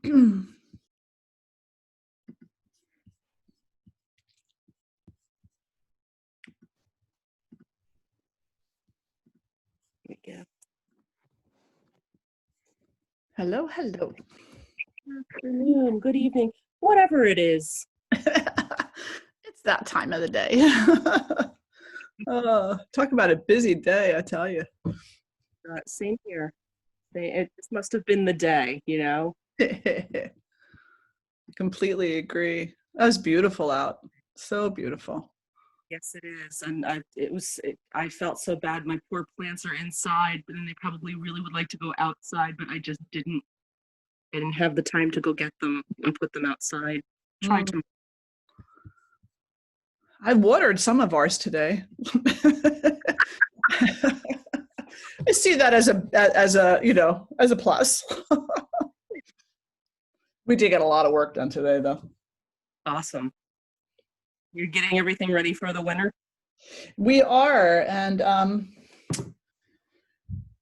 Hello, hello. Good afternoon, good evening, whatever it is. It's that time of the day. Talk about a busy day, I tell you. Same here. It just must have been the day, you know? Completely agree. That was beautiful out. So beautiful. Yes, it is. And I felt so bad. My poor plants are inside, but then they probably really would like to go outside, but I just didn't. I didn't have the time to go get them and put them outside. Try to. I watered some of ours today. I see that as a plus. We did get a lot of work done today, though. Awesome. You're getting everything ready for the winter? We are, and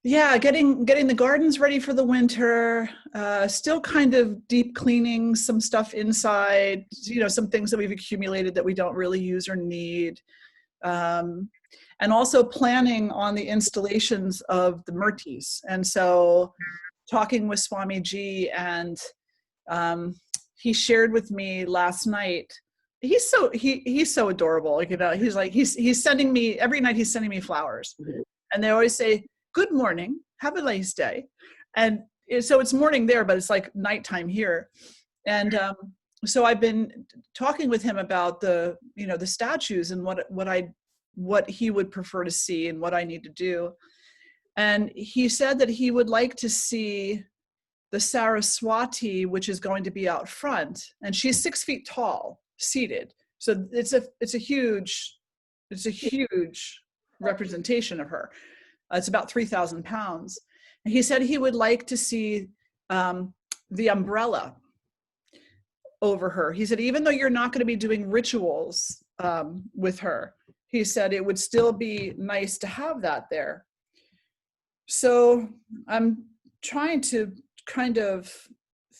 getting the gardens ready for the winter. Still kind of deep cleaning some stuff inside. Some things that we've accumulated that we don't really use or need. And also planning on the installations of the murtis. And so talking with Swamiji, and he shared with me last night, he's so adorable. He's sending me, every night he's sending me flowers. And they always say, "Good morning, have a nice day." And so it's morning there, but it's like nighttime here. And so I've been talking with him about the statues and what he would prefer to see and what I need to do. And he said that he would like to see the Saraswati, which is going to be out front, and she's 6 feet tall, seated. So it's a huge representation of her. It's about 3,000 pounds. And he said he would like to see the umbrella over her. He said, even though you're not going to be doing rituals with her, he said it would still be nice to have that there. So I'm trying to kind of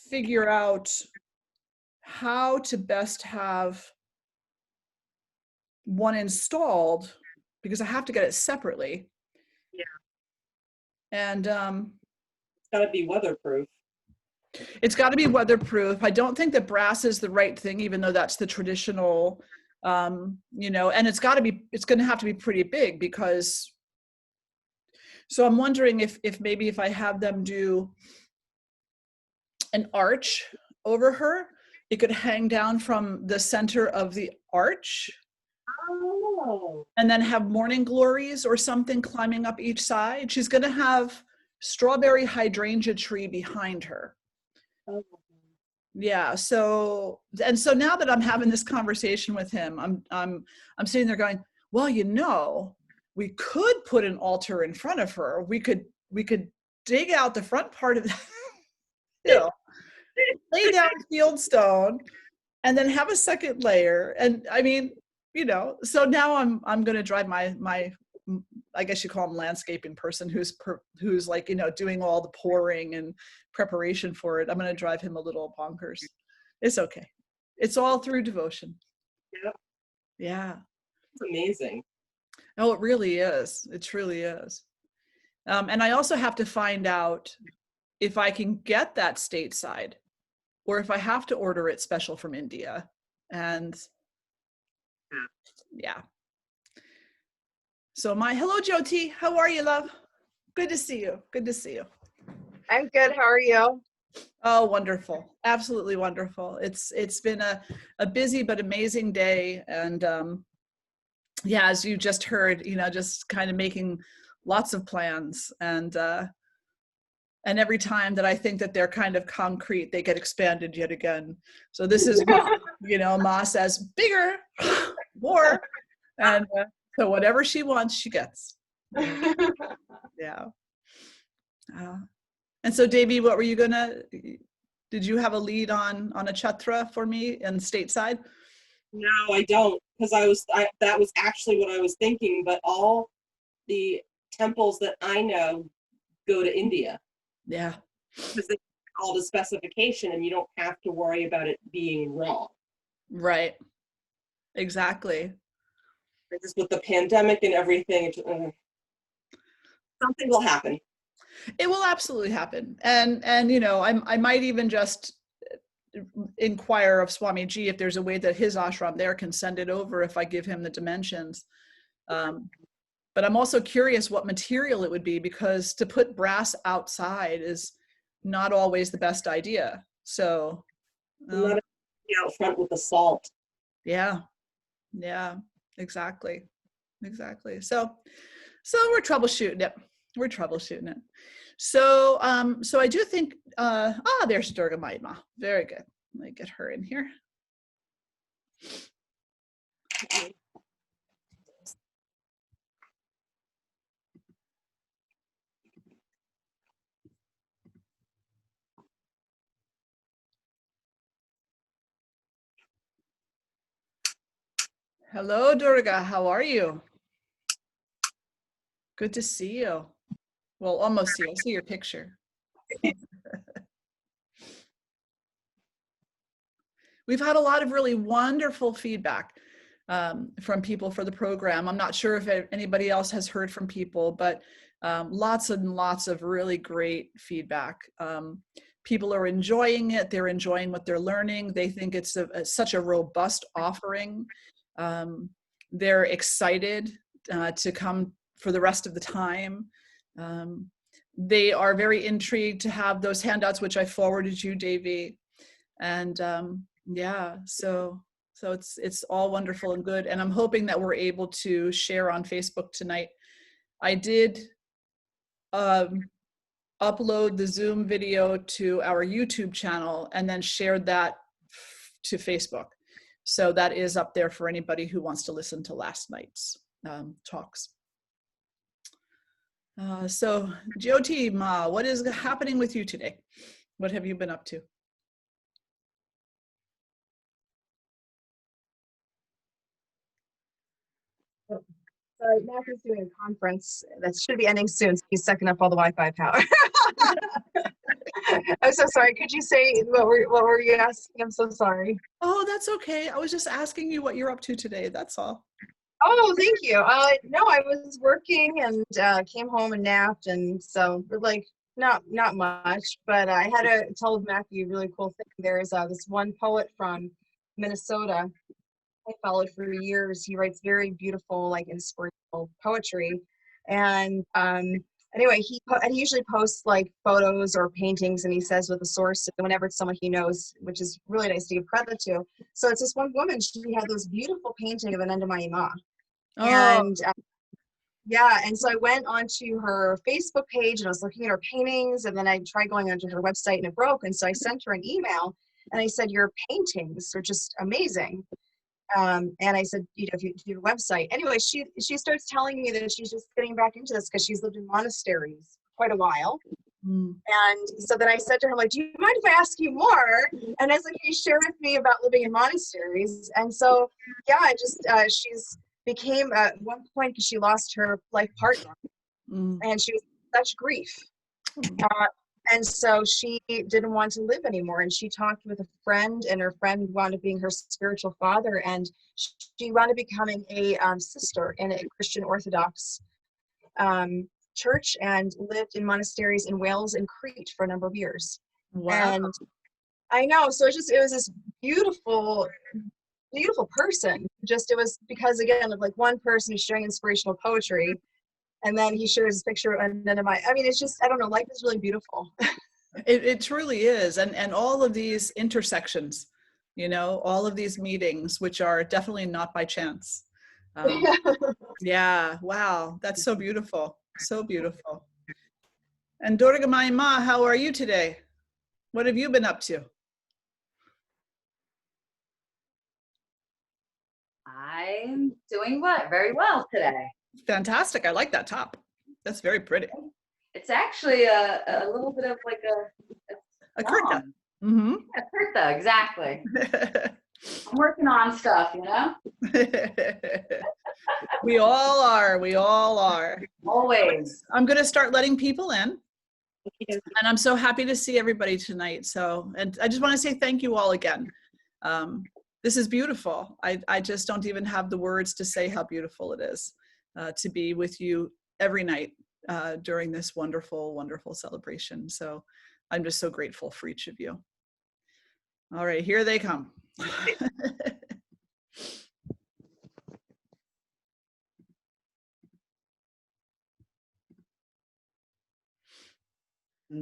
figure out how to best have one installed, because I have to get it separately. Yeah. And it's got to be weatherproof. It's got to be weatherproof. I don't think that brass is the right thing, even though that's the traditional, and it's going to have to be pretty big, because, so I'm wondering if maybe if I have them do an arch over her, it could hang down from the center of the arch. Oh. And then have morning glories or something climbing up each side. She's going to have strawberry hydrangea tree behind her. Oh. Yeah. So now that I'm having this conversation with him, I'm sitting there going, well, we could put an altar in front of her. We could dig out the front part of lay down field stone, and then have a second layer. And I mean, so now I'm going to drive my I guess you call him landscaping person, who's like, doing all the pouring and preparation for it. I'm going to drive him a little bonkers. It's okay. It's all through devotion. Yep. Yeah. It's amazing. Oh, it really is. It truly is. And I also have to find out if I can get that stateside, or if I have to order it special from India. And yeah. So hello, Jyoti. How are you, love? Good to see you. Good to see you. I'm good. How are you? Oh, wonderful. Absolutely wonderful. It's been a busy but amazing day. And as you just heard, just kind of making lots of plans. And every time that I think that they're kind of concrete, they get expanded yet again. So this is what, Ma says, bigger, more. And so whatever she wants, she gets. Yeah. And so, Davey, what were you did you have a lead on a chatra for me in stateside? No, I don't, because that was actually what I was thinking, but all the temples that I know go to India. Yeah. Because they all the specification, and you don't have to worry about it being wrong. Right. Exactly. Just with the pandemic and everything, something will happen. It will absolutely happen. And you know, I might even just inquire of Swamiji if there's a way that his ashram there can send it over if I give him the dimensions. But I'm also curious what material it would be, because to put brass outside is not always the best idea. So Not out front with the salt. yeah, exactly. So we're troubleshooting it. So so I do think there's Durga Maima. Very good. Let me get her in here. Hello, Durga. How are you? Good to see you. Well, almost see you. I see your picture. We've had a lot of really wonderful feedback from people for the program. I'm not sure if anybody else has heard from people, but lots and lots of really great feedback. People are enjoying it. They're enjoying what they're learning. They think it's such a robust offering. They're excited to come for the rest of the time. They are very intrigued to have those handouts, which I forwarded you, Davey. And yeah, so it's all wonderful and good. And I'm hoping that we're able to share on Facebook tonight. I did upload the Zoom video to our YouTube channel and then shared that to Facebook. So that is up there for anybody who wants to listen to last night's talks. So Jyoti Ma, what is happening with you today? What have you been up to? Sorry, Matthew's doing a conference that should be ending soon, so he's sucking up all the Wi-Fi power. I'm so sorry. Could you say what were you asking? I'm so sorry. Oh, that's okay. I was just asking you what you're up to today. That's all. Oh, thank you. No, I was working and came home and napped, and so like not much. But I had to tell Matthew a really cool thing. There's this one poet from Minnesota I followed for years. He writes very beautiful, like inspirational poetry. And anyway, he usually posts like photos or paintings, and he says with a source whenever it's someone he knows, which is really nice to give credit to. So it's this one woman. She had this beautiful painting of Ananda Maima. Oh. And yeah, and so I went onto her Facebook page and I was looking at her paintings, and then I tried going onto her website and it broke. And so I sent her an email and I said, your paintings are just amazing. And I said, you know, if you do a website. Anyway, she starts telling me that she's just getting back into this because she's lived in monasteries quite a while. And so then I said to her, like, do you mind if I ask you more? And I was like, can you share with me about living in monasteries? And so, yeah, I just, she's became at one point because she lost her life partner and she was in such grief. And so she didn't want to live anymore. And she talked with a friend, and her friend wound up being her spiritual father. And she wound up becoming a sister in a Christian Orthodox church, and lived in monasteries in Wales and Crete for a number of years. Wow. And I know, so it was this beautiful person. Just, it was because, again, of like one person is sharing inspirational poetry, and then he shares his picture, and then I mean, it's just, I don't know, life is really beautiful. It truly is. And all of these intersections, you know, all of these meetings, which are definitely not by chance. Yeah, wow, that's so beautiful. So beautiful. And Durga Maima, how are you today? What have you been up to? I'm doing what? Very well today. Fantastic. I like that top. That's very pretty. It's actually a little bit of like A kurta. Mm-hmm. a kurta, exactly. I'm working on stuff, you know? We all are. We all are. Always. I'm going to start letting people in. Okay. And I'm so happy to see everybody tonight. So, and I just want to say thank you all again. This is beautiful. I just don't even have the words to say how beautiful it is to be with you every night during this wonderful, wonderful celebration. So I'm just so grateful for each of you. All right, here they come.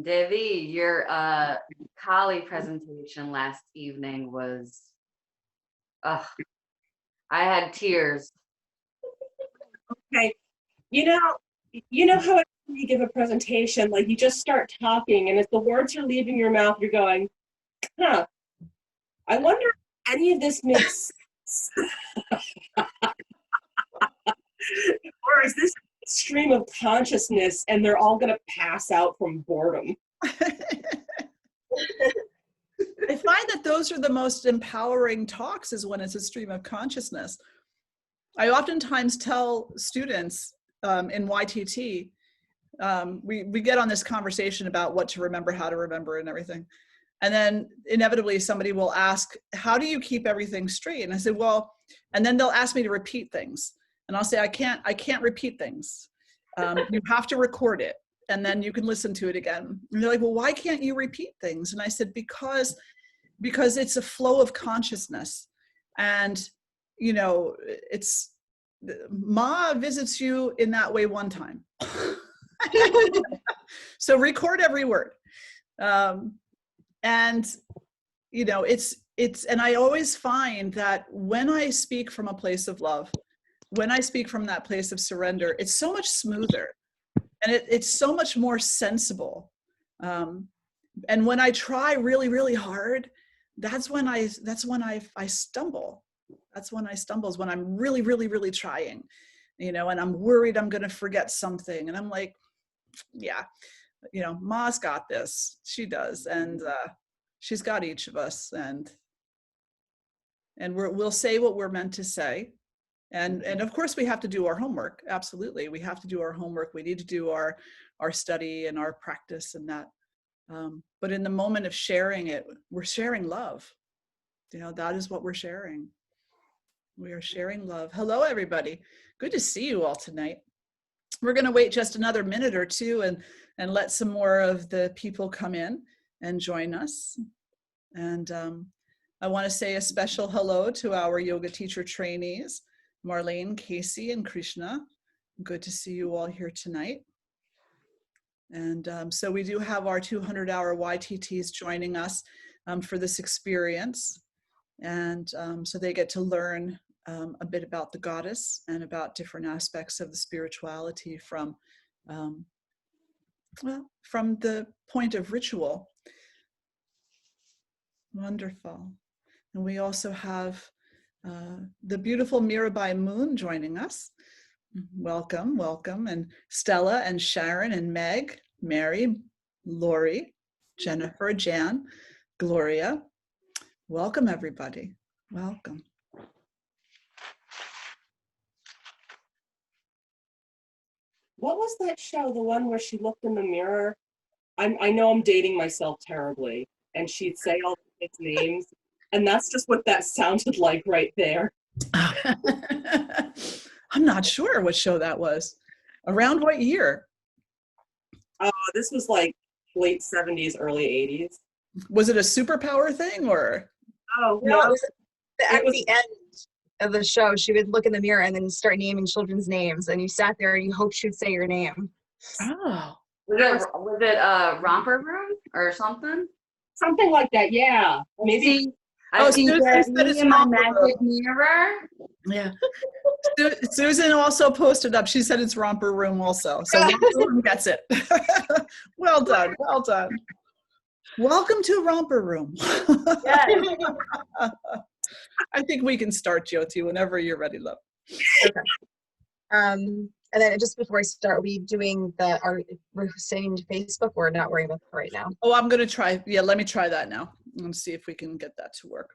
Devi, your Kali presentation last evening was, I had tears. Okay. You know how you give a presentation, like you just start talking, and as the words are leaving your mouth, you're going, huh, I wonder if any of this makes sense. Or is this a stream of consciousness and they're all going to pass out from boredom? I find that those are the most empowering talks, is when it's a stream of consciousness. I oftentimes tell students in YTT, we get on this conversation about what to remember, how to remember, and everything. And then inevitably somebody will ask, how do you keep everything straight? And I said, well, and then they'll ask me to repeat things. And I'll say, I can't repeat things. You have to record it, and then you can listen to it again. And they're like, well, why can't you repeat things? And I said, because it's a flow of consciousness. And, you know, it's, Ma visits you in that way one time. So record every word. And, you know, it's, and I always find that when I speak from a place of love, when I speak from that place of surrender, it's so much smoother, and it's so much more sensible. And when I try really, really hard, that's when I stumble. That's when I stumble, is when I'm really, really, really trying, you know, and I'm worried I'm going to forget something. And I'm like, yeah, you know, Ma's got this. She does. And she's got each of us. And we'll say what we're meant to say. And of course we have to do our homework. Absolutely. We have to do our homework. We need to do our study and our practice and that. But in the moment of sharing it, we're sharing love. You know, that is what we're sharing. We are sharing love. Hello, everybody. Good to see you all tonight. We're going to wait just another minute or two and let some more of the people come in and join us. And I want to say a special hello to our yoga teacher trainees, Marlene, Casey, and Krishna. Good to see you all here tonight. And so we do have our 200-hour YTTs joining us for this experience. And so they get to learn a bit about the goddess and about different aspects of the spirituality from the point of ritual. Wonderful. And we also have the beautiful Mirabai Moon joining us. Welcome, welcome. And Stella and Sharon and Meg, Mary, Lori, Jennifer, Jan, Gloria. Welcome, everybody. Welcome. What was that show, the one where she looked in the mirror? I know I'm dating myself terribly, and she'd say all the kids' names, and that's just what that sounded like right there. I'm not sure what show that was. Around what year? This was like late 70s, early 80s. Was it a superpower thing, or? Oh, No, no. at the end of the show, she would look in the mirror and then start naming children's names, and you sat there and you hoped she'd say your name. Oh. Was it Romper Room or something? Something like that, yeah. Maybe. I see Susan that said it's me and my Romper magic mirror. Yeah. Susan also posted up. She said it's Romper Room also. So Romper Room gets it. Well done. Well done. Welcome to Romper Room. Yes. I think we can start, Jyoti, whenever you're ready, love. Okay. And then just before I start, are we doing we're sending to Facebook, or not worrying about that right now? Oh, I'm going to try. Yeah, let me try that now and see if we can get that to work.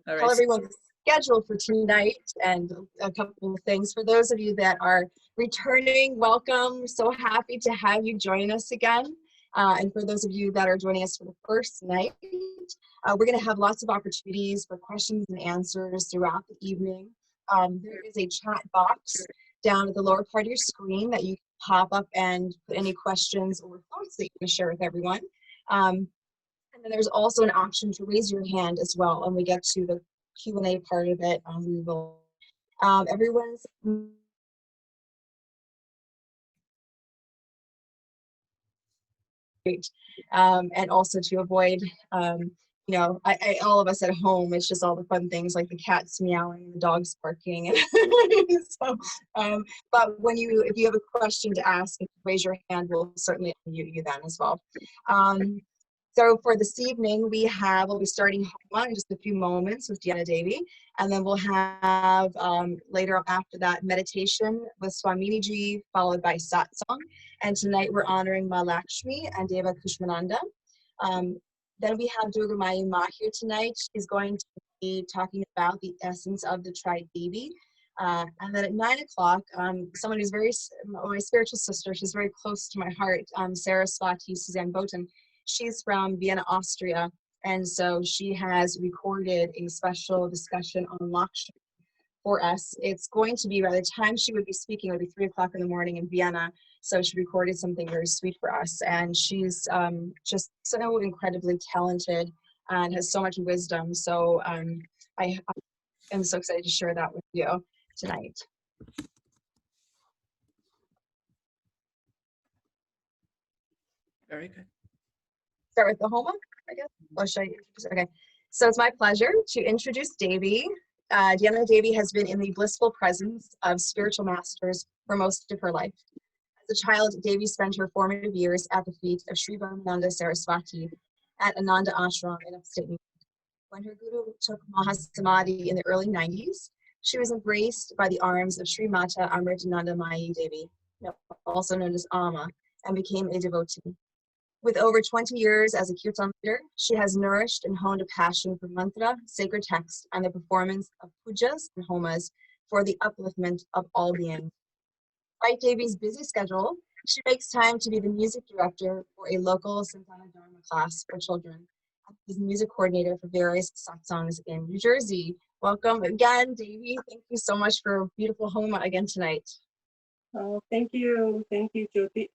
All right. Tell everyone schedule for tonight and a couple of things. For those of you that are returning, welcome. So happy to have you join us again. And for those of you that are joining us for the first night, we're going to have lots of opportunities for questions and answers throughout the evening. There is a chat box down at the lower part of your screen that you can pop up and put any questions or thoughts that you want to share with everyone. And then there's also an option to raise your hand as well. When we get to the Q&A part of it, we will, everyone's great. And also to avoid, you know, all of us at home, it's just all the fun things like the cats meowing and the dogs barking. So, but if you have a question to ask, raise your hand, we'll certainly unmute you then as well. So for this evening, we'll be starting Homa in just a few moments with Deanna Davey, and then we'll have later on after that meditation with Swaminiji, followed by satsang. And tonight we're honoring Ma Lakshmi and Deva Kushmanda. Then we have Durga Maima here tonight. She's going to be talking about the essence of the Tri-Devi. And then at 9 o'clock, someone who's my spiritual sister, she's very close to my heart, Saraswati Suzanne Boten. She's from Vienna, Austria, and so she has recorded a special discussion on Lakshmi for us. It's going to be, by the time she would be speaking, it would be 3 o'clock in the morning in Vienna, so she recorded something very sweet for us, and she's just so incredibly talented and has so much wisdom, so I am so excited to share that with you tonight. Very good. Start with the Homa, I guess. Or should I introduce? Okay. So it's my pleasure to introduce Davey. Deanna Davey has been in the blissful presence of spiritual masters for most of her life. As a child, Davey spent her formative years at the feet of Sri Brahmananda Saraswati at Ananda Ashram in upstate New York. When her guru took Mahasamadhi in the early 90s, she was embraced by the arms of Sri Mata Amritananda Mayi Devi, also known as Amma, and became a devotee. With over 20 years as a kirtan leader, she has nourished and honed a passion for mantra, sacred text, and the performance of pujas and homas for the upliftment of all beings. Despite Devi's busy schedule, she makes time to be the music director for a local Santana Dharma class for children and is music coordinator for various satsangs in New Jersey. Welcome again, Devi. Thank you so much for a beautiful Homa again tonight. Oh, thank you. Thank you, Jyoti.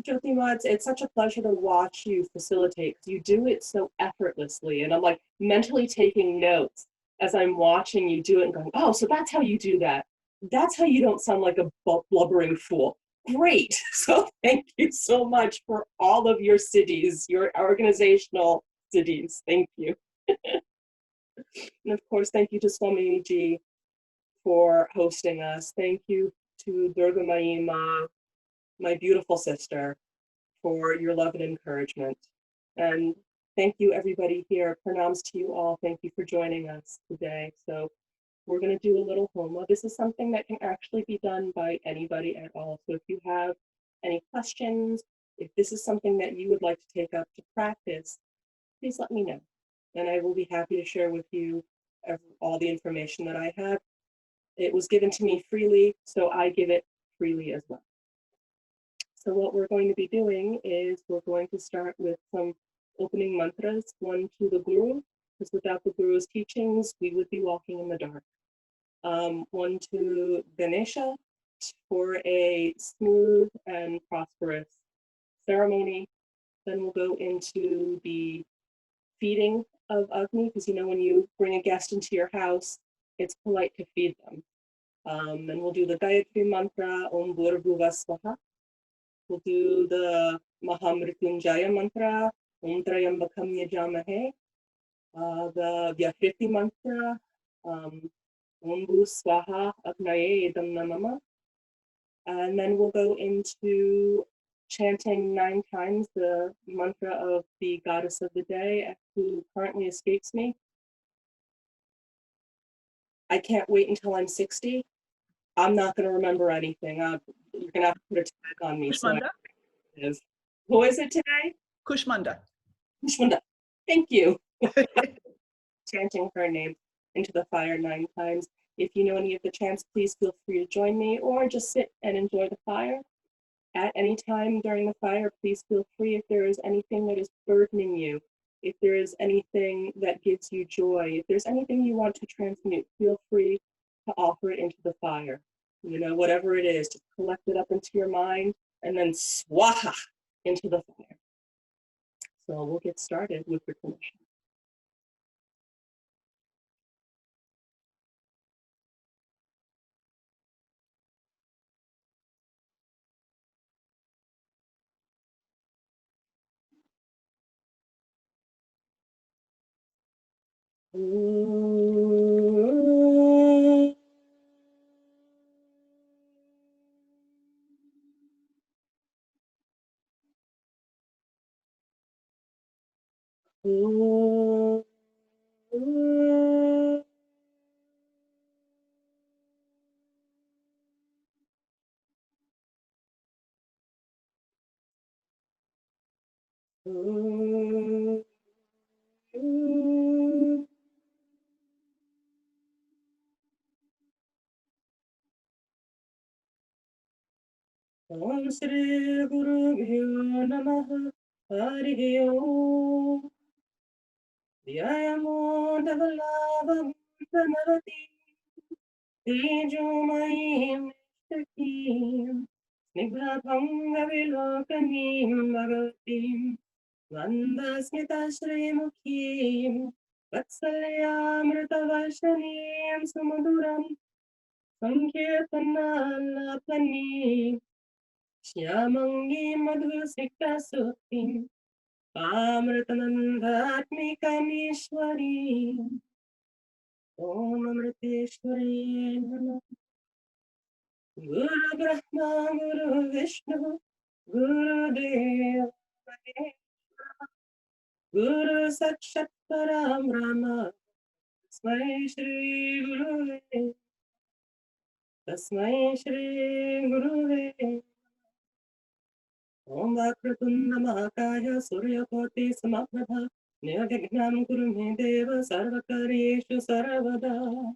Jyoti Ma, it's such a pleasure to watch you facilitate. You do it so effortlessly, and I'm like mentally taking notes as I'm watching you do it and going, oh, so that's how you do that. That's how you don't sound like a blubbering fool. Great. So thank you so much for all of your cities, your organizational cities. Thank you. And of course, thank you to Swaminiji for hosting us. Thank you to Durga Maima, my beautiful sister, for your love and encouragement. And thank you everybody here. Pranams to you all. Thank you for joining us today. So we're going to do a little Homa. This is something that can actually be done by anybody at all. So if you have any questions, if this is something that you would like to take up to practice, please let me know. And I will be happy to share with you all the information that I have. It was given to me freely, so I give it freely as well. So what we're going to be doing is we're going to start with some opening mantras, one to the Guru, because without the Guru's teachings, we would be walking in the dark. One to Ganesha for a smooth and prosperous ceremony. Then we'll go into the feeding of Agni, because you know when you bring a guest into your house, it's polite to feed them. Then we'll do the Gayatri mantra, Om Bhurabhuva Swaha. We'll do the Mahamrityunjaya mantra, Om Trayambakam Yajamahe. The Vyahriti mantra, Om Bhu Swaha Agnaye Idam Namah. And then we'll go into chanting 9 times the mantra of the goddess of the day, who currently escapes me. I can't wait until I'm 60. I'm not going to remember anything. You're going to have to put a tag on me. Kushmanda? So who is it today? Kushmanda. Kushmanda. Thank you. Chanting her name. into the fire 9 times. If you know any of the chants, please feel free to join me or just sit and enjoy the fire. At any time during the fire, please feel free if there is anything that is burdening you, if there is anything that gives you joy, if there's anything you want to transmute, feel free to offer it into the fire. You know, whatever it is, just collect it up into your mind and then swaha into the fire. So we'll get started with your permission. Om Sri Guru Namah Hari Om Vyayamo Davalavam Pranavati Tejomayim Nishtakim Snigdhabam Gavilokanim Bhagatim Vandasmita Shri Mukhim Vatsalyam Rtavashanim Sumuduram Sankirtanalapanim Shyamangi Madhusikta Suktim Amritanandhatmikamishwari Om Amriteshwari Namah Guru Brahma Guru Vishnu Guru Deva Guru Sakshat Param Brahma Tasmai Shri Guruve Tasmai Shri Guruve Om Vakratunda Mahakaya Suryakoti Samapradha Nirvignam Guru Me Deva Sarvakaryeshu Sarvada.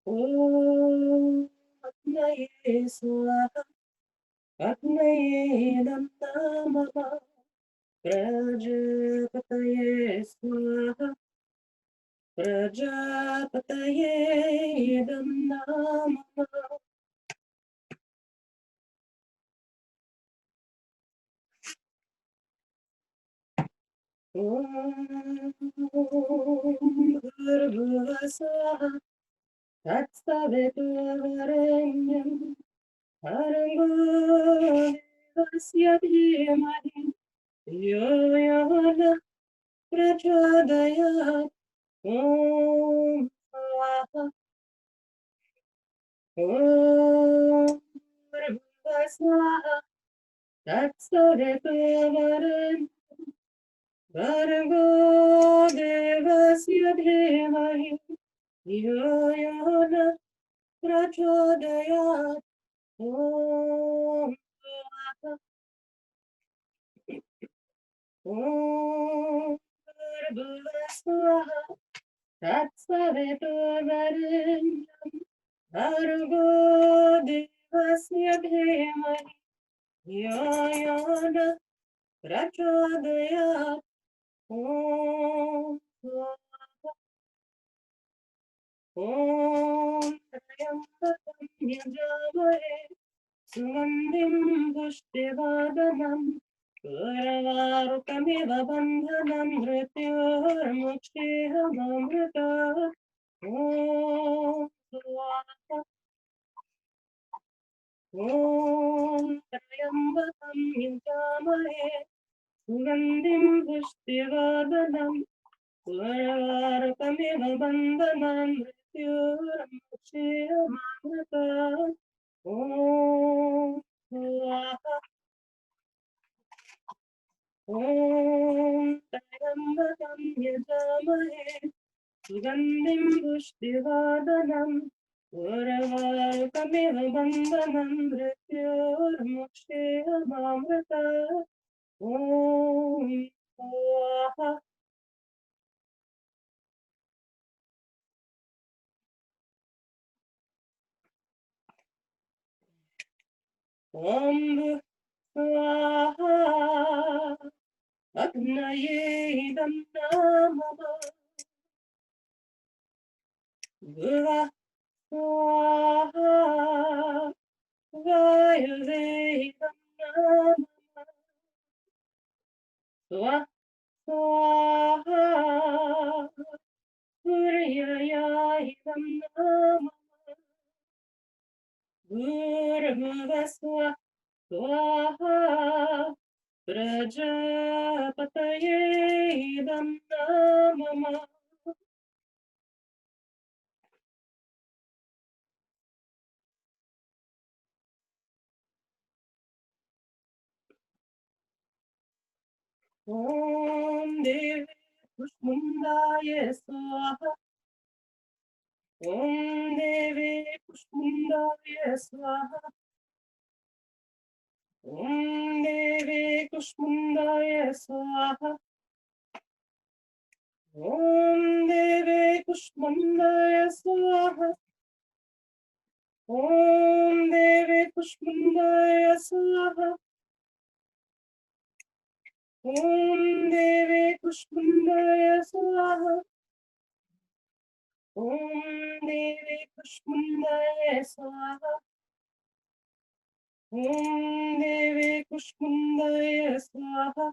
Om Atmaye Swaha Atmaye Namah Prajapataye Swaha Prajapataye Namah Om Bhurvubhuva Swaha Tatsaviturvarenyam Bhargo Devasya Dhimahi Yo Yona Prachodayat Om Swaha Om Bhurva Swaha Tatsaviturvarenyam Bhargo Devasya Dhimahi Dhiyo Yona Prachodayat. Om Swaha Om Bhurva Swaha Tatsaviturvarenyam Bhargo Devasya Dhimahi Dhiyo Yona Prachodayat. Om Swaha Om Trayambakam Yajamahe Sugandhim Pushtivardanam Purvarukamiva Bandhanam Mrityurmukshiham. Om Swaha Om Trayambakam Yajamahe Sugandhim Pushtivardanam Purvarukamiva Bandhanam Mrityurmukshiham. Om Swaha Om Trayambakam Yajamahe Sugandhim Pushtivardanam Purvarukamiva Bandhanam Mrityurmukshiham. Om Swaha Om Swaha Agnaye Namah Durga Maima Vayave Namah Swaha Suryayai Namah Durga Swaha Prajapataye Namah. Om Devi Kushmandayai Swaha. Om Devi Kushmandayai Swaha. Om Devi Kushmandayai Swaha. Om Devi Kushmandayai Swaha. Om Devi Kushmandayai Swaha. Om Devi Kushmandayai Swaha. Om Devi Kushmandayai Swaha. Om Devi Kushmandayai Swaha.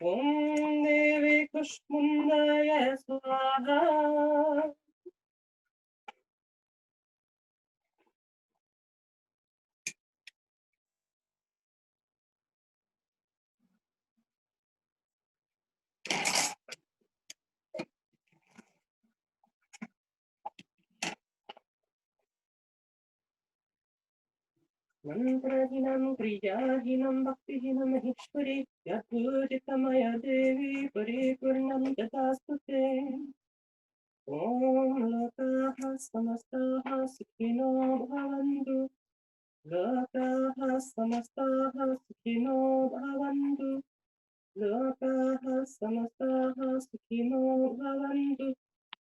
Om Devi Kushmandayai Swaha. Mantrahinam Kriyahinam Bhaktihinam Maheshwari Yadbhujitamaya Devi Paripurnam Tatastute. Om Lokaha Samastaha Sukhino Bhavantu. Lokaha Samastaha Sukhino Bhavantu. Lokaha Samastaha Sukhino Bhavantu.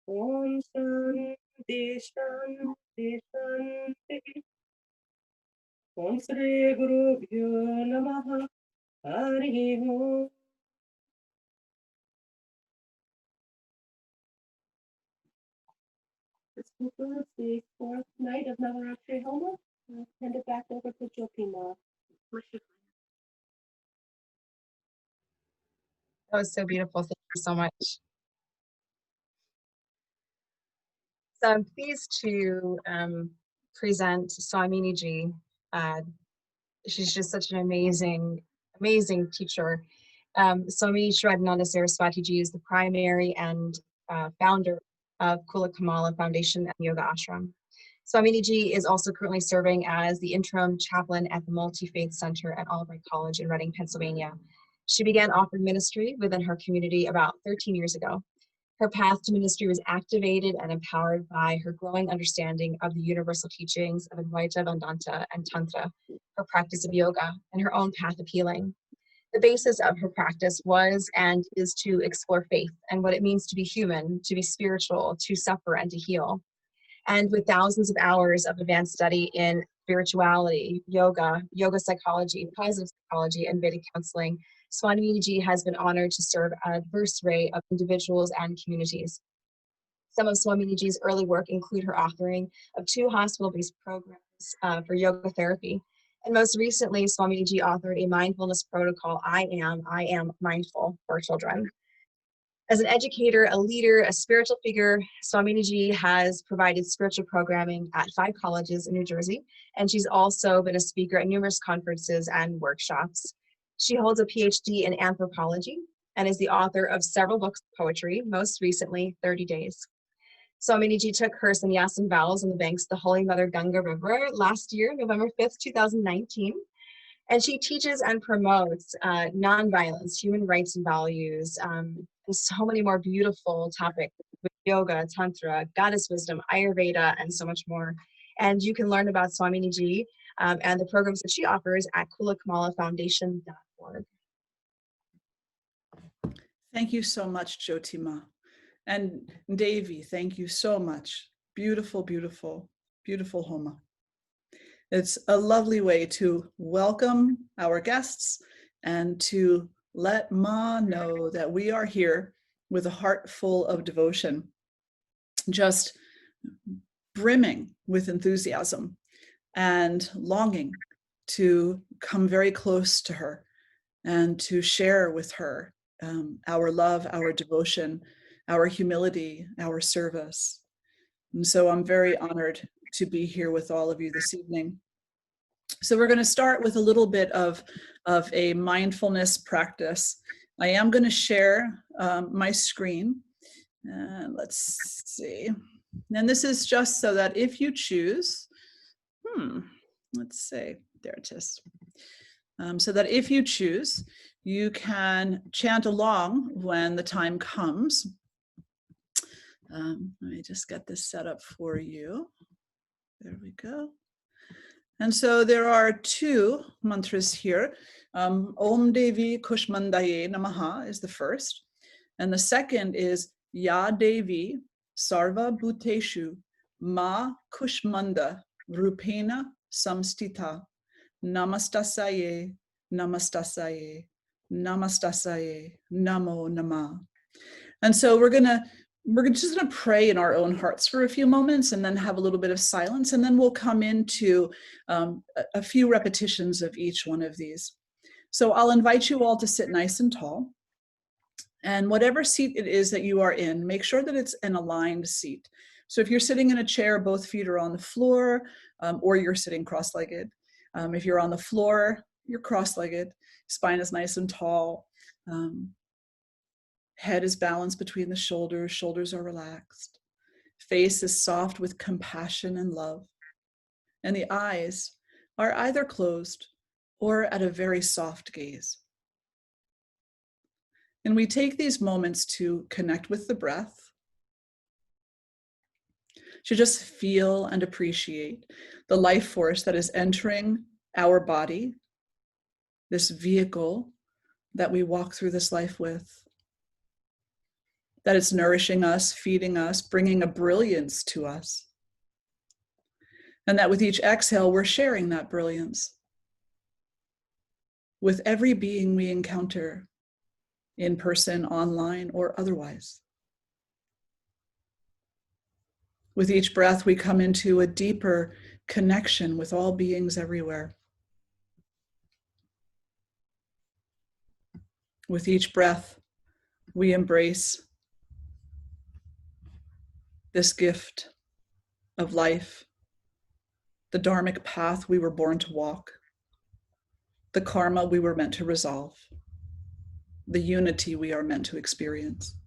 Om Shanti Shanti Shanti. Om Sri Gurubhyo Namah. Hari Om. This concludes the fourth night of Navratri Homa. I'll hand it back over to Jyoti. That was so beautiful. Thank you so much. So I'm pleased to present Swamini Ji. She's just such an amazing teacher. Swami Shraddhananda Saraswati Ji is the primary and founder of Kula Kamala Foundation and Yoga Ashram. Swaminiji is also currently serving as the interim chaplain at the Multi-Faith Center at Albright College in Reading, Pennsylvania. She began offering ministry within her community about 13 years ago. Her path to ministry was activated and empowered by her growing understanding of the universal teachings of Advaita Vedanta and Tantra, her practice of yoga, and her own path of healing. The basis of her practice was and is to explore faith and what it means to be human, to be spiritual, to suffer, and to heal. And with thousands of hours of advanced study in spirituality, yoga, yoga psychology, positive psychology, and Vedic counseling, Swaminiji has been honored to serve a diverse array of individuals and communities. Some of Swaminiji's early work include her authoring of 2 hospital-based programs for yoga therapy. And most recently, Swaminiji authored a mindfulness protocol, I Am Mindful, for children. As an educator, a leader, a spiritual figure, Swaminiji has provided spiritual programming at 5 colleges in New Jersey, and she's also been a speaker at numerous conferences and workshops. She holds a PhD in anthropology and is the author of several books of poetry, most recently 30 Days. Swaminiji took her sannyasam vows on the banks of the Holy Mother Ganga River last year, November 5th, 2019. And she teaches and promotes nonviolence, human rights and values, and so many more beautiful topics with yoga, tantra, goddess wisdom, Ayurveda, and so much more. And you can learn about Swaminiji and the programs that she offers at kulakmalafoundation.org. Thank you so much, Jyotima. And Devi, thank you so much. Beautiful, beautiful, beautiful Homa. It's a lovely way to welcome our guests and to let Ma know that we are here with a heart full of devotion, just brimming with enthusiasm and longing to come very close to her and to share with her our love, our devotion, our humility, our service. And so I'm very honored to be here with all of you this evening. So we're going to start with a little bit of a mindfulness practice. I am going to share my screen. Let's see. And this is just so that if you choose, let's see, there it is. So that if you choose, you can chant along when the time comes. Let me just get this set up for you. There we go. And so there are 2 mantras here. Om Devi Kushmandayai Namah is the first. And the second is Ya Devi Sarva Bhuteshu Ma Kushmanda Rupena Samstita Namastasaye Namastasaye Namastasaye Namo Namah. And so we're just going to pray in our own hearts for a few moments and then have a little bit of silence, and then we'll come into a few repetitions of each one of these. So I'll invite you all to sit nice and tall, and whatever seat it is that you are in, make sure that it's an aligned seat. So if you're sitting in a chair, both feet are on the floor, or you're sitting cross-legged. If you're on the floor, you're cross-legged, spine is nice and tall. Head is balanced between the shoulders, shoulders are relaxed. Face is soft with compassion and love. And the eyes are either closed or at a very soft gaze. And we take these moments to connect with the breath, to just feel and appreciate the life force that is entering our body, this vehicle that we walk through this life with. That it's nourishing us, feeding us, bringing a brilliance to us. And that with each exhale, we're sharing that brilliance with every being we encounter, in person, online, or otherwise. With each breath, we come into a deeper connection with all beings everywhere. With each breath, we embrace this gift of life, the dharmic path we were born to walk, the karma we were meant to resolve, the unity we are meant to experience.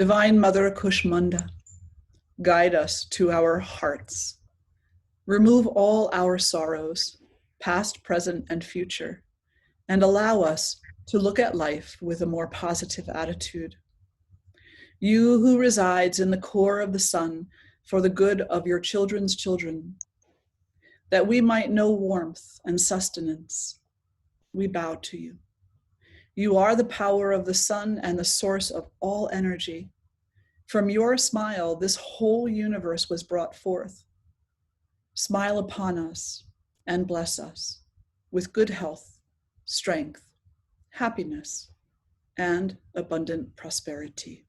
Divine Mother Kushmanda, guide us to our hearts. Remove all our sorrows, past, present, and future, and allow us to look at life with a more positive attitude. You who resides in the core of the sun for the good of your children's children, that we might know warmth and sustenance, we bow to you. You are the power of the sun and the source of all energy. From your smile, this whole universe was brought forth. Smile upon us and bless us with good health, strength, happiness, and abundant prosperity.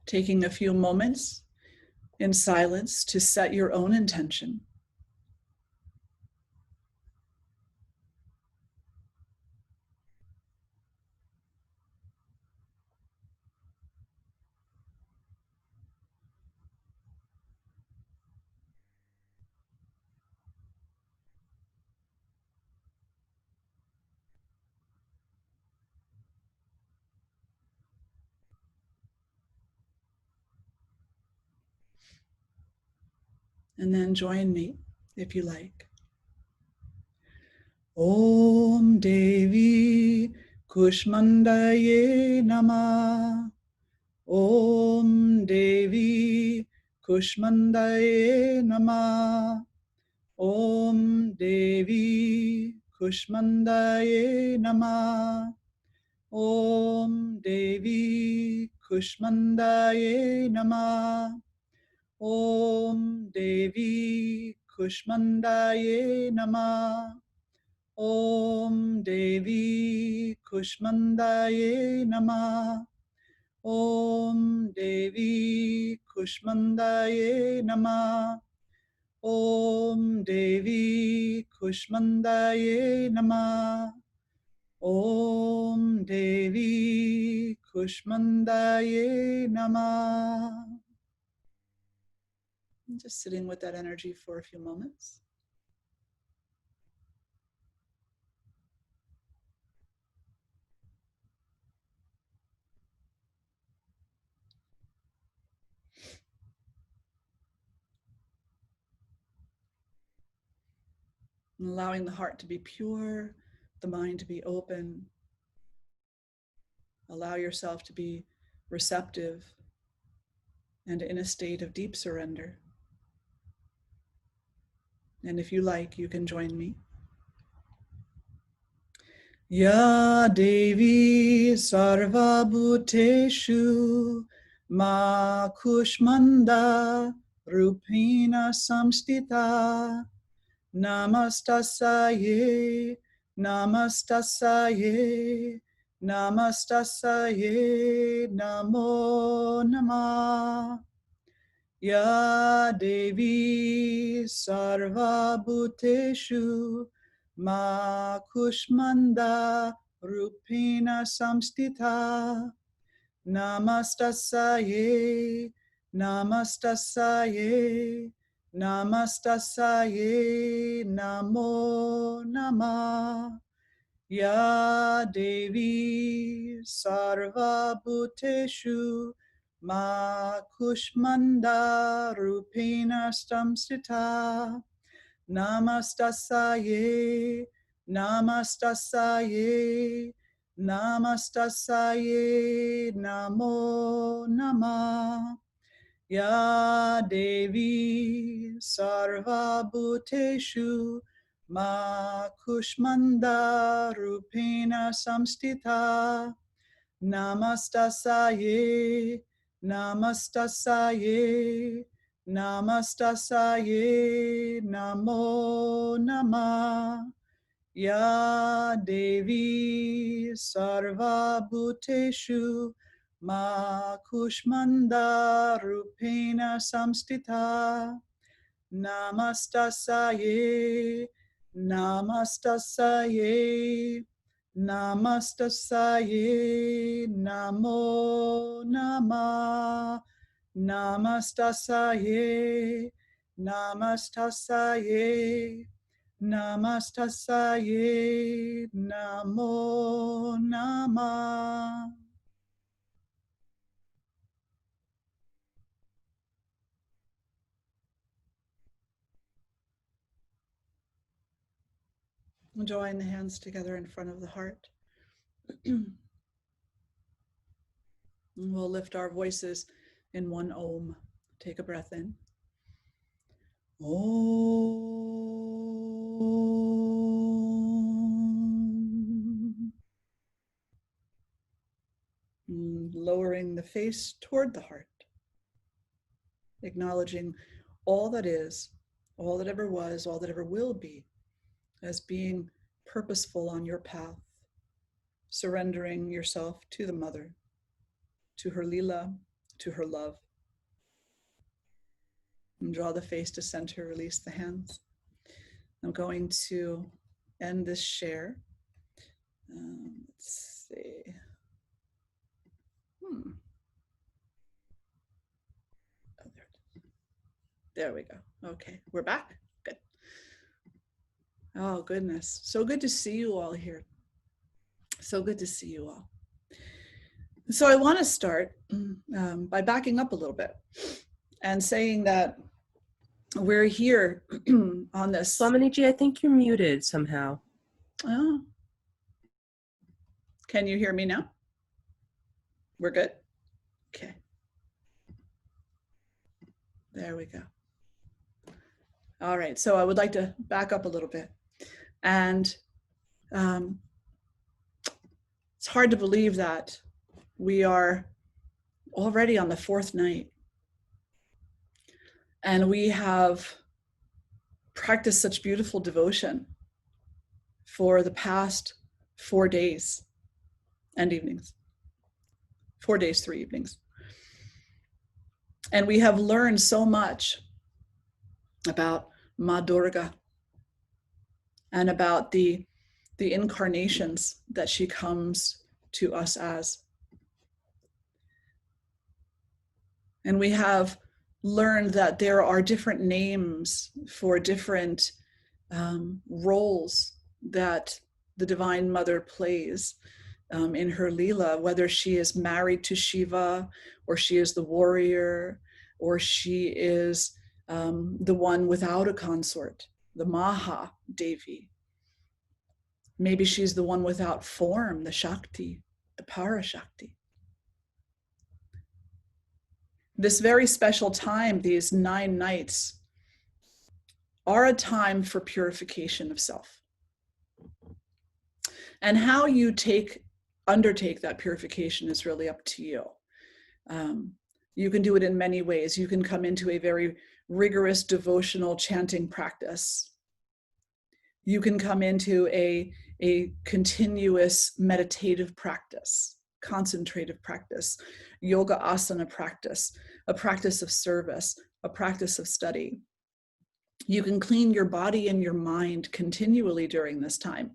Taking a few moments in silence to set your own intention. And then join me if you like. Om Devi Kushmandayai Namah. Om Devi Kushmandayai Namah. Om Devi Kushmandayai Namah. Om Devi Kushmandayai Namah. Om Devi Kushmandayai Namah. Om Devi Kushmandayai Namah. Om Devi Kushmandayai Namah. Om Devi Kushmandayai Namah. Om Devi Kushmandayai Namah. Just sitting with that energy for a few moments. And allowing the heart to be pure, the mind to be open. Allow yourself to be receptive and in a state of deep surrender. And if you like, you can join me. Ya Devi Sarva Bhuteshu Ma Kushmanda Rupina Samstita Namastasaye Namastasaye Namastasaye Namo Namah. Ya Devi Sarva Bhuteshu Ma Kushmanda Rupina Samstita Namastasaye Namastasaye Namastasaye Namo Namah. Ya Devi Sarva Bhuteshu Ma Kushmanda Rupena Samstita Namastasaye Namastasaye Namastasaye Namo Namah. Ya Devi Sarva Bhuteshu Ma Kushmanda Rupena Samstita Namastasaye Namastasaye Namastasaye Namo Namah. Ya Devi Sarva Bhuteshu Ma Kushmanda Rupena Samstita Namastasaye Namastasaye Namastasaye Namo Namah. Namastasaye Namastasaye Namastasaye Namo Namah. Drawing the hands together in front of the heart. And we'll lift our voices in one Om. Take a breath in. Om. And lowering the face toward the heart. Acknowledging all that is, all that ever was, all that ever will be, as being purposeful on your path. Surrendering yourself to the mother, to her lila, to her love. And draw the face to center, release the hands. I'm going to end this share. Let's see. Oh, there we go. Okay, we're back. Good. Oh, goodness. So good to see you all here. So good to see you all. So I want to start by backing up a little bit and saying that we're here on this. Swaminiji, I think you're muted somehow. Oh. Can you hear me now? We're good? Okay. There we go. All right, so I would like to back up a little bit. And it's hard to believe that we are already on the fourth night. And we have practiced such beautiful devotion for the past 4 days and evenings. 4 days, 3 evenings. And we have learned so much about Ma Durga and about the incarnations that she comes to us as. And we have learned that there are different names for different roles that the Divine Mother plays in her Leela, whether she is married to Shiva, or she is the warrior, or she is the one without a consort, the Maha Devi. Maybe she's the one without form, the Shakti, the Parashakti. This very special time, these 9 nights, are a time for purification of self. And how you undertake that purification is really up to you. You can do it in many ways. You can come into a very rigorous devotional chanting practice. You can come into a continuous meditative practice, concentrative practice, yoga asana practice, a practice of service, a practice of study. You can clean your body and your mind continually during this time.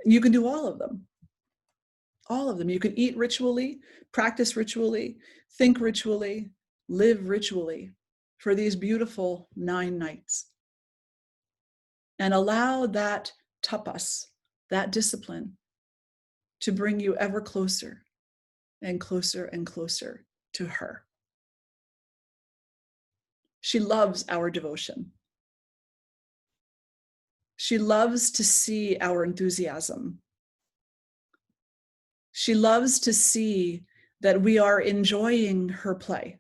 You can do all of them. All of them. You can eat ritually, practice ritually, think ritually, live ritually for these beautiful 9 nights. And allow that tapas, that discipline, to bring you ever closer and closer and closer to her. She loves our devotion. She loves to see our enthusiasm. She loves to see that we are enjoying her play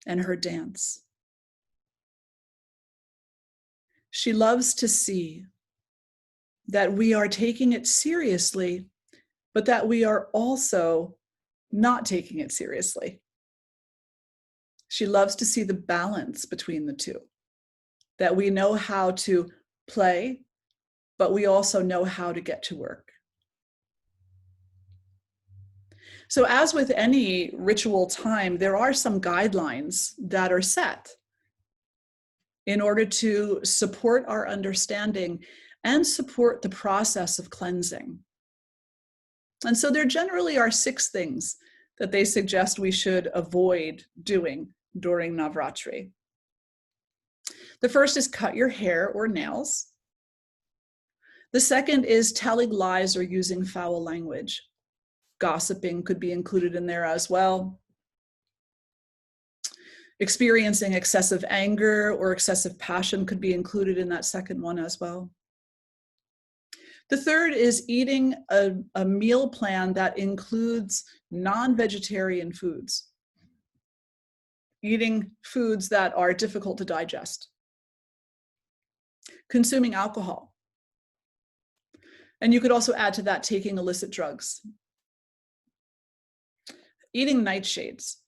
and her dance. She loves to see that we are taking it seriously, but that we are also not taking it seriously. She loves to see the balance between the two, that we know how to play, but we also know how to get to work. So as with any ritual time, there are some guidelines that are set in order to support our understanding and support the process of cleansing. And so there generally are 6 things that they suggest we should avoid doing during Navratri. The first is cut your hair or nails. The second is telling lies or using foul language. Gossiping could be included in there as well. Experiencing excessive anger or excessive passion could be included in that second one as well. The third is eating a meal plan that includes non-vegetarian foods. Eating foods that are difficult to digest. Consuming alcohol. And you could also add to that taking illicit drugs. Eating nightshades.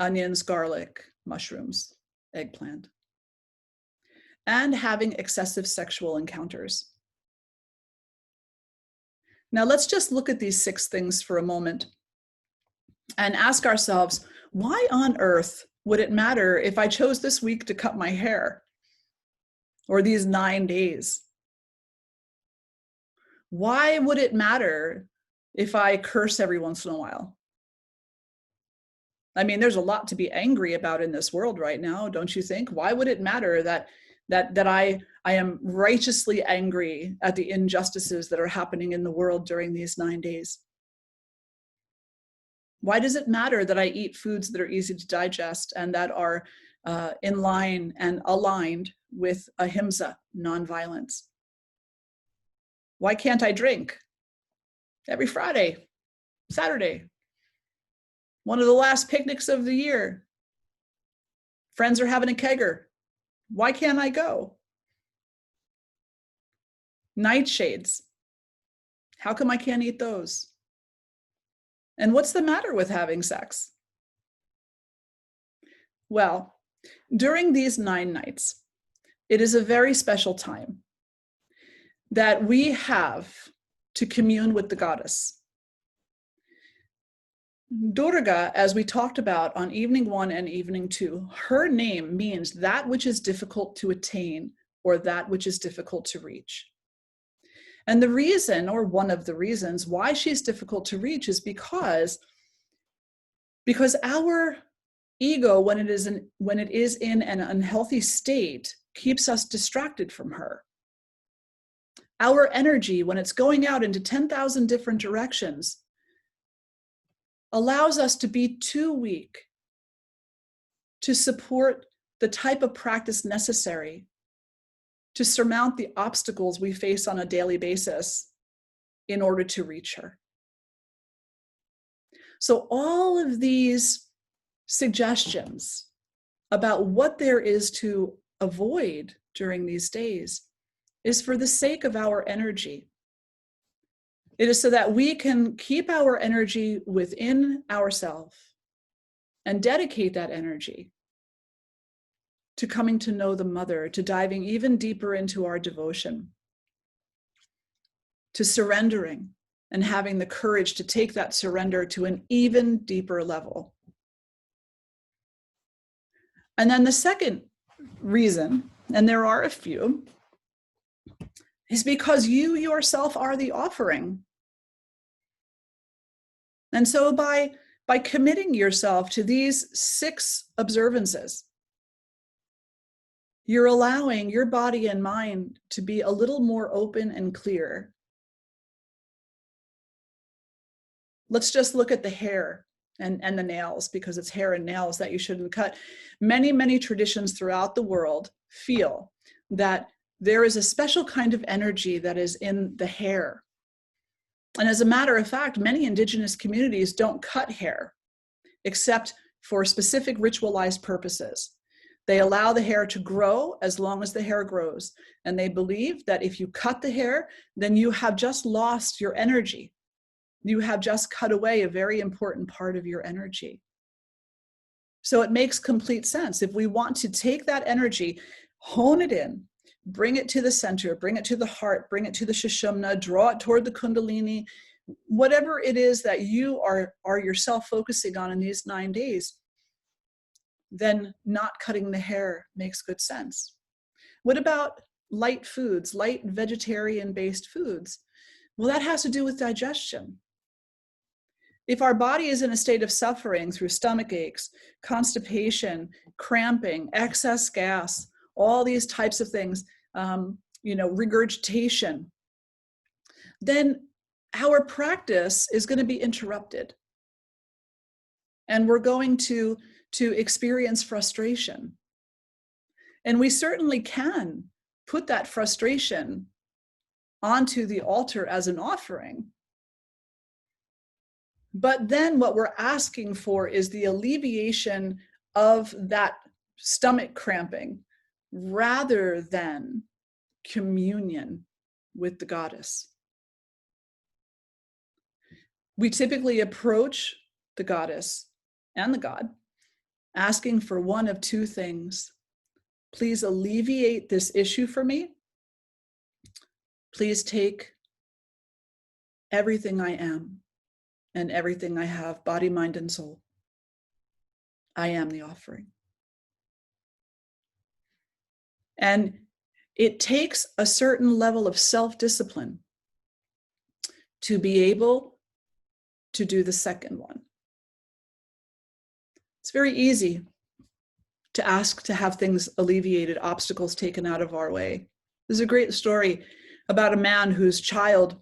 Onions, garlic, mushrooms, eggplant. And having excessive sexual encounters. Now let's just look at these 6 things for a moment and ask ourselves, why on earth would it matter if I chose this week to cut my hair? Or these 9 days? Why would it matter if I curse every once in a while? I mean, there's a lot to be angry about in this world right now, don't you think? Why would it matter that I am righteously angry at the injustices that are happening in the world during these 9 days? Why does it matter that I eat foods that are easy to digest and that are in line and aligned with ahimsa, nonviolence? Why can't I drink every Friday, Saturday? One of the last picnics of the year. Friends are having a kegger. Why can't I go? Nightshades. How come I can't eat those? And what's the matter with having sex? Well, during these 9 nights, it is a very special time that we have to commune with the goddess. Durga, as we talked about on evening 1 and evening 2, her name means that which is difficult to attain or that which is difficult to reach. And the reason, or one of the reasons why she's difficult to reach is because our ego, when it is in an unhealthy state, keeps us distracted from her. Our energy, when it's going out into 10,000 different directions, allows us to be too weak to support the type of practice necessary to surmount the obstacles we face on a daily basis in order to reach her. So all of these suggestions about what there is to avoid during these days is for the sake of our energy. It is so that we can keep our energy within ourselves and dedicate that energy to coming to know the Mother, to diving even deeper into our devotion, to surrendering and having the courage to take that surrender to an even deeper level. And then the second reason, and there are a few, is because you yourself are the offering. And so by committing yourself to these 6 observances, you're allowing your body and mind to be a little more open and clear. Let's just look at the hair and the nails, because it's hair and nails that you shouldn't cut. Many, many traditions throughout the world feel that there is a special kind of energy that is in the hair. And as a matter of fact, many indigenous communities don't cut hair except for specific ritualized purposes. They allow the hair to grow as long as the hair grows. And they believe that if you cut the hair, then you have just lost your energy. You have just cut away a very important part of your energy. So it makes complete sense. If we want to take that energy, hone it in, bring it to the center, bring it to the heart, bring it to the Sushumna, draw it toward the Kundalini, whatever it is that you are yourself focusing on in these 9 days, then not cutting the hair makes good sense. What about light foods, light vegetarian-based foods? Well, that has to do with digestion. If our body is in a state of suffering through stomach aches, constipation, cramping, excess gas, all these types of things, regurgitation, then our practice is going to be interrupted. And we're going to to experience frustration. And we certainly can put that frustration onto the altar as an offering. But then what we're asking for is the alleviation of that stomach cramping rather than communion with the goddess. We typically approach the goddess and the god asking for one of two things. Please alleviate this issue for me. Please take everything I am and everything I have, body, mind, and soul. I am the offering. And it takes a certain level of self-discipline to be able to do the second one. It's very easy to ask to have things alleviated, obstacles taken out of our way. There's a great story about a man whose child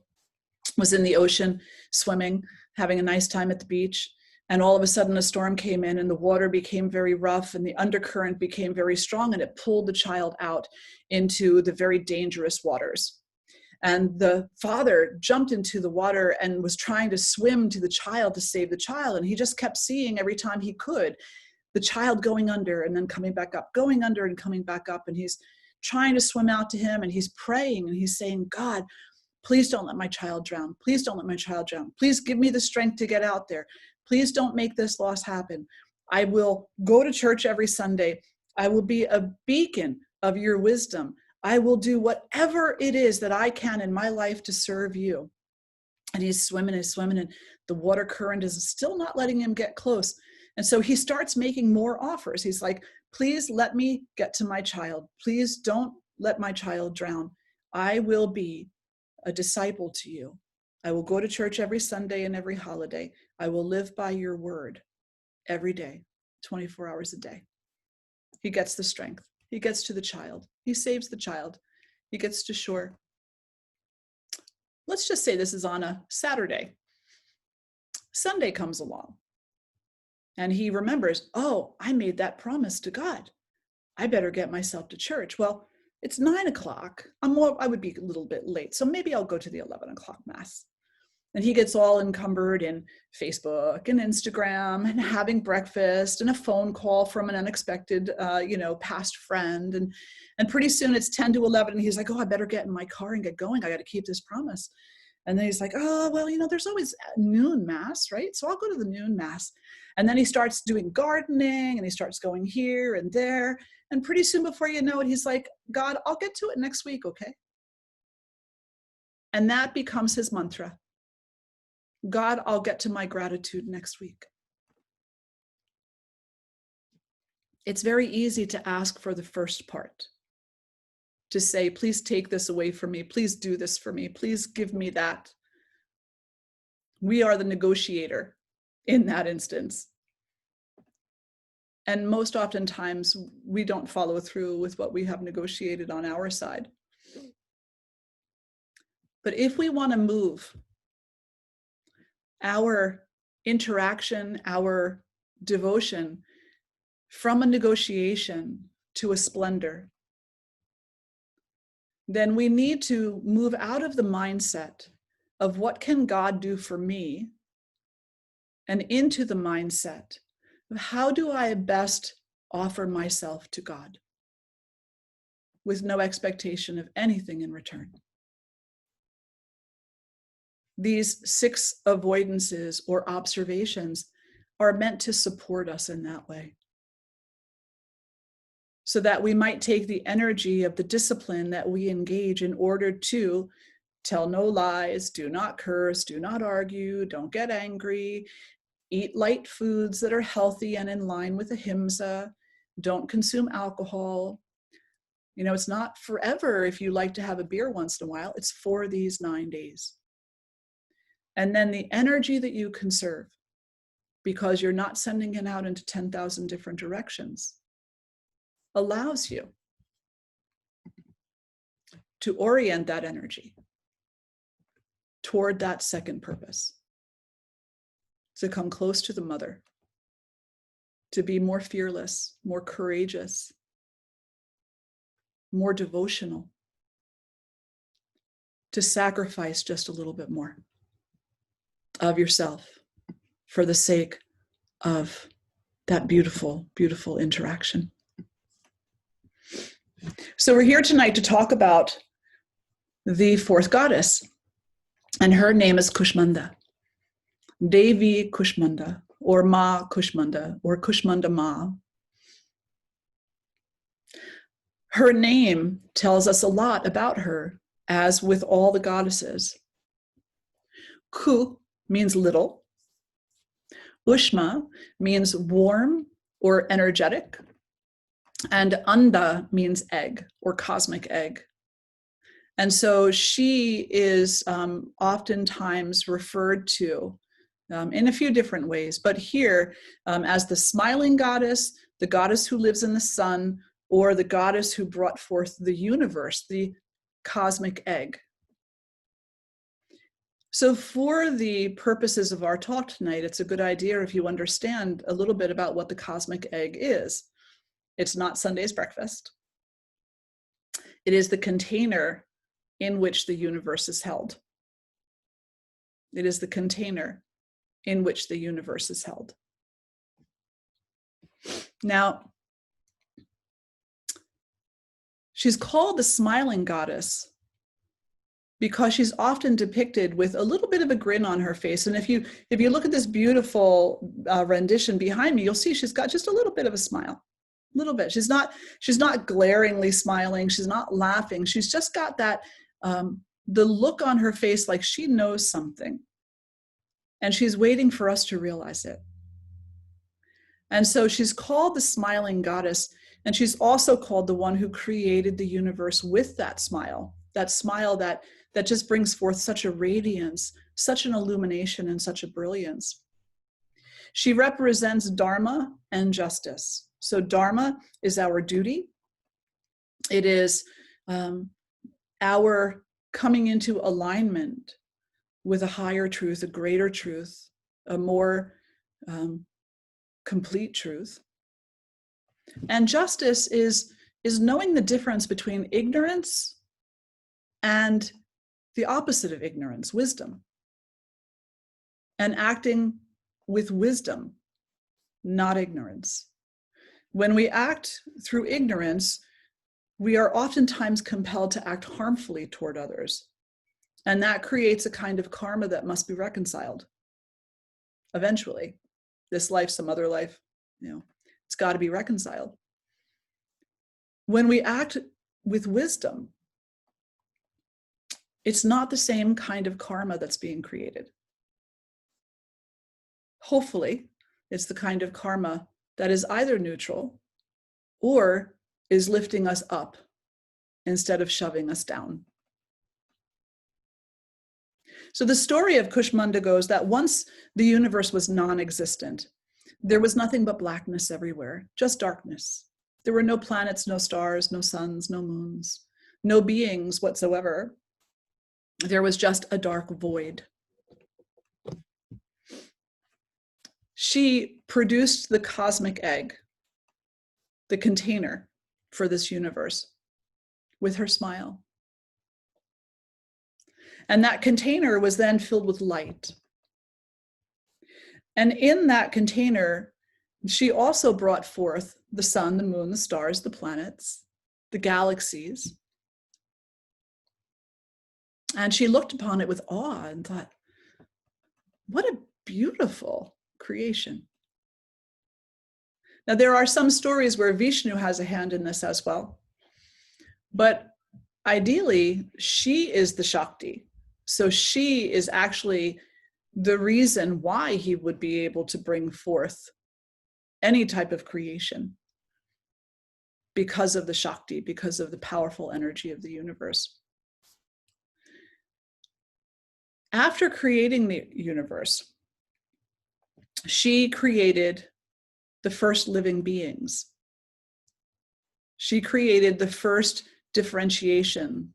was in the ocean swimming, having a nice time at the beach, and all of a sudden a storm came in and the water became very rough and the undercurrent became very strong and it pulled the child out into the very dangerous waters. And the father jumped into the water and was trying to swim to the child to save the child. And he just kept seeing every time he could the child going under and then coming back up, going under and coming back up. And he's trying to swim out to him and he's praying and he's saying, God, please don't let my child drown. Please don't let my child drown. Please give me the strength to get out there. Please don't make this loss happen. I will go to church every Sunday. I will be a beacon of your wisdom. I will do whatever it is that I can in my life to serve you. And he's swimming and the water current is still not letting him get close. And so he starts making more offers. He's like, please let me get to my child. Please don't let my child drown. I will be a disciple to you. I will go to church every Sunday and every holiday. I will live by your word every day, 24 hours a day. He gets the strength. He gets to the child. He saves the child. He gets to shore. Let's just say this is on a Saturday. Sunday comes along. And he remembers, oh, I made that promise to God. I better get myself to church. Well, it's 9 o'clock. I would be a little bit late. So maybe I'll go to the 11 o'clock mass. And he gets all encumbered in Facebook and Instagram and having breakfast and a phone call from an unexpected, past friend. And pretty soon it's 10 to 11 and he's like, oh, I better get in my car and get going. I got to keep this promise. And then he's like, oh, well, there's always noon mass, right? So I'll go to the noon mass. And then he starts doing gardening and he starts going here and there. And pretty soon before you know it, he's like, God, I'll get to it next week, okay? And that becomes his mantra. God, I'll get to my gratitude next week. It's very easy to ask for the first part. To say, please take this away from me. Please do this for me. Please give me that. We are the negotiator in that instance. And most oftentimes, we don't follow through with what we have negotiated on our side. But if we want to move our interaction, our devotion from a negotiation to a splendor, then we need to move out of the mindset of what can God do for me and into the mindset of how do I best offer myself to God with no expectation of anything in return. These 6 avoidances or observations are meant to support us in that way, so that we might take the energy of the discipline that we engage in order to tell no lies, do not curse, do not argue, don't get angry, eat light foods that are healthy and in line with ahimsa, don't consume alcohol. It's not forever if you like to have a beer once in a while, it's for these 9 days. And then the energy that you conserve, because you're not sending it out into 10,000 different directions, allows you to orient that energy toward that second purpose, to come close to the mother, to be more fearless, more courageous, more devotional, to sacrifice just a little bit more of yourself for the sake of that beautiful, beautiful interaction. So we're here tonight to talk about the fourth goddess, and her name is Kushmanda. Devi Kushmanda, or Ma Kushmanda, or Kushmanda Ma. Her name tells us a lot about her, as with all the goddesses. Ku means little. Ushma means warm or energetic. And Anda means egg or cosmic egg. And so she is oftentimes referred to in a few different ways, but here as the smiling goddess, the goddess who lives in the sun, or the goddess who brought forth the universe, the cosmic egg. So for the purposes of our talk tonight, it's a good idea if you understand a little bit about what the cosmic egg is. It's not Sunday's breakfast. It is the container in which the universe is held. It is the container in which the universe is held. Now, she's called the smiling goddess because she's often depicted with a little bit of a grin on her face. And if you look at this beautiful rendition behind me, you'll see she's got just a little bit of a smile. A little bit. She's not glaringly smiling. She's not laughing. She's just got that, the look on her face like she knows something. And she's waiting for us to realize it. And so she's called the smiling goddess, and she's also called the one who created the universe with that smile that just brings forth such a radiance, such an illumination, and such a brilliance. She represents Dharma and justice. So Dharma is our duty. It is our coming into alignment with a higher truth, a greater truth, a more complete truth. And justice is knowing the difference between ignorance and the opposite of ignorance, wisdom, and acting with wisdom, not ignorance. When we act through ignorance, we are oftentimes compelled to act harmfully toward others. And that creates a kind of karma that must be reconciled. Eventually, this life, some other life, it's got to be reconciled. When we act with wisdom, it's not the same kind of karma that's being created. Hopefully, it's the kind of karma that is either neutral or is lifting us up instead of shoving us down. So the story of Kushmanda goes that once the universe was non-existent, there was nothing but blackness everywhere, just darkness. There were no planets, no stars, no suns, no moons, no beings whatsoever. There was just a dark void. She produced the cosmic egg, the container for this universe, with her smile. And that container was then filled with light. And in that container, she also brought forth the sun, the moon, the stars, the planets, the galaxies. And she looked upon it with awe and thought, what a beautiful creation. Now, there are some stories where Vishnu has a hand in this as well. But ideally, she is the Shakti. So she is actually the reason why he would be able to bring forth any type of creation, because of the Shakti, because of the powerful energy of the universe. After creating the universe, she created the first living beings. She created the first differentiation,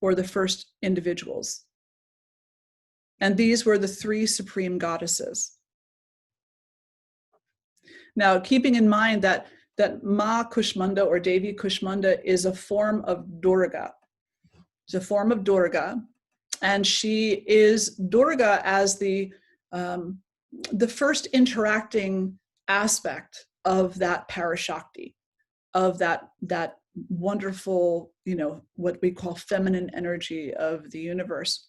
or the first individuals. And these were the three supreme goddesses. Now, keeping in mind that Ma Kushmanda or Devi Kushmanda is a form of Durga. It's a form of Durga, and she is Durga as the first interacting aspect of that Parashakti, of that wonderful, what we call feminine energy of the universe.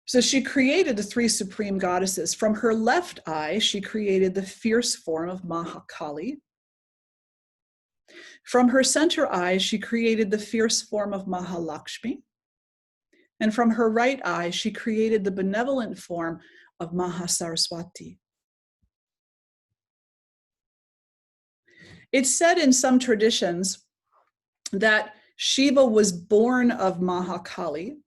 So she created the three supreme goddesses. From her left eye, she created the fierce form of Mahakali. From her center eye, she created the fierce form of Mahalakshmi. And from her right eye, she created the benevolent form of Mahasaraswati. It's said in some traditions that Shiva was born of Mahakali,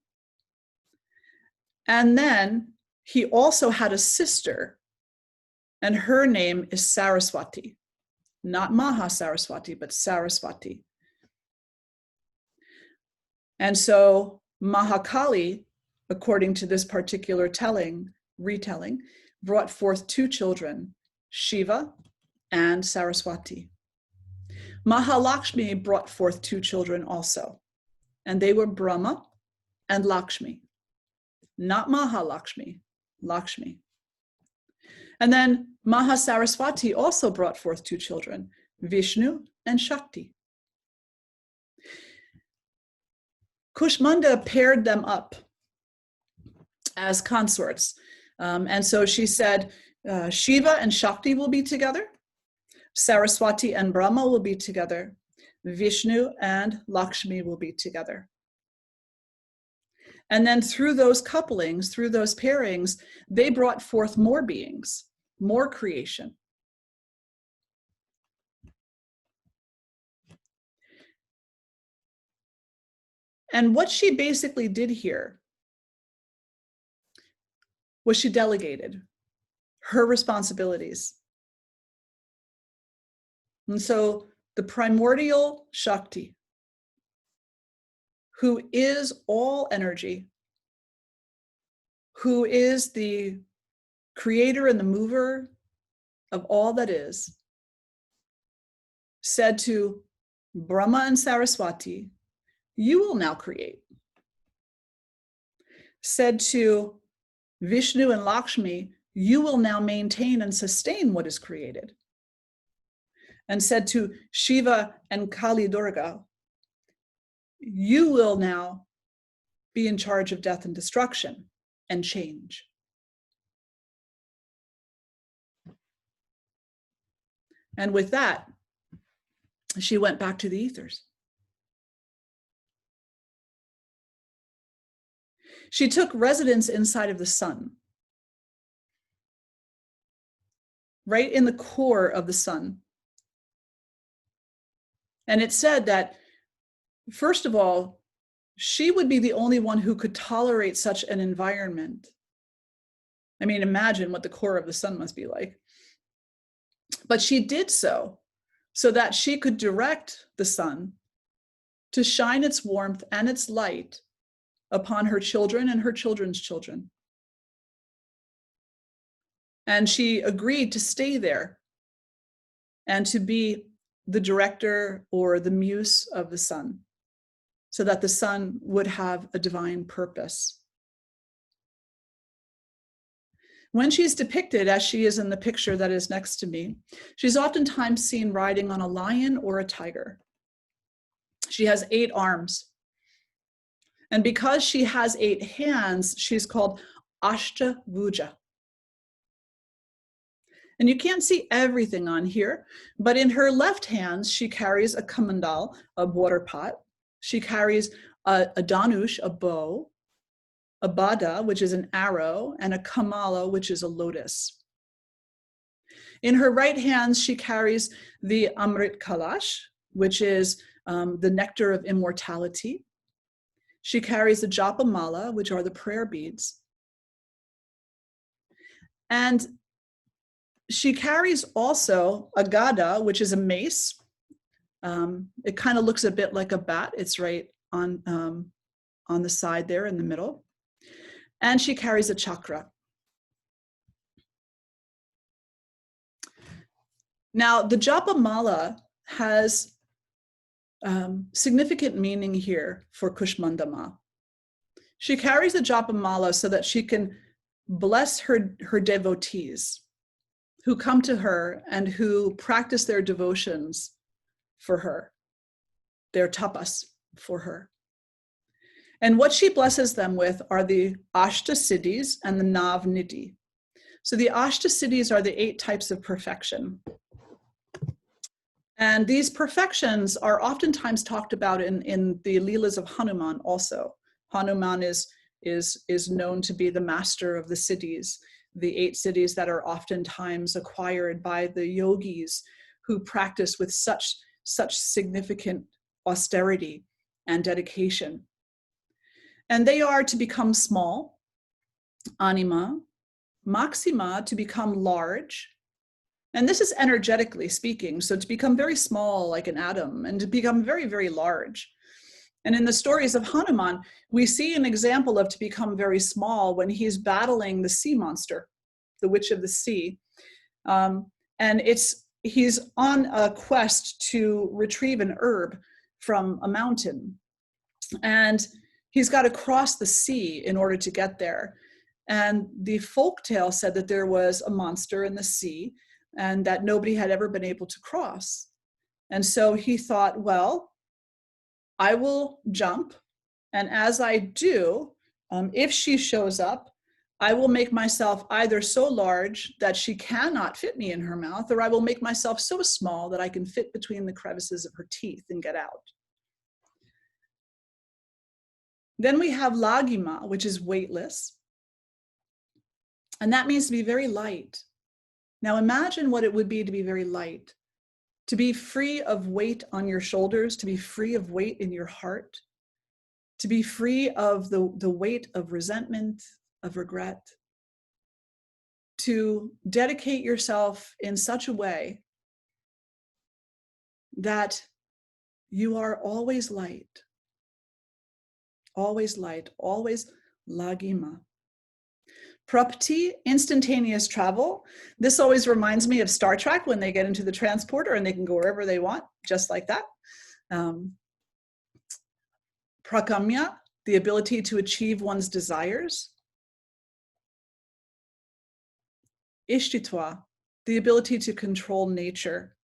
and then he also had a sister, and her name is Saraswati. Not Maha Saraswati, but Saraswati. And so Mahakali, according to this particular retelling, brought forth two children, Shiva and Saraswati. Mahalakshmi brought forth two children also, and they were Brahma and Lakshmi. Not Mahalakshmi, Lakshmi. And then Mahasaraswati also brought forth two children, Vishnu and Shakti. Kushmanda paired them up as consorts. And so she said, Shiva and Shakti will be together, Saraswati and Brahma will be together, Vishnu and Lakshmi will be together. And then through those couplings, through those pairings, they brought forth more beings, more creation. And what she basically did here was she delegated her responsibilities. And so the primordial Shakti, who is all energy, who is the creator and the mover of all that is, said to Brahma and Saraswati, you will now create. Said to Vishnu and Lakshmi, you will now maintain and sustain what is created. And said to Shiva and Kali Durga, you will now be in charge of death and destruction and change. And with that, she went back to the ethers. She took residence inside of the sun, right in the core of the sun. And it said that, first of all, she would be the only one who could tolerate such an environment. I mean, imagine what the core of the sun must be like. But she did so that she could direct the sun to shine its warmth and its light upon her children and her children's children. And she agreed to stay there and to be the director or the muse of the sun, so that the sun would have a divine purpose. When she's depicted, as she is in the picture that is next to me, she's oftentimes seen riding on a lion or a tiger. She has 8 arms. And because she has 8 hands, she's called Ashtavuja. And you can't see everything on here, but in her left hand, she carries a kamandal, a water pot. She carries a dhanush, a bow, a bada, which is an arrow, and a kamala, which is a lotus. In her right hand, she carries the Amrit Kalash, which is the nectar of immortality. She carries the Japa Mala, which are the prayer beads. And she carries also a gada, which is a mace. It kind of looks a bit like a bat. It's right on the side there in the middle. And she carries a chakra. Now, the Japa Mala has significant meaning here for Kushmanda Ma. She carries the Japa Mala so that she can bless her devotees who come to her and who practice their devotions for her, their tapas for her. And what she blesses them with are the Ashta Siddhis and the Nav Nidhi. So the Ashta Siddhis are the 8 types of perfection. And these perfections are oftentimes talked about in the Leelas of Hanuman also. Hanuman is known to be the master of the siddhis, the 8 siddhis that are oftentimes acquired by the yogis who practice with such significant austerity and dedication. And they are to become small, anima, maxima, to become large. And this is energetically speaking, so to become very small like an atom and to become very, very large. And in the stories of Hanuman, we see an example of to become very small when he's battling the sea monster, the witch of the sea. And he's on a quest to retrieve an herb from a mountain. And he's got to cross the sea in order to get there. And the folktale said that there was a monster in the sea and that nobody had ever been able to cross. And so he thought, well, I will jump. And as I do, if she shows up, I will make myself either so large that she cannot fit me in her mouth, or I will make myself so small that I can fit between the crevices of her teeth and get out. Then we have Lagima, which is weightless. And that means to be very light. Now imagine what it would be to be very light, to be free of weight on your shoulders, to be free of weight in your heart, to be free of the weight of resentment, of regret, to dedicate yourself in such a way that you are always light, always lagima. Prapti, instantaneous travel. This always reminds me of Star Trek when they get into the transporter and they can go wherever they want, just like that. Prakamya, the ability to achieve one's desires. Ishtitva, the ability to control nature.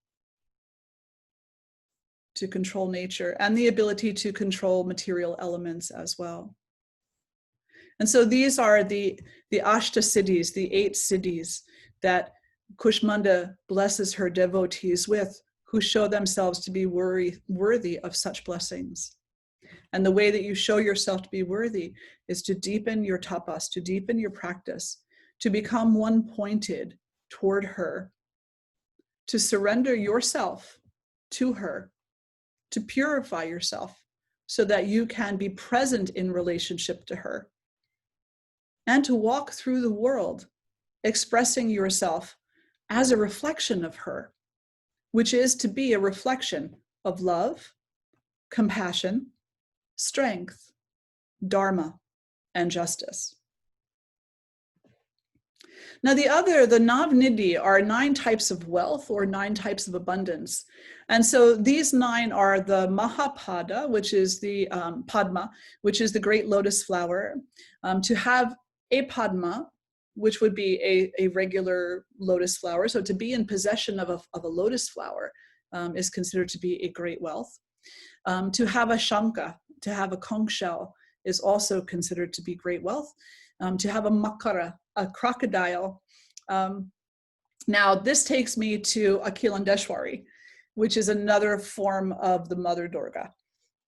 And the ability to control material elements as well. And so these are the Ashta Siddhis, the 8 siddhis that Kushmanda blesses her devotees with, who show themselves to be worthy of such blessings. And the way that you show yourself to be worthy is to deepen your tapas, to deepen your practice, to become one-pointed toward her, to surrender yourself to her, to purify yourself so that you can be present in relationship to her, and to walk through the world expressing yourself as a reflection of her, which is to be a reflection of love, compassion, strength, dharma, and justice. Now the Nav-Nidhi are 9 types of wealth or 9 types of abundance. And so these 9 are the Mahapada, which is the Padma, which is the great lotus flower. To have a Padma, which would be a regular lotus flower. So to be in possession of a lotus flower is considered to be a great wealth. To have a Shanka, to have a conch shell, is also considered to be great wealth. To have a Makara, a crocodile. Now this takes me to Aquilandeshwari, which is another form of the Mother Durga.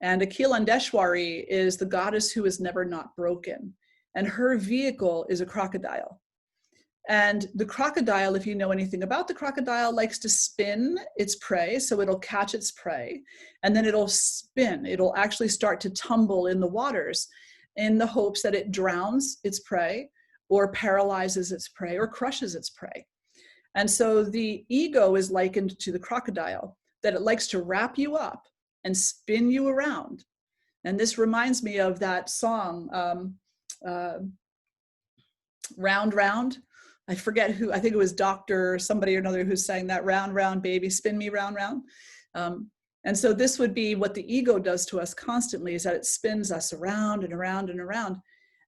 And Aquilandeshwari is the goddess who is never not broken. And her vehicle is a crocodile. And the crocodile, if you know anything about the crocodile, likes to spin its prey. So it'll catch its prey and then it'll spin. It'll actually start to tumble in the waters in the hopes that it drowns its prey or paralyzes its prey or crushes its prey. And so the ego is likened to the crocodile, that it likes to wrap you up and spin you around. And this reminds me of that song, Round Round. I forget who, I think it was Dr. somebody or another who sang that, round, round, baby, spin me round, round. And so this would be what the ego does to us constantly, is that it spins us around and around and around.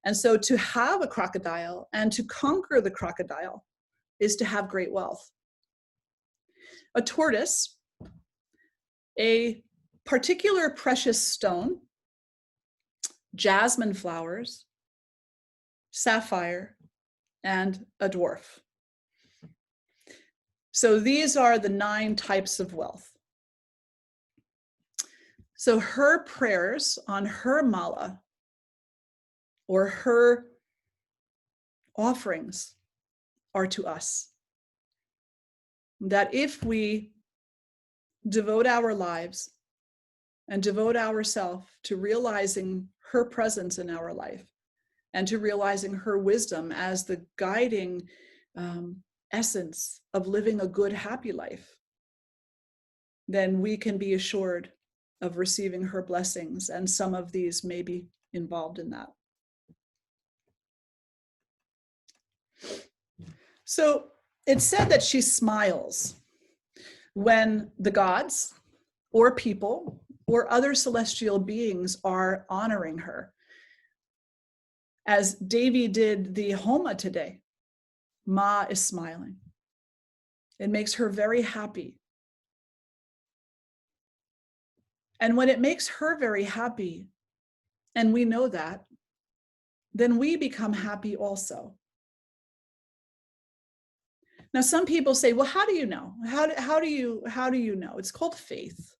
And so to have a crocodile and to conquer the crocodile is to have great wealth. A tortoise, a particular precious stone, jasmine flowers, sapphire, and a dwarf. So these are the 9 types of wealth. So her prayers on her mala or her offerings are to us. That if we devote our lives and devote ourselves to realizing her presence in our life and to realizing her wisdom as the guiding essence of living a good, happy life, then we can be assured of receiving her blessings, and some of these may be involved in that. So it's said that she smiles when the gods or people or other celestial beings are honoring her. As Devi did the Homa today, Ma is smiling. It makes her very happy. And when it makes her very happy, and we know that, then we become happy also. Now, some people say, well, how do you know? How do you know? It's called faith.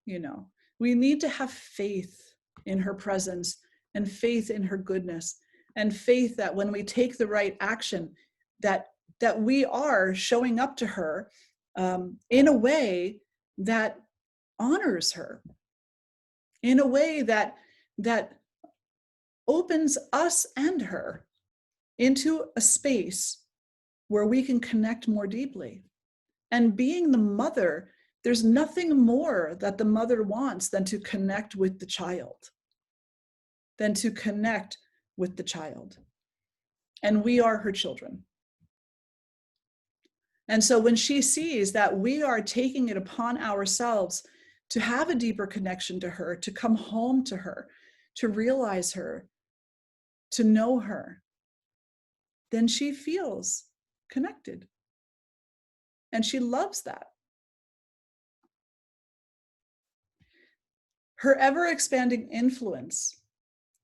You know, we need to have faith in her presence and faith in her goodness and faith that when we take the right action, that we are showing up to her in a way that honors her, in a way that opens us and her into a space where we can connect more deeply. And being the mother, there's nothing more that the mother wants than to connect with the child, And we are her children. And so when she sees that we are taking it upon ourselves to have a deeper connection to her, to come home to her, to realize her, to know her, then she feels connected. And she loves that. Her ever-expanding influence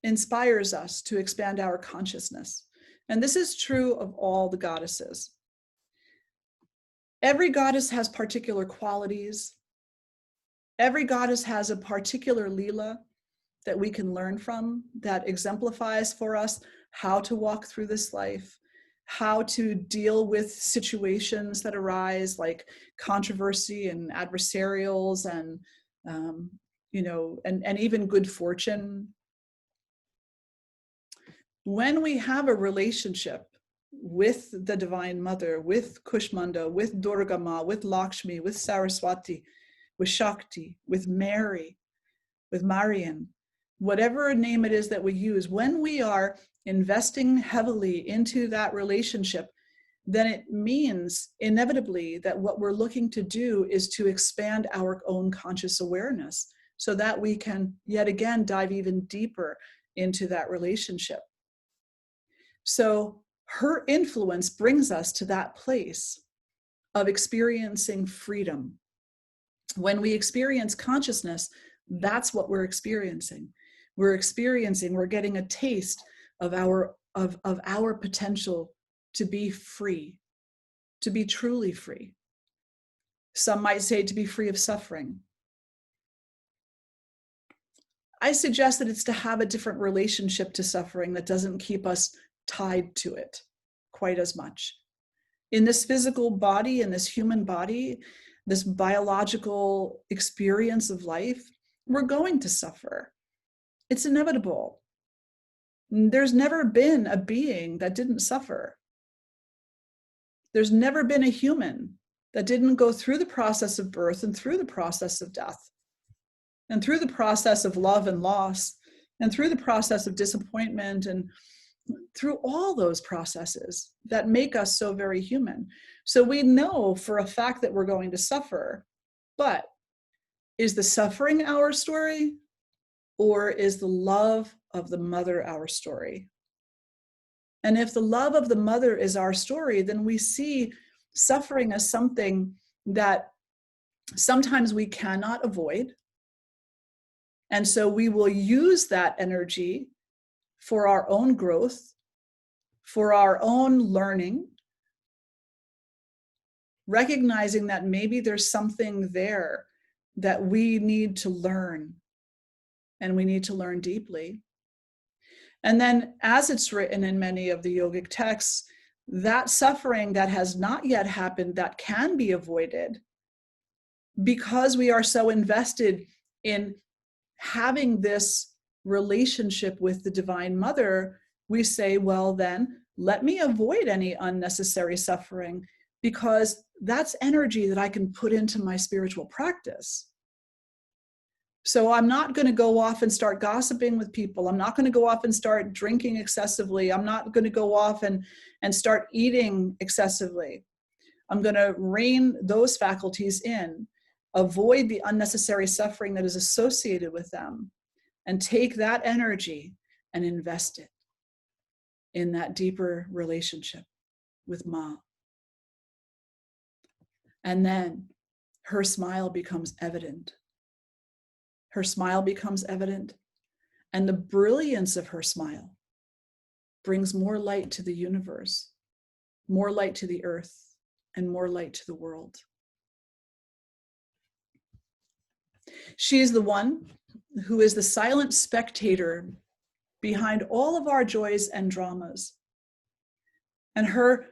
inspires us to expand our consciousness. And this is true of all the goddesses. Every goddess has particular qualities. Every goddess has a particular Leela that we can learn from, that exemplifies for us how to walk through this life, how to deal with situations that arise like controversy and adversarials and, and even good fortune. When we have a relationship with the Divine Mother, with Kushmanda, with Durga Ma, with Lakshmi, with Saraswati, with Shakti, with Mary, with Marian, whatever name it is that we use, when we are investing heavily into that relationship, then it means inevitably that what we're looking to do is to expand our own conscious awareness so that we can yet again dive even deeper into that relationship. So her influence brings us to that place of experiencing freedom. When we experience consciousness, that's what we're experiencing. We're getting a taste of our potential to be free, to be truly free. Some might say to be free of suffering. I suggest that it's to have a different relationship to suffering that doesn't keep us tied to it quite as much. In this physical body, in this human body, this biological experience of life, we're going to suffer. It's inevitable. There's never been a being that didn't suffer. There's never been a human that didn't go through the process of birth and through the process of death and through the process of love and loss and through the process of disappointment and through all those processes that make us so very human. So we know for a fact that we're going to suffer, but is the suffering our story, or is the love of the mother our story? And if the love of the mother is our story, then we see suffering as something that sometimes we cannot avoid. And so we will use that energy for our own growth, for our own learning, recognizing that maybe there's something there that we need to learn, and we need to learn deeply. And then, as it's written in many of the yogic texts, that suffering that has not yet happened, that can be avoided, because we are so invested in having this relationship with the Divine Mother, we say, well, then let me avoid any unnecessary suffering, because that's energy that I can put into my spiritual practice. So I'm not going to go off and start gossiping with people. I'm not going to go off and start drinking excessively. I'm not going to go off and start eating excessively. I'm going to rein those faculties in, avoid the unnecessary suffering that is associated with them, and take that energy and invest it in that deeper relationship with Ma. And then her smile becomes evident. Her smile becomes evident, and the brilliance of her smile brings more light to the universe, more light to the earth, and more light to the world. She is the one who is the silent spectator behind all of our joys and dramas. And her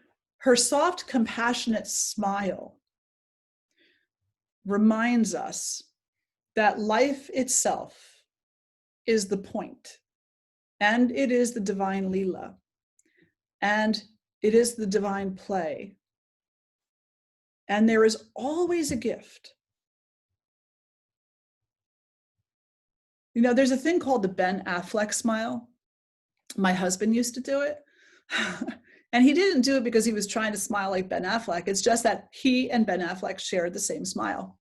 soft, compassionate smile reminds us that life itself is the point, and it is the divine Leela, and it is the divine play. And there is always a gift. You know, there's a thing called the Ben Affleck smile. My husband used to do it. And he didn't do it because he was trying to smile like Ben Affleck. It's just that he and Ben Affleck shared the same smile.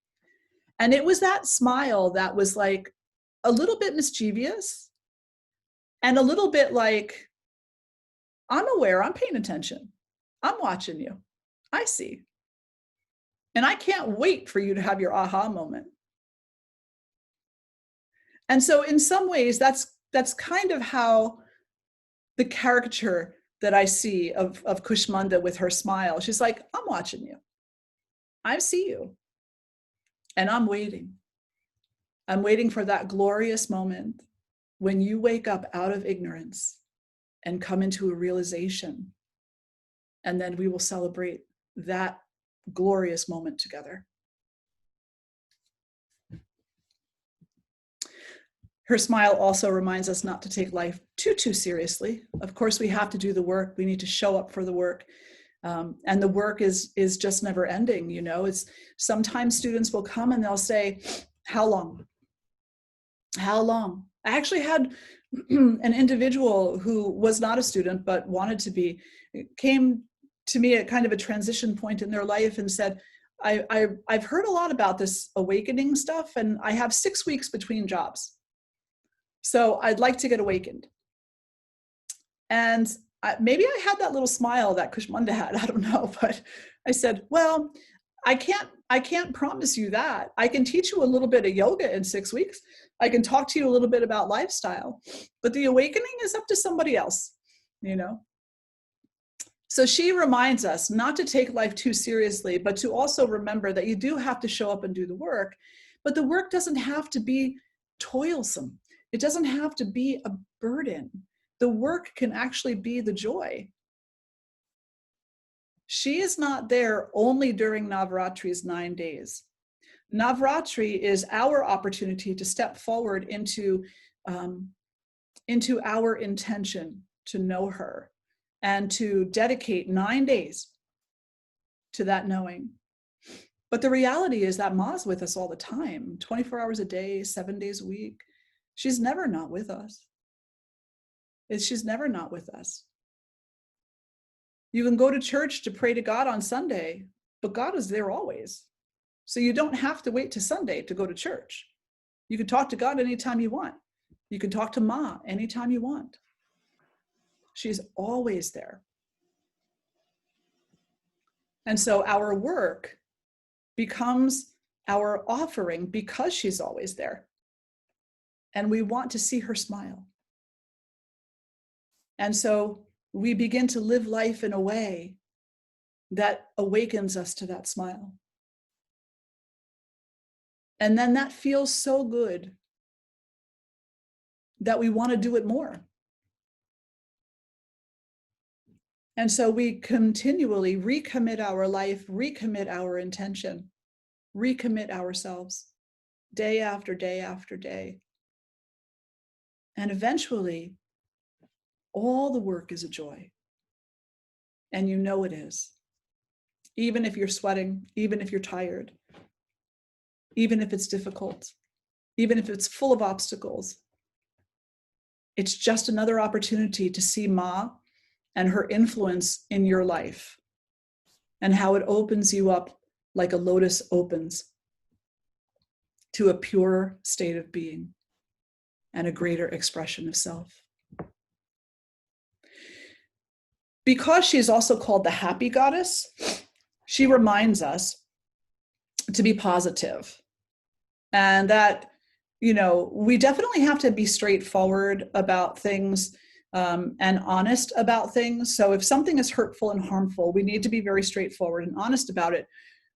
And it was that smile that was like a little bit mischievous and a little bit like, I'm aware, I'm paying attention. I'm watching you. I see. And I can't wait for you to have your aha moment. And so in some ways, that's kind of how the caricature that I see of Kushmanda with her smile. She's like, I'm watching you. I see you. And I'm waiting. I'm waiting for that glorious moment when you wake up out of ignorance and come into a realization. And then we will celebrate that glorious moment together. Her smile also reminds us not to take life too seriously. Of course, we have to do the work. We need to show up for the work. And the work is just never ending. You know, it's sometimes students will come and they'll say, how long? How long? I actually had an individual who was not a student, but wanted to be, came to me at kind of a transition point in their life and said, I've heard a lot about this awakening stuff, and I have 6 weeks between jobs. So I'd like to get awakened. And maybe I had that little smile that Kushmanda had, I don't know, but I said, well, I can't promise you that. I can teach you a little bit of yoga in 6 weeks. I can talk to you a little bit about lifestyle, but the awakening is up to somebody else, you know? So she reminds us not to take life too seriously, but to also remember that you do have to show up and do the work, but the work doesn't have to be toilsome. It doesn't have to be a burden. The work can actually be the joy. She is not there only during Navratri's 9 days. Navratri is our opportunity to step forward into our intention to know her and to dedicate 9 days to that knowing. But the reality is that Ma's with us all the time, 24 hours a day, 7 days a week. She's never not with us. is she's never not with us. You can go to church to pray to God on Sunday, but God is there always. So you don't have to wait to Sunday to go to church. You can talk to God anytime you want. You can talk to Ma anytime you want. She's always there. And so our work becomes our offering because she's always there. And we want to see her smile. And so we begin to live life in a way that awakens us to that smile. And then that feels so good that we want to do it more. And so we continually recommit our life, recommit our intention, recommit ourselves day after day after day. And eventually, all the work is a joy. And you know it is. Even if you're sweating, even if you're tired, even if it's difficult, even if it's full of obstacles, it's just another opportunity to see Ma and her influence in your life and how it opens you up like a lotus opens to a pure state of being and a greater expression of self. Because she is also called the happy goddess, she reminds us to be positive. And that, we definitely have to be straightforward about things and honest about things. So if something is hurtful and harmful, we need to be very straightforward and honest about it.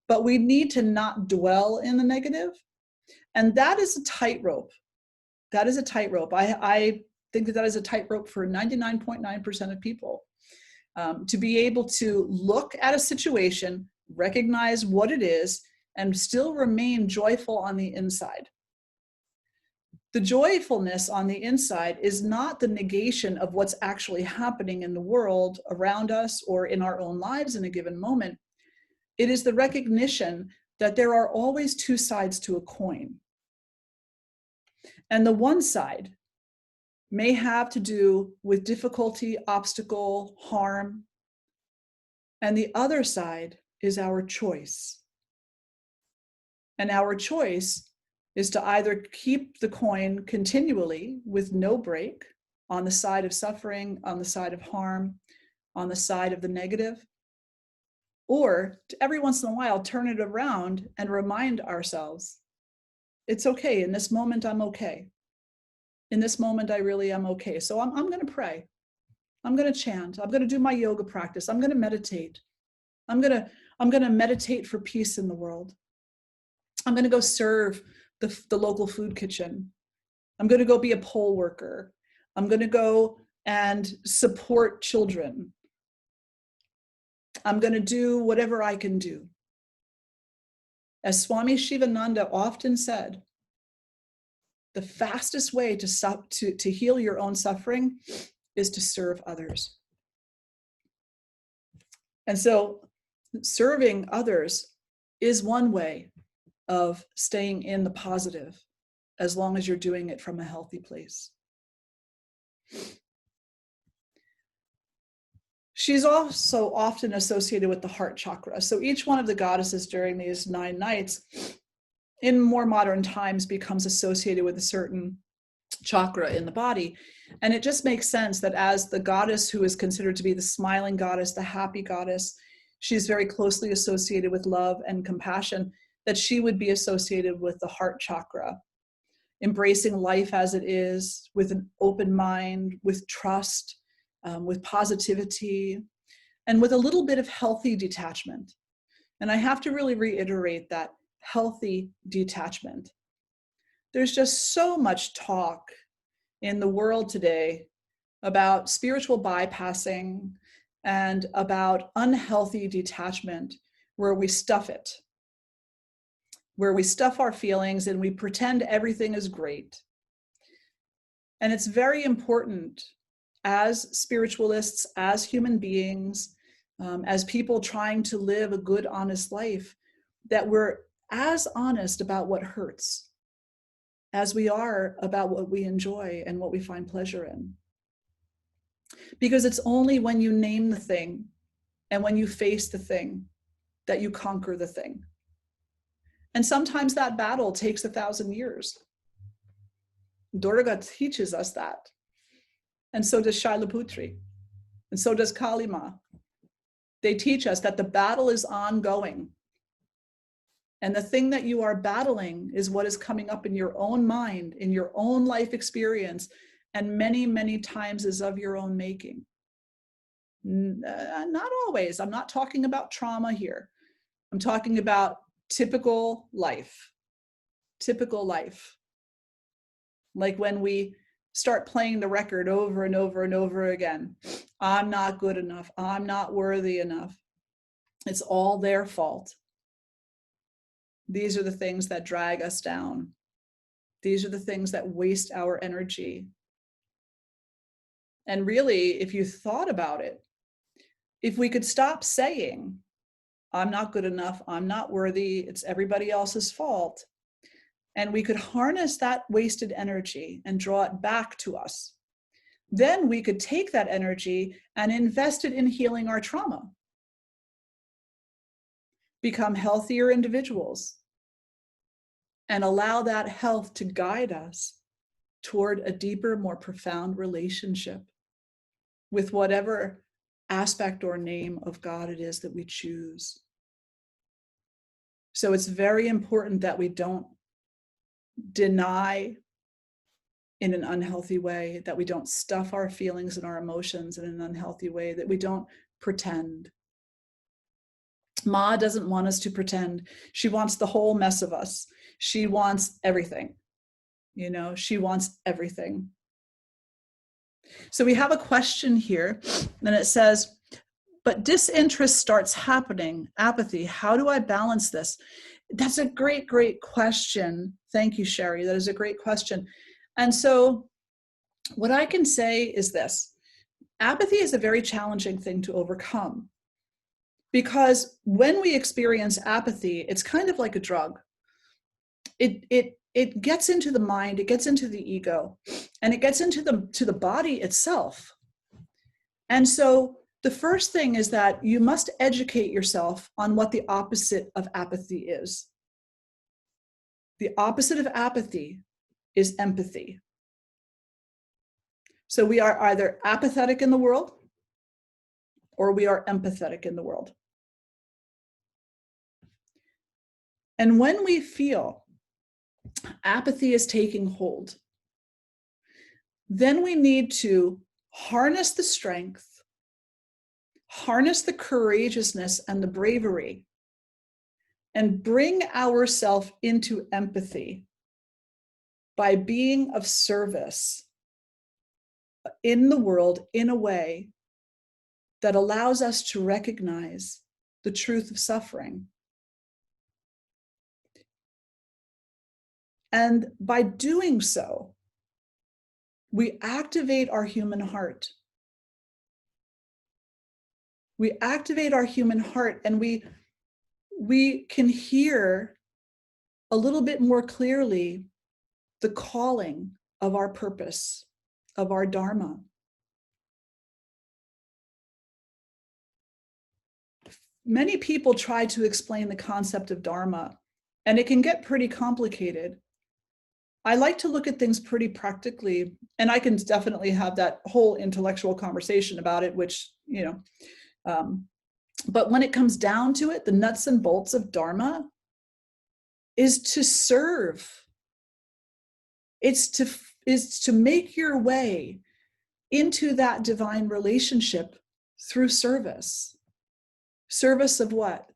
But we need to not dwell in the negative. And that is a tightrope. That is a tightrope. I think that is a tightrope for 99.9% of people. To be able to look at a situation, recognize what it is, and still remain joyful on the inside. The joyfulness on the inside is not the negation of what's actually happening in the world around us or in our own lives in a given moment. It is the recognition that there are always two sides to a coin. And the one side may have to do with difficulty, obstacle, harm. And the other side is our choice. And our choice is to either keep the coin continually with no break on the side of suffering, on the side of harm, on the side of the negative, or to every once in a while turn it around and remind ourselves, it's okay, in this moment I'm okay. In this moment I really am okay. So I'm going to pray. I'm going to chant. I'm going to do my yoga practice. I'm going to meditate. I'm going to meditate for peace in the world. I'm going to go serve the local food kitchen. I'm going to go be a poll worker. I'm going to go and support children. I'm going to do whatever I can do. As Swami Shivananda often said, the fastest way to heal your own suffering is to serve others. And so serving others is one way of staying in the positive, as long as you're doing it from a healthy place. She's also often associated with the heart chakra. So each one of the goddesses during these 9 nights, in more modern times, becomes associated with a certain chakra in the body. And it just makes sense that as the goddess who is considered to be the smiling goddess, the happy goddess, she's very closely associated with love and compassion, that she would be associated with the heart chakra, embracing life as it is, with an open mind, with trust, with positivity, and with a little bit of healthy detachment. And I have to really reiterate that healthy detachment. There's just so much talk in the world today about spiritual bypassing and about unhealthy detachment, where we stuff it, where we stuff our feelings and we pretend everything is great. And it's very important as spiritualists, as human beings, as people trying to live a good, honest life, that we're as honest about what hurts as we are about what we enjoy and what we find pleasure in. Because it's only when you name the thing and when you face the thing that you conquer the thing. And sometimes that battle takes 1,000 years. Durga teaches us that. And so does Shailaputri. And so does Kali Ma. They teach us that the battle is ongoing. And the thing that you are battling is what is coming up in your own mind, in your own life experience, and many, many times is of your own making. Not always. I'm not talking about trauma here. I'm talking about typical life. Typical life. Like when we start playing the record over and over and over again. I'm not good enough. I'm not worthy enough. It's all their fault. These are the things that drag us down. These are the things that waste our energy. And really, if you thought about it, if we could stop saying, I'm not good enough, I'm not worthy, it's everybody else's fault, and we could harness that wasted energy and draw it back to us, then we could take that energy and invest it in healing our trauma. Become healthier individuals and allow that health to guide us toward a deeper, more profound relationship with whatever aspect or name of God it is that we choose. So it's very important that we don't deny in an unhealthy way, that we don't stuff our feelings and our emotions in an unhealthy way, that we don't pretend. Ma doesn't want us to pretend. She wants the whole mess of us. She wants everything. You know, she wants everything. So we have a question here, and it says, but disinterest starts happening, apathy. How do I balance this? That's a great, great question. Thank you, Sherry. That is a great question. And so what I can say is this. Apathy is a very challenging thing to overcome, because when we experience apathy, it's kind of like a drug. It gets into the mind, it gets into the ego, and it gets into the body itself. And so the first thing is that you must educate yourself on what the opposite of apathy is. The opposite of apathy is empathy. So we are either apathetic in the world or we are empathetic in the world. And when we feel apathy is taking hold, then we need to harness the strength, harness the courageousness and the bravery, and bring ourselves into empathy by being of service in the world in a way that allows us to recognize the truth of suffering. And by doing so, we activate our human heart. We activate our human heart, and we can hear a little bit more clearly the calling of our purpose, of our Dharma. Many people try to explain the concept of Dharma, and it can get pretty complicated. I like to look at things pretty practically, and I can definitely have that whole intellectual conversation about it, which, but when it comes down to it, the nuts and bolts of Dharma is to serve. It's to make your way into that divine relationship through service. Service of what?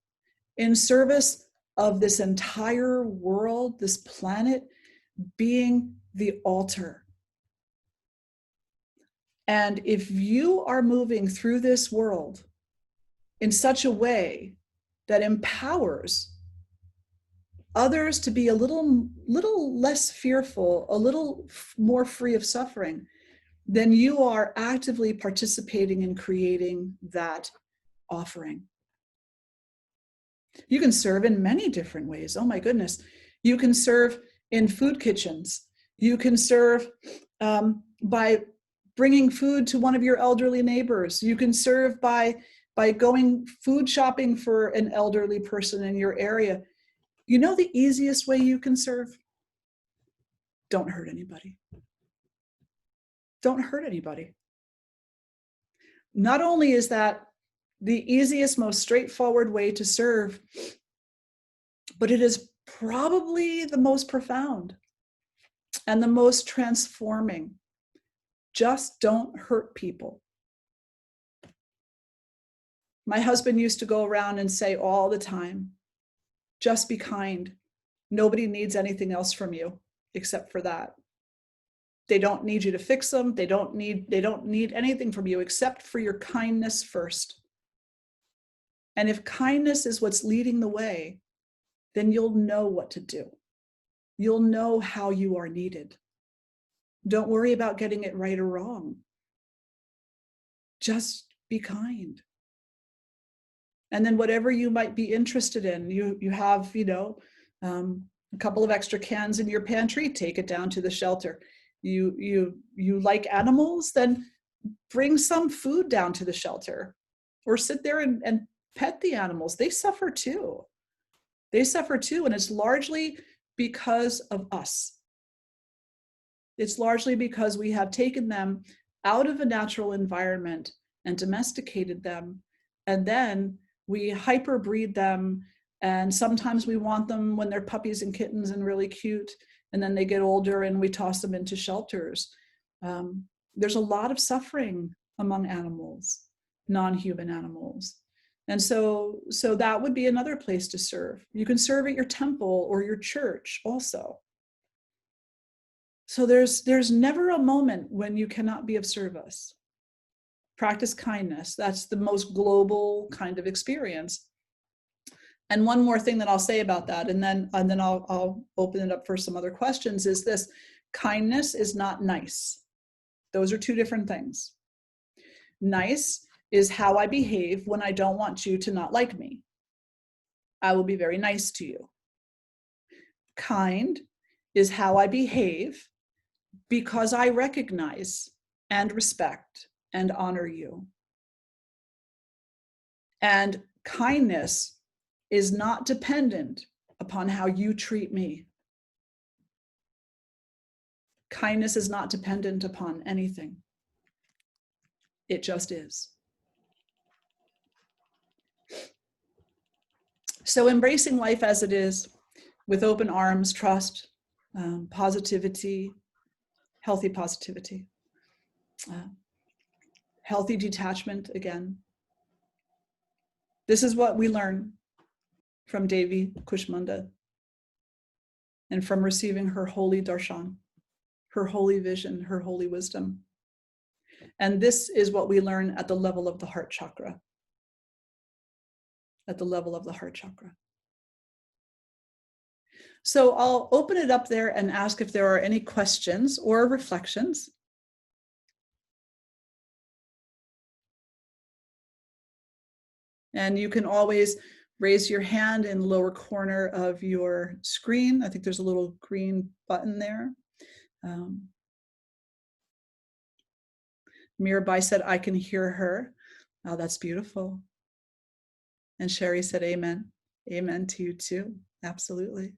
In service of this entire world, this planet, being the altar. And if you are moving through this world in such a way that empowers others to be a little less fearful, a little more free of suffering, then you are actively participating in creating that offering. You can serve in many different ways. Oh my goodness. You can serve in food kitchens. You can serve by bringing food to one of your elderly neighbors. You can serve by going food shopping for an elderly person in your area. You know the easiest way you can serve? Don't hurt anybody. Don't hurt anybody. Not only is that the easiest, most straightforward way to serve, but it is probably the most profound and the most transforming. Just don't hurt people. My husband used to go around and say all the time, just be kind. Nobody needs anything else from you except for that. They don't need you to fix them. They don't need anything from you except for your kindness first. And if kindness is what's leading the way, then you'll know what to do. You'll know how you are needed. Don't worry about getting it right or wrong. Just be kind. And then whatever you might be interested in, you have, a couple of extra cans in your pantry, take it down to the shelter. You like animals, then bring some food down to the shelter, or sit there and pet the animals. They suffer too. They suffer too, and it's largely because of us. It's largely because we have taken them out of a natural environment and domesticated them, and then we hyperbreed them, and sometimes we want them when they're puppies and kittens and really cute, and then they get older and we toss them into shelters. There's a lot of suffering among animals, non-human animals. And so that would be another place to serve. You can serve at your temple or your church also. So there's never a moment when you cannot be of service. Practice kindness. That's the most global kind of experience. And one more thing that I'll say about that, and then I'll open it up for some other questions, is this: kindness is not nice. Those are two different things. Nice is how I behave when I don't want you to not like me. I will be very nice to you. Kind is how I behave because I recognize and respect and honor you. And kindness is not dependent upon how you treat me. Kindness is not dependent upon anything. It just is. So embracing life as it is, with open arms, trust, positivity, healthy positivity, healthy detachment again. This is what we learn from Devi Kushmanda and from receiving her holy darshan, her holy vision, her holy wisdom. And this is what we learn at the level of the heart chakra. At the level of the heart chakra. So I'll open it up there and ask if there are any questions or reflections. And you can always raise your hand in the lower corner of your screen. I think there's a little green button there. Mirabai said, I can hear her. Oh, that's beautiful. And Sherry said, amen. Amen to you too. Absolutely.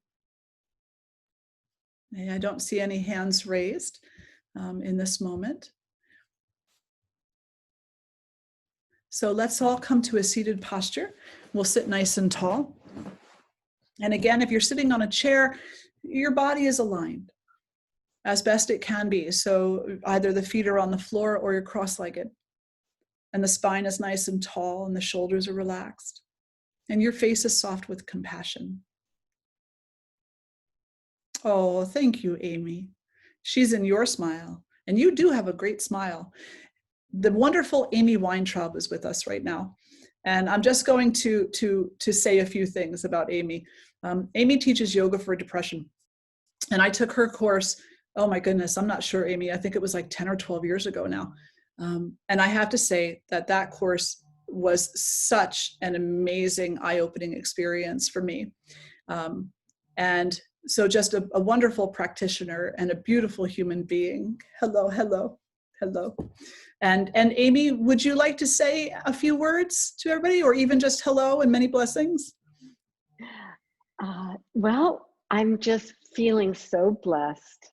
I don't see any hands raised in this moment. So let's all come to a seated posture. We'll sit nice and tall. And again, if you're sitting on a chair, your body is aligned as best it can be. So either the feet are on the floor or you're cross-legged. And the spine is nice and tall and the shoulders are relaxed. And your face is soft with compassion. Oh, thank you, Amy. She's in your smile. And you do have a great smile. The wonderful Amy Weintraub is with us right now. And I'm just going to say a few things about Amy. Amy teaches yoga for depression. And I took her course, oh my goodness, I'm not sure, Amy, I think it was like 10 or 12 years ago now. And I have to say that course was such an amazing, eye-opening experience for me. And so just a wonderful practitioner and a beautiful human being. Hello, hello. Hello. And Amy, would you like to say a few words to everybody, or even just hello and many blessings? Well, I'm just feeling so blessed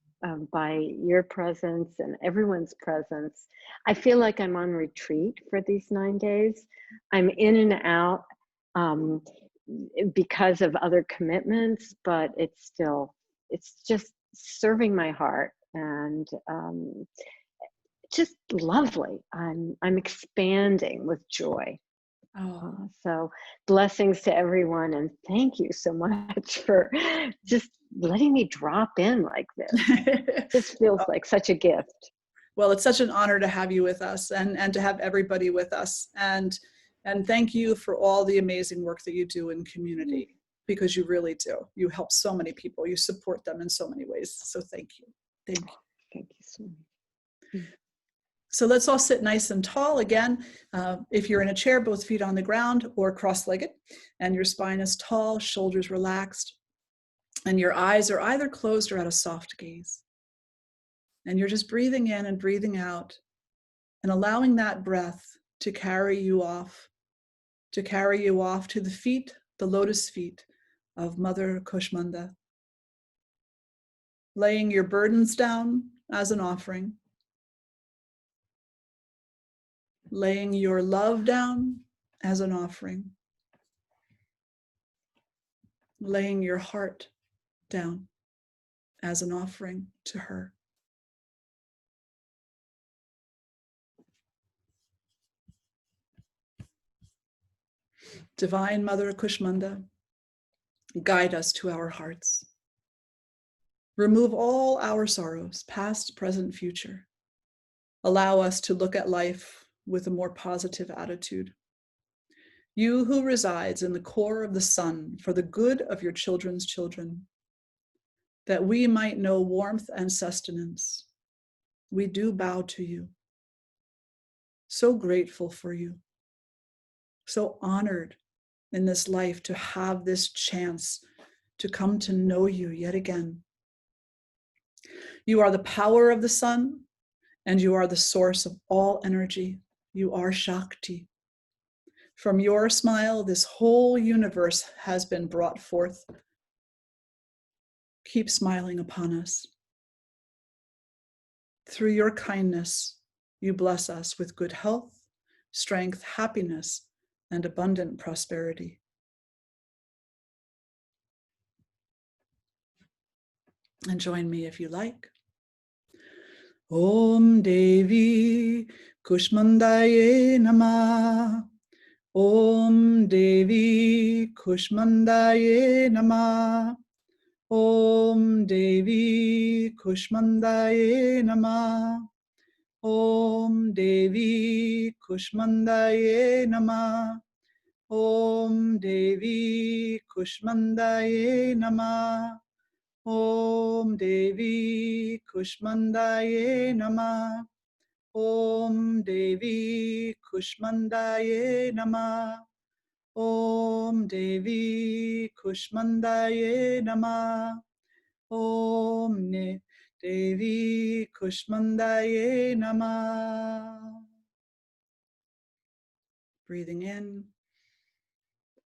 by your presence and everyone's presence. I feel like I'm on retreat for these 9 days. I'm in and out because of other commitments, but it's just serving my heart, and just lovely. I'm expanding with joy. So blessings to everyone, and thank you so much for just letting me drop in like this. This feels like such a gift. Well, it's such an honor to have you with us, and to have everybody with us. And thank you for all the amazing work that you do in community, because you really do. You help so many people. You support them in so many ways. So thank you. Thank you. Thank you so much. So let's all sit nice and tall again. If you're in a chair, both feet on the ground or cross-legged, and your spine is tall, shoulders relaxed, and your eyes are either closed or at a soft gaze. And you're just breathing in and breathing out, and allowing that breath to carry you off to the feet, the lotus feet of Mother Kushmanda. Laying your burdens down as an offering. Laying your love down as an offering. Laying your heart down as an offering to her. Divine Mother Kushmanda, guide us to our hearts. Remove all our sorrows, past, present, future. Allow us to look at life with a more positive attitude. You who resides in the core of the sun, for the good of your children's children, that we might know warmth and sustenance, we do bow to you. So grateful for you. So honored in this life to have this chance to come to know you yet again. You are the power of the sun, and you are the source of all energy. You are Shakti. From your smile, this whole universe has been brought forth. Keep smiling upon us. Through your kindness, you bless us with good health, strength, happiness, and abundant prosperity. And join me if you like. Om Devi Kushmandayai Namah. Om Devi Kushmandayai Namah. Om Devi Kushmandayai Namah. Om Devi Kushmandayai Namah. Om Devi Kushmandayai Namah. Om Devi Kushmandayai Namah. Om Devi Kushmandayai Namah. Om Devi Kushmandayai Namah. Om Devi Kushmandayai Namah. Breathing in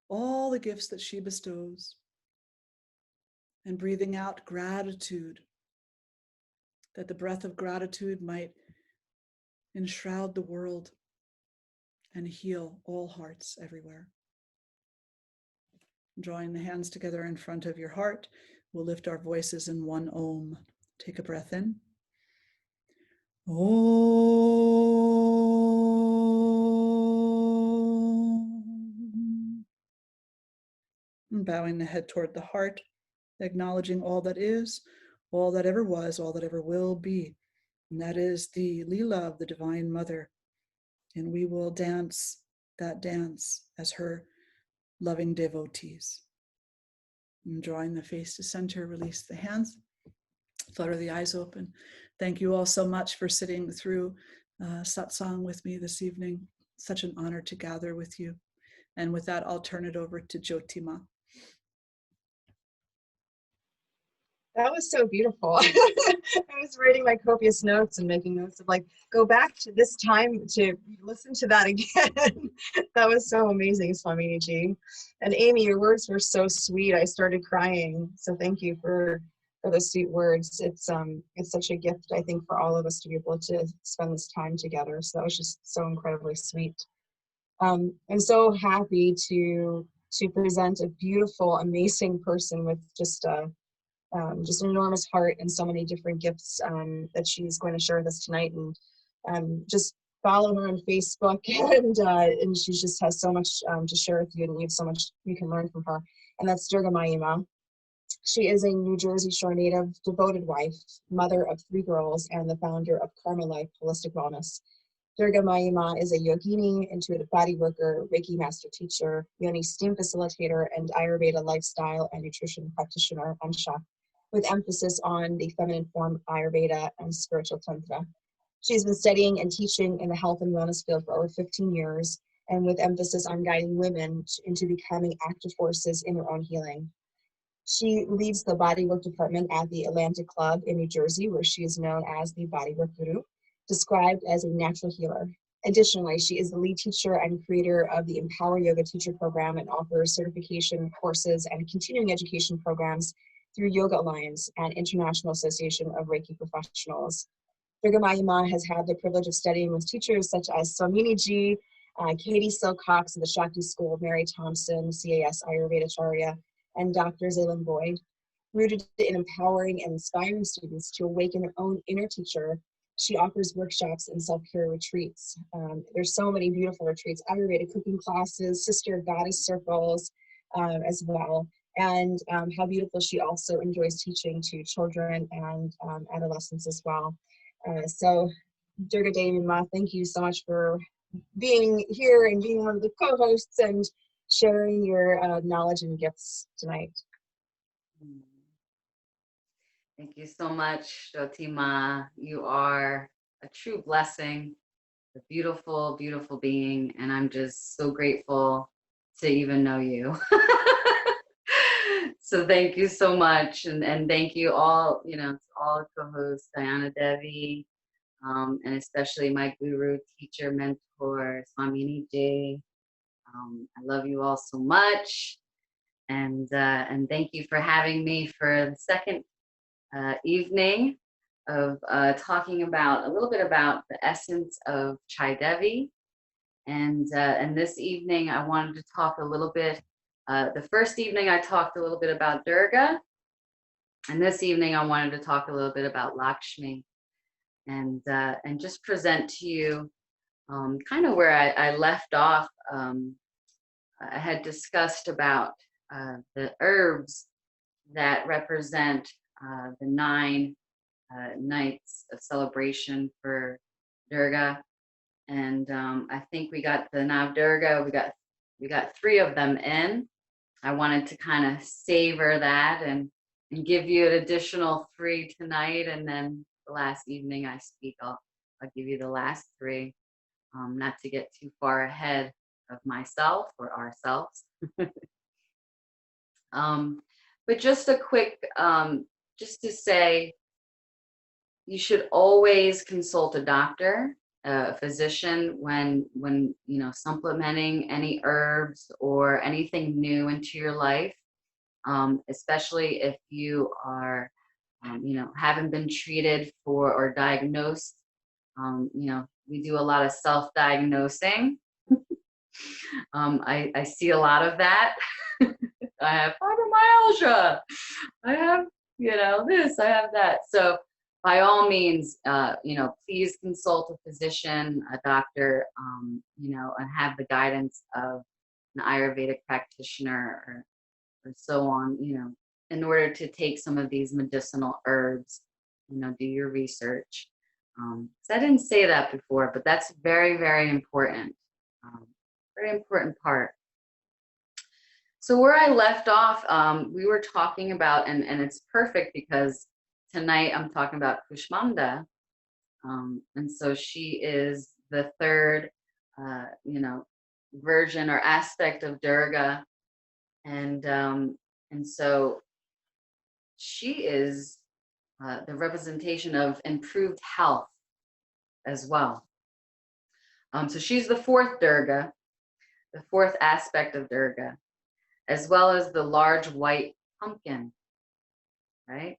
all the gifts that she bestows, and breathing out gratitude, that the breath of gratitude might enshroud the world and heal all hearts everywhere. Drawing the hands together in front of your heart, we'll lift our voices in one Om. Take a breath in. Om. And bowing the head toward the heart, acknowledging all that is, all that ever was, all that ever will be. And that is the Leela of the Divine Mother. And we will dance that dance as her loving devotees. And drawing the face to center, release the hands, flutter the eyes open. Thank you all so much for sitting through satsang with me this evening. Such an honor to gather with you. And with that, I'll turn it over to Jyoti Ma. That was so beautiful. I was writing my copious notes and making notes of like, go back to this time to listen to that again. That was so amazing, Swamini Ji. And Amy, your words were so sweet. I started crying. So thank you for those sweet words. It's such a gift, I think, for all of us to be able to spend this time together. So that was just so incredibly sweet. I'm so happy to present a beautiful, amazing person with just an enormous heart and so many different gifts that she's going to share with us tonight. And just follow her on Facebook, and she just has so much to share with you, and you have so much you can learn from her. And that's Durga Maima. She is a New Jersey Shore native, devoted wife, mother of 3 girls, and the founder of Karma Life Holistic Wellness. Durga Maima is a yogini, intuitive body worker, Reiki master teacher, yoni steam facilitator, and Ayurveda lifestyle and nutrition practitioner and chef, with emphasis on the feminine form of Ayurveda and spiritual tantra. She's been studying and teaching in the health and wellness field for over 15 years, and with emphasis on guiding women into becoming active forces in their own healing. She leads the bodywork department at the Atlantic Club in New Jersey, where she is known as the Bodywork Guru, described as a natural healer. Additionally, she is the lead teacher and creator of the Empower Yoga Teacher Program and offers certification courses and continuing education programs through Yoga Alliance and International Association of Reiki Professionals. Durga Maima has had the privilege of studying with teachers such as Swamini Ji, Katie Silcox of the Shakti School, Mary Thompson, CAS Ayurveda Acharya, and Dr. Zaylan Boyd. Rooted in empowering and inspiring students to awaken their own inner teacher, she offers workshops and self-care retreats. There's so many beautiful retreats, Ayurveda cooking classes, sister goddess circles as well. And how beautiful she also enjoys teaching to children and adolescents as well. So Durga Devi Ma, thank you so much for being here and being one of the co-hosts and sharing your knowledge and gifts tonight. Thank you so much, Jyotima. You are a true blessing, a beautiful, beautiful being, and I'm just so grateful to even know you. So thank you so much, and thank you all, to all co-hosts, Deanna Davey, and especially my guru, teacher, mentor, Swamini Ji. I love you all so much, and thank you for having me for the second evening of talking about a little bit about the essence of Chai Devi. And this evening I wanted to talk a little bit, the first evening I talked a little bit about Durga, and this evening I wanted to talk a little bit about Lakshmi, and just present to you kind of where I left off. I had discussed about the herbs that represent the 9 nights of celebration for Durga, and I think we got the Nav Durga. We got 3 of them in. I wanted to kind of savor that and give you an additional 3 tonight, and then the last evening I speak, I'll give you the last 3, not to get too far ahead of myself or ourselves. But just a quick, just to say, you should always consult a doctor, a physician, when supplementing any herbs or anything new into your life, especially if you are, haven't been treated for or diagnosed. We do a lot of self-diagnosing. I see a lot of that. I have fibromyalgia. I have, this, I have that. So by all means, please consult a physician, a doctor, and have the guidance of an Ayurvedic practitioner or so on, in order to take some of these medicinal herbs, do your research. So I didn't say that before, but that's very, very important. Very important part. So where I left off, we were talking about, and it's perfect because tonight I'm talking about Kushmanda. And so she is the 3rd, version or aspect of Durga. And so she is the representation of improved health as well. So she's the fourth Durga, the fourth aspect of Durga, as well as the large white pumpkin, right?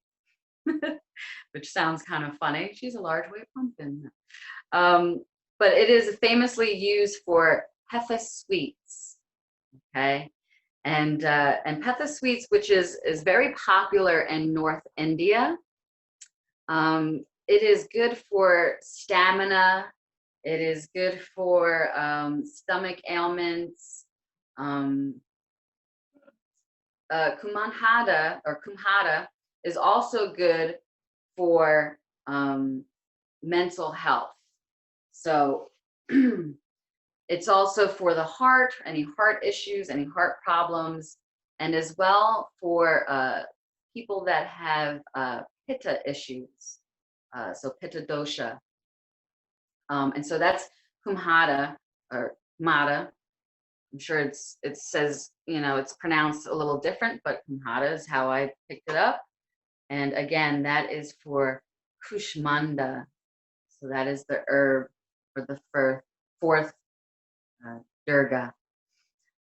Which sounds kind of funny. She's a large white pumpkin. But it is famously used for petha sweets, okay? And petha sweets, which is very popular in North India. It is good for stamina. It is good for stomach ailments. Kumhada is also good for mental health. So it's also for the heart, any heart issues, any heart problems, and as well for people that have pitta issues, so pitta dosha. And so that's kumhada or kumada. I'm sure it says, you know, it's pronounced a little different, but kumhada is how I picked it up. And again, that is for Kushmanda. So that is the herb for the fourth Durga.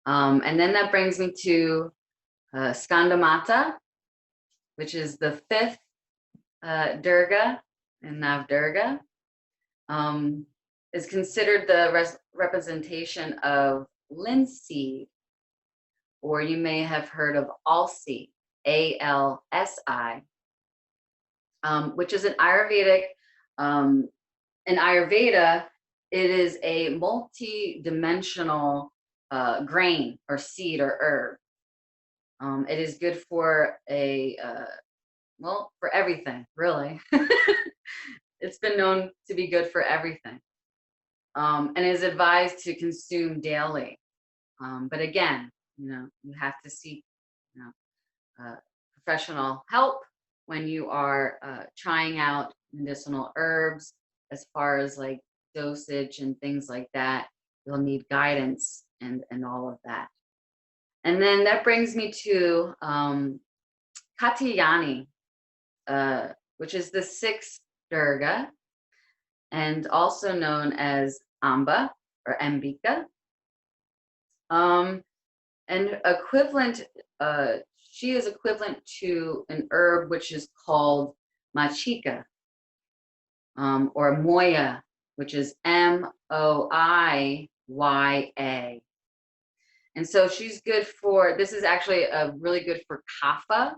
And then that brings me to Skandamata, which is the fifth Durga in Navdurga. Is considered the representation of linseed, or you may have heard of alsi, A-L-S-I, which is an Ayurvedic. In Ayurveda, it is a multi-dimensional grain or seed or herb. It is good for for everything, really. It's been known to be good for everything, and is advised to consume daily. But again, you know, you have to seek, you know, professional help when you are trying out medicinal herbs. As far as like dosage and things like that, you'll need guidance and all of that. And then that brings me to Katyayani, which is the sixth Durga, and also known as Amba or Ambika. And equivalent, she is equivalent to an herb which is called machika, or moya, which is M-O-I-Y-A. And so she's good for, this is actually really good for kapha.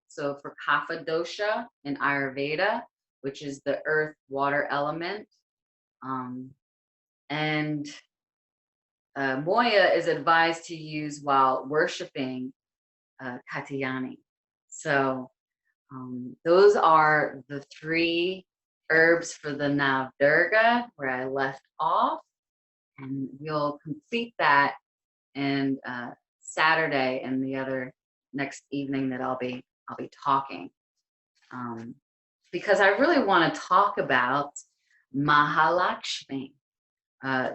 So for kapha dosha in Ayurveda, which is the earth water element. And moya is advised to use while worshiping Katyayani. So those are the three herbs for the Navdurga where I left off, and we'll complete that in Saturday and the other next evening that I'll be talking, because I really want to talk about Mahalakshmi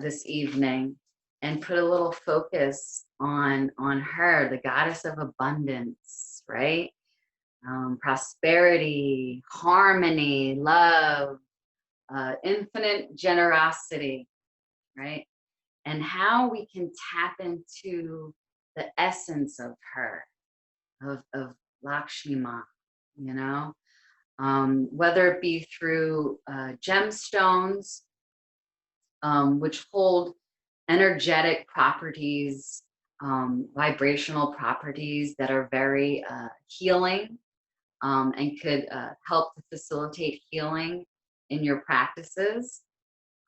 this evening and put a little focus on her, the goddess of abundance, right? Prosperity, harmony, love, infinite generosity, right? And how we can tap into the essence of her, of Lakshmi Ma, you know, whether it be through gemstones, which hold energetic properties, vibrational properties that are very healing, and could help to facilitate healing in your practices,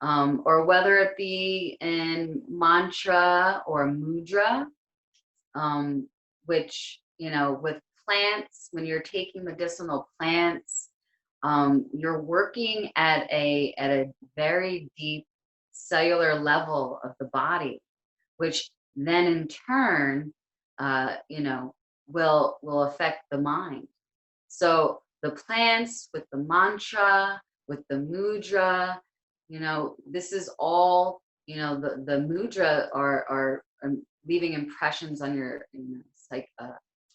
or whether it be in mantra or mudra, which, you know, with plants, when you're taking medicinal plants, you're working at a very deep cellular level of the body, which then in turn, you know, will affect the mind. So the plants with the mantra, with the mudra, you know, this is all, you know, the mudra are leaving impressions on your, you know,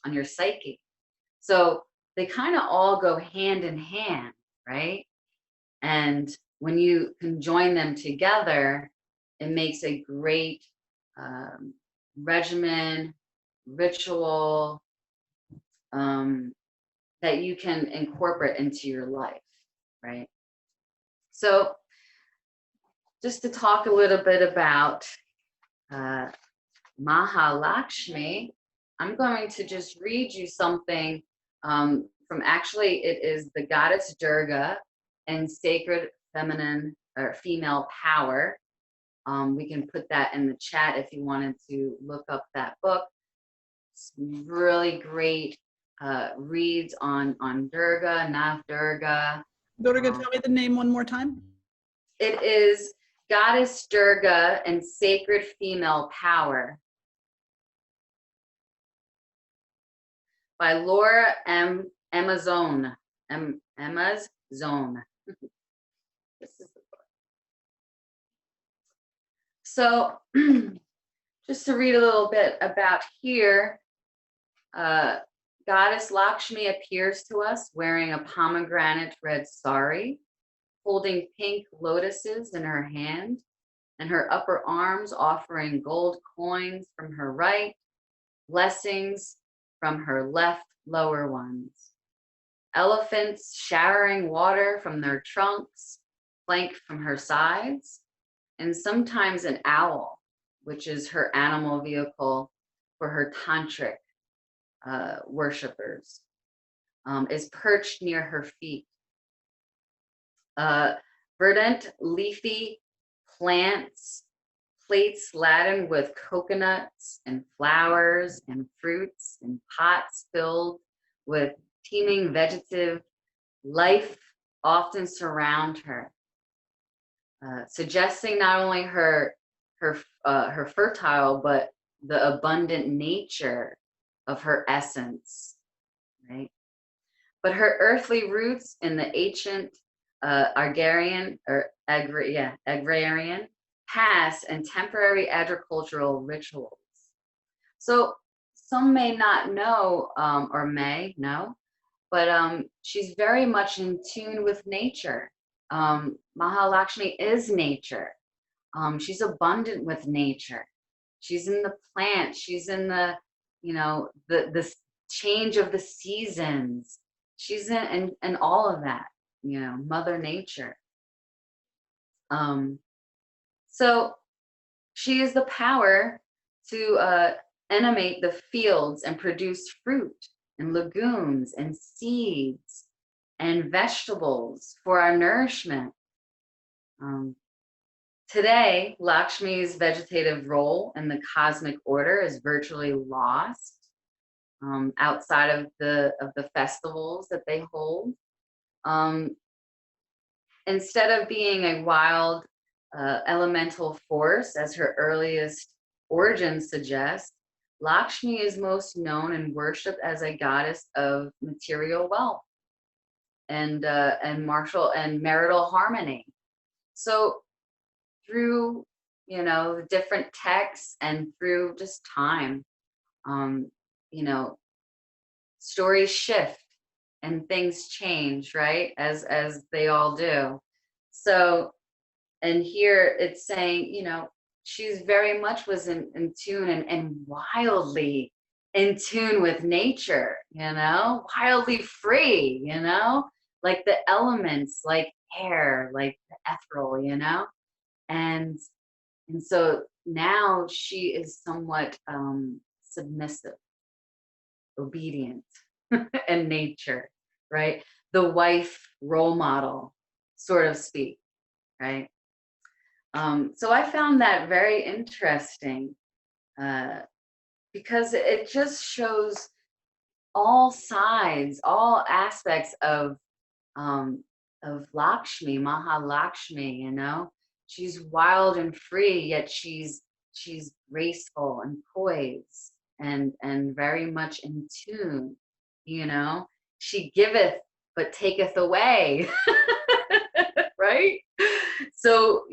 on your psyche. So they kind of all go hand in hand, right? And when you can join them together, it makes a great regimen, ritual, that you can incorporate into your life, right? So just to talk a little bit about Mahalakshmi, I'm going to just read you something from, actually, it is the goddess Durga and sacred feminine or female power. We can put that in the chat if you wanted to look up that book. It's really great reads on Durga, Navratri. Durga, tell me the name one more time. It is Goddess Durga and Sacred Female Power by Laura M. Amazon. Emma's Zone. This is the book. So just to read a little bit about here, Goddess Lakshmi appears to us wearing a pomegranate red sari, holding pink lotuses in her hand, and her upper arms offering gold coins from her right, blessings from her left lower ones. Elephants showering water from their trunks, flanked from her sides, and sometimes an owl, which is her animal vehicle for her tantric worshippers, is perched near her feet. Verdant leafy plants, plates laden with coconuts and flowers and fruits and pots filled with teeming vegetative life often surround her, suggesting not only her fertile but the abundant nature of her essence, right? But her earthly roots in the ancient agrarian past and temporary agricultural rituals. So some may not know, or may know, but she's very much in tune with nature. Mahalakshmi is nature. She's abundant with nature. She's in the plants. She's in the, the change of the seasons. She's in all of that, Mother Nature. So she is the power to animate the fields and produce fruit and legumes and seeds and vegetables for our nourishment. Today, Lakshmi's vegetative role in the cosmic order is virtually lost outside of the festivals that they hold. Instead of being a wild elemental force, as her earliest origins suggest, Lakshmi is most known and worshipped as a goddess of material wealth and marital harmony. So through the different texts and through just time, stories shift and things change, right? As they all do. So, and here it's saying, she's very much was in tune and wildly in tune with nature, wildly free, like the elements, like air, like the ethereal, and so now she is somewhat submissive, obedient in nature, right? The wife role model, sort of speak, right? So I found that very interesting because it just shows all sides, all aspects of Lakshmi, Mahalakshmi, She's wild and free, yet she's graceful and poised and very much in tune, She giveth but taketh away. Right? So,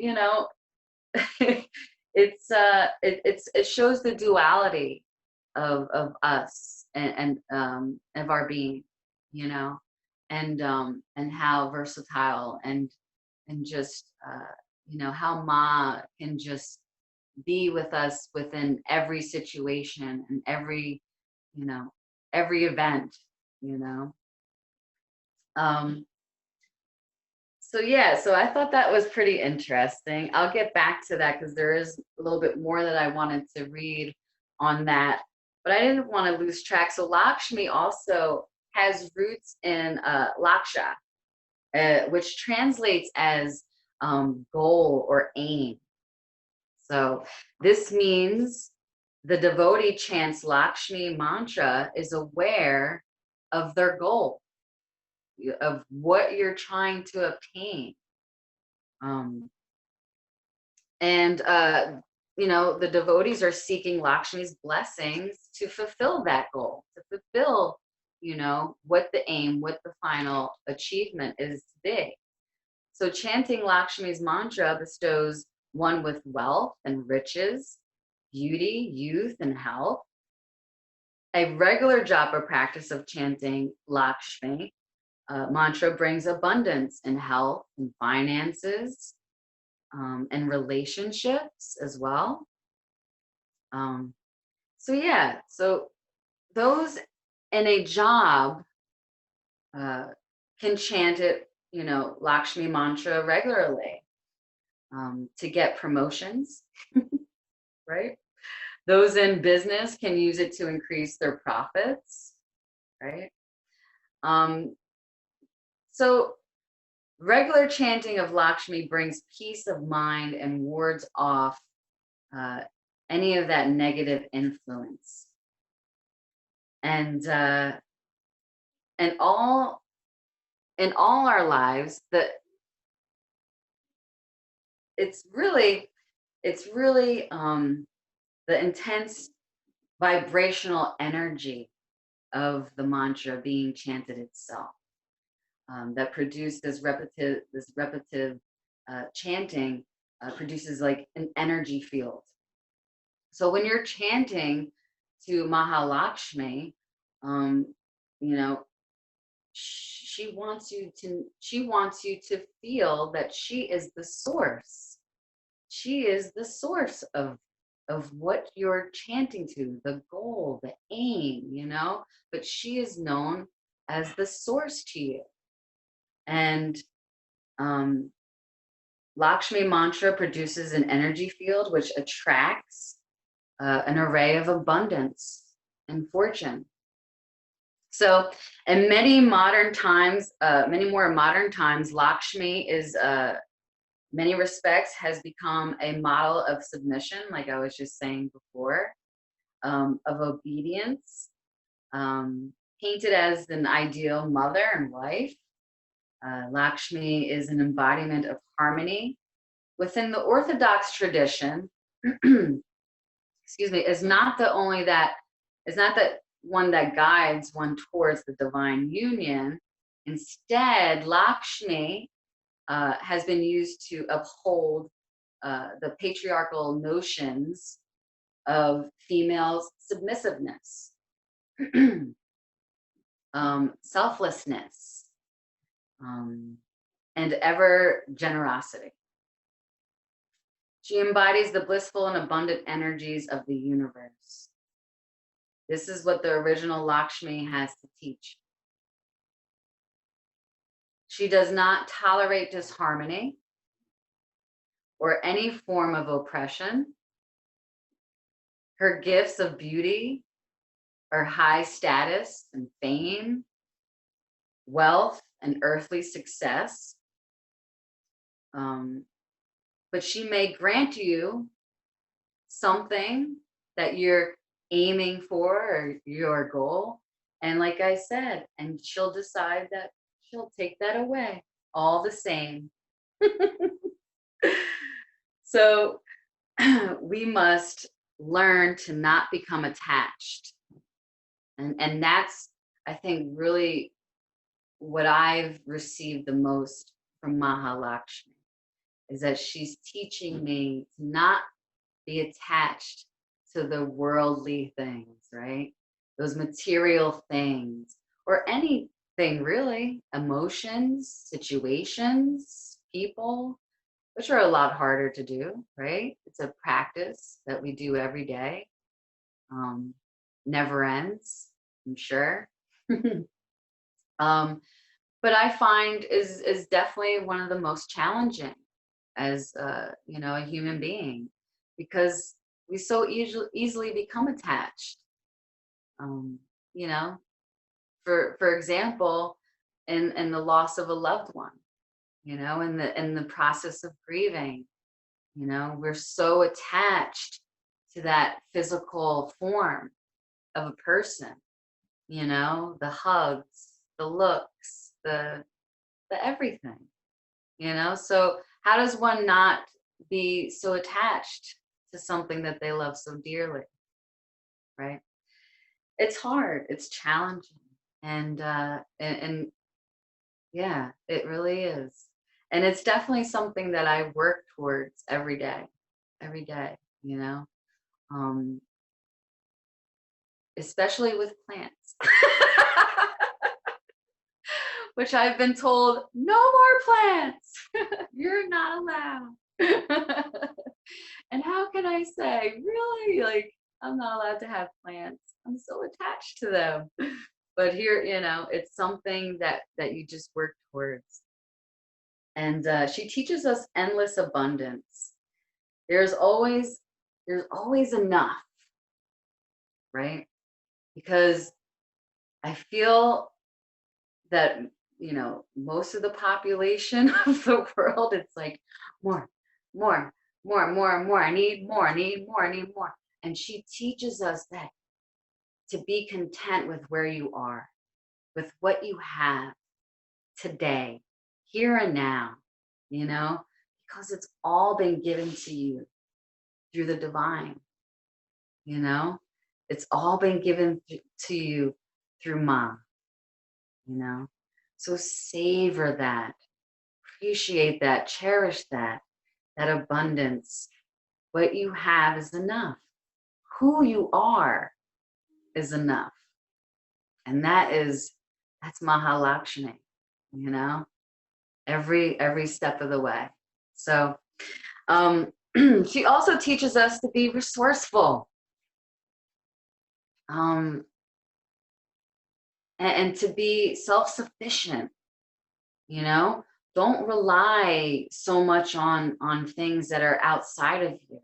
it shows the duality of us and of our being, you know, and how versatile and just, you know, how Ma can just be with us within every situation and every, you know, every event, you know. So yeah, so I thought that was pretty interesting. I'll get back to that because there is a little bit more that I wanted to read on that, but I didn't want to lose track. So Lakshmi also has roots in Laksha, which translates as goal or aim. So this means the devotee chants Lakshmi Mantra is aware of their goal, of what you're trying to obtain. And you know, the devotees are seeking Lakshmi's blessings to fulfill that goal, to fulfill, you know, what the aim, what the final achievement is to be. So chanting Lakshmi's mantra bestows one with wealth and riches, beauty, youth, and health. A regular japa practice of chanting Lakshmi mantra brings abundance in health and finances, and relationships as well. So yeah, so those in a job can chant it, you know, Lakshmi mantra regularly to get promotions, right? Those in business can use it to increase their profits, right? So regular chanting of Lakshmi brings peace of mind and wards off any of that negative influence. And all in all our lives, that it's really the intense vibrational energy of the mantra being chanted itself that produce this repetitive chanting produces like an energy field. So when you're chanting to Mahalakshmi, you know, she wants you to feel that she is the source. She is the source of what you're chanting to, the goal, the aim, you know, but she is known as the source to you. And Lakshmi mantra produces an energy field which attracts an array of abundance and fortune. So in many modern times, many more modern times, Lakshmi is many respects has become a model of submission, like I was just saying before, of obedience, painted as an ideal mother and wife. Lakshmi is an embodiment of harmony. Within the Orthodox tradition, excuse me, is not that one that guides one towards the divine union. Instead, Lakshmi has been used to uphold the patriarchal notions of females' submissiveness, selflessness, and ever generosity. She embodies the blissful and abundant energies of the universe. This is what the original Lakshmi has to teach. She does not tolerate disharmony or any form of oppression. Her gifts of beauty are high status and fame, wealth and earthly success. But she may grant you something that you're aiming for or your goal. And like I said, and she'll decide that she'll take that away all the same. So we must learn to not become attached. And that's, I think, really what I've received the most from Mahalakshmi, is that she's teaching me to not be attached to the worldly things, right? Those material things, or any anything really, emotions, situations, people, which are a lot harder to do, right? It's a practice that we do every day. Never ends, I'm sure. But I find is definitely one of the most challenging as you know, a human being, because we so easily become attached. You know, for example, in the loss of a loved one, you know, in the process of grieving, you know, we're so attached to that physical form of a person, you know, the hugs, the looks, the everything, you know. So how does one not be so attached to something that they love so dearly, right? It's hard, it's challenging, and yeah, it really is. And it's definitely something that I work towards every day, you know, um, especially with plants, which I've been told, no more plants, you're not allowed. And how can I say, really? Like, I'm not allowed to have plants. I'm so attached to them. But here, you know, it's something that you just work towards. And she teaches us endless abundance. There's always enough, right? Because I feel that, you know, most of the population of the world, it's like more, more, more. I need more, I need more, I need more. And she teaches us that to be content with where you are, with what you have today, here and now, you know, because it's all been given to you through the divine, you know, it's all been given to you through Ma, you know. So savor that, appreciate that, cherish that abundance. What you have is enough. Who you are is enough. And that's Mahalakshmi, you know, every step of the way. So she also teaches us to be resourceful, and to be self-sufficient, you know. Don't rely so much on things that are outside of you.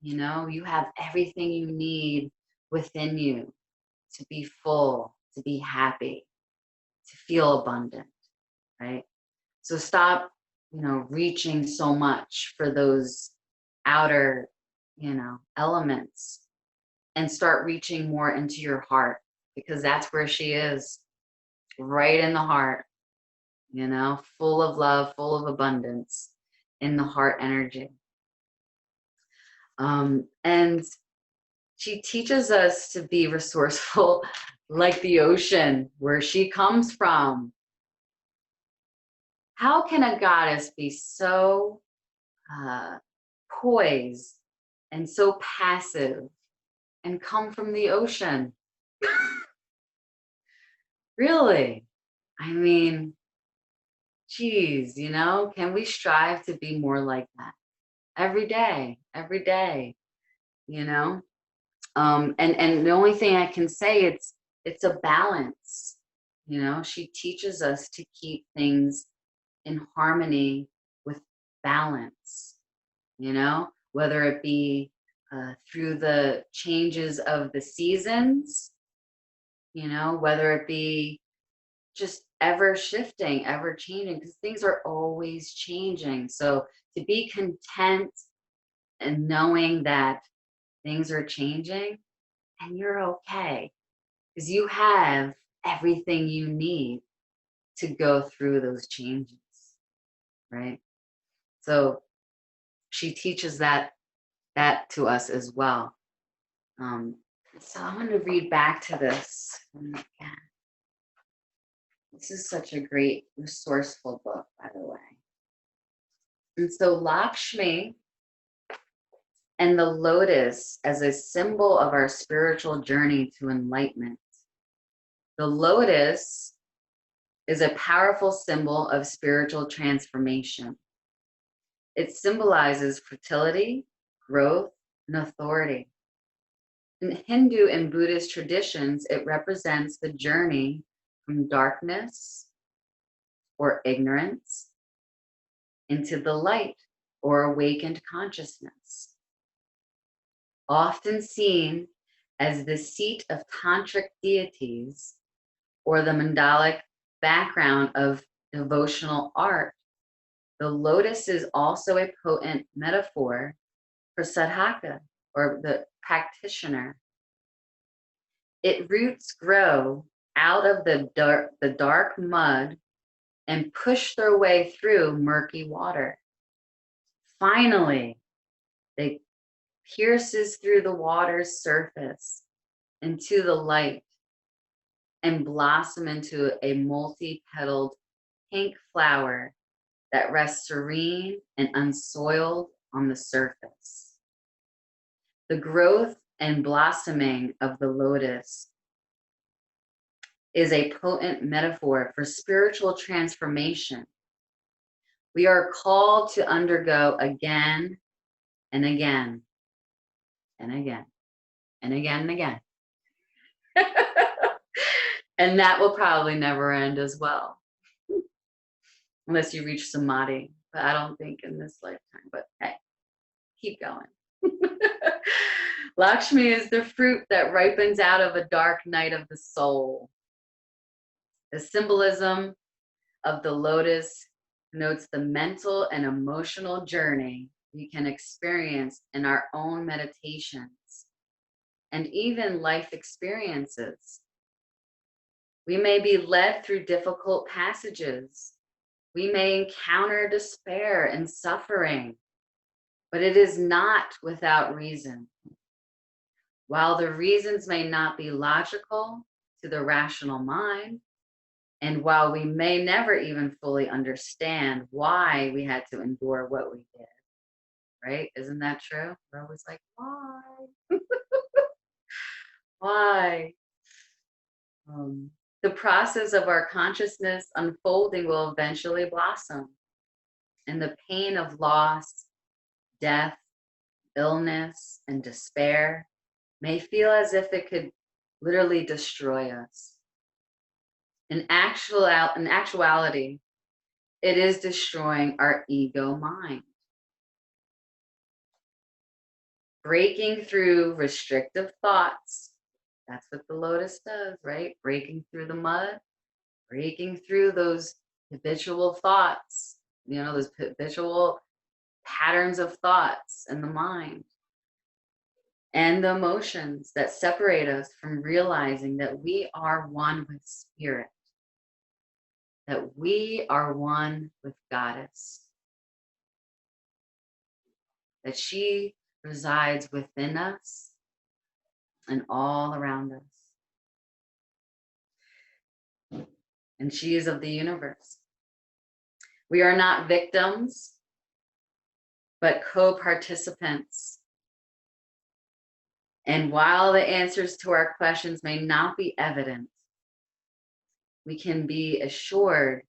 You know, you have everything you need within you to be full, to be happy, to feel abundant, right? So stop, you know, reaching so much for those outer, you know, elements, and start reaching more into your heart, because that's where she is, right in the heart, you know, full of love, full of abundance, in the heart energy. And she teaches us to be resourceful like the ocean where she comes from. How can a goddess be so poised and so passive and come from the ocean? Really? I mean, geez, you know, can we strive to be more like that every day, you know? And the only thing I can say, it's a balance, you know. She teaches us to keep things in harmony with balance, you know, whether it be through the changes of the seasons, you know, whether it be just ever shifting, ever changing, because things are always changing. So to be content and knowing that things are changing and you're okay, because you have everything you need to go through those changes, right? So she teaches that to us as well. So I'm going to read back to this again. This is such a great, resourceful book, by the way. And so Lakshmi and the lotus as a symbol of our spiritual journey to enlightenment. The lotus is a powerful symbol of spiritual transformation. It symbolizes fertility, growth, and authority. In Hindu and Buddhist traditions, it represents the journey from darkness or ignorance into the light or awakened consciousness. Often seen as the seat of tantric deities or the mandalic background of devotional art, the lotus is also a potent metaphor for sadhaka, or the practitioner. Its roots grow out of the dark mud and push their way through murky water. Finally, they pierces through the water's surface into the light and blossom into a multi-petaled pink flower that rests serene and unsoiled on the surface. The growth and blossoming of the lotus is a potent metaphor for spiritual transformation. We are called to undergo again and again and again and again and again. And that will probably never end as well, unless you reach samadhi, but I don't think in this lifetime, but hey, keep going. Lakshmi is the fruit that ripens out of a dark night of the soul. The symbolism of the lotus connotes the mental and emotional journey we can experience in our own meditations and even life experiences. We may be led through difficult passages. We may encounter despair and suffering, but it is not without reason. While the reasons may not be logical to the rational mind, and while we may never even fully understand why we had to endure what we did, right? Isn't that true? We're always like, why? Why? The process of our consciousness unfolding will eventually blossom, and the pain of loss, death, illness, and despair may feel as if it could literally destroy us. In actuality, it is destroying our ego mind. Breaking through restrictive thoughts, that's what the lotus does, right? Breaking through the mud, breaking through those habitual thoughts, those habitual patterns of thoughts in the mind and the emotions that separate us from realizing that we are one with spirit, that we are one with Goddess, that she resides within us and all around us. And she is of the universe. We are not victims, but co-participants. And while the answers to our questions may not be evident, we can be assured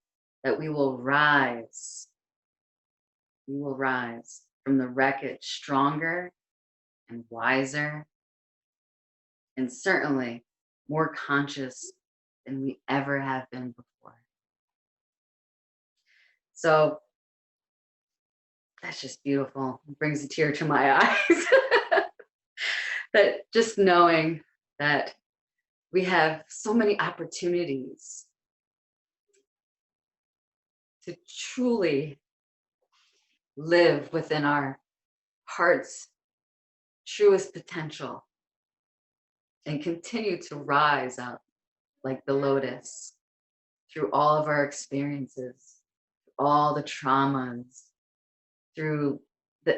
that we will rise. We will rise from the wreckage stronger and wiser, and certainly more conscious than we ever have been before. So that's just beautiful. It brings a tear to my eyes. That just knowing that we have so many opportunities to truly live within our heart's truest potential and continue to rise up like the lotus through all of our experiences, all the traumas, through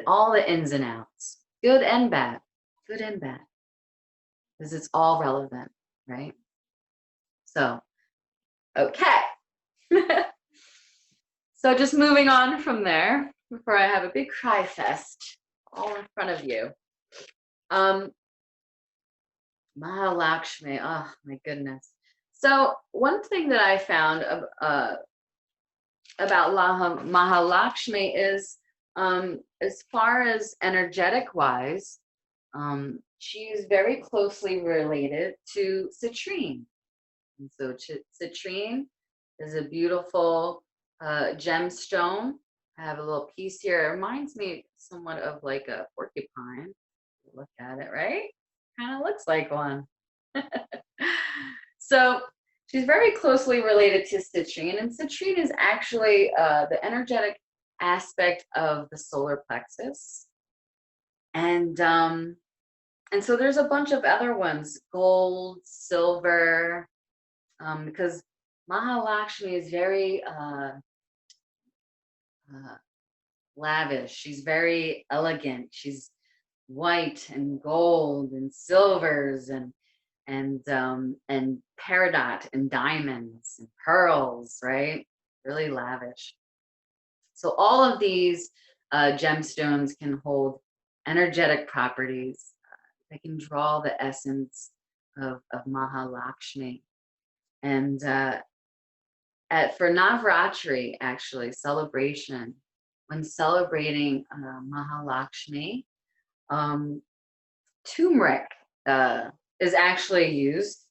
all the ins and outs, good and bad, because it's all relevant, right? So, okay. So just moving on from there, before I have a big cry fest all in front of you. Mahalakshmi, oh my goodness. So one thing that I found about Mahalakshmi is, as far as energetic wise, she is very closely related to citrine. And so citrine is a beautiful gemstone. I have a little piece here. It reminds me somewhat of like a porcupine. Look at it, right? Kind of looks like one. So she's very closely related to citrine, and citrine is actually the energetic aspect of the solar plexus. And so there's a bunch of other ones, gold, silver, because Mahalakshmi is very lavish. She's very elegant. She's white and gold and silvers and peridot and diamonds and pearls, right? Really lavish. So all of these gemstones can hold energetic properties. They can draw the essence of Mahalakshmi. And for Navratri, actually, celebration, when celebrating Mahalakshmi, turmeric is actually used,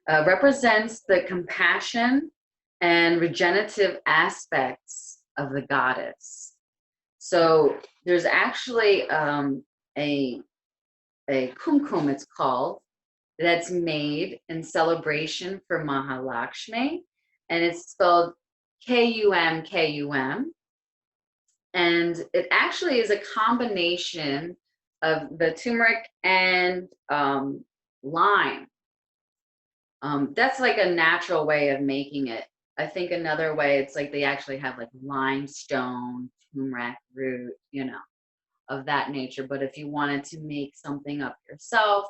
represents the compassion and regenerative aspects of the goddess. So there's actually a kumkum, it's called, that's made in celebration for Mahalakshmi, and it's spelled Kumkum, and it actually is a combination of the turmeric and lime. That's like a natural way of making it. I think another way, it's like they actually have like limestone, turmeric root, you know, of that nature. But if you wanted to make something up yourself,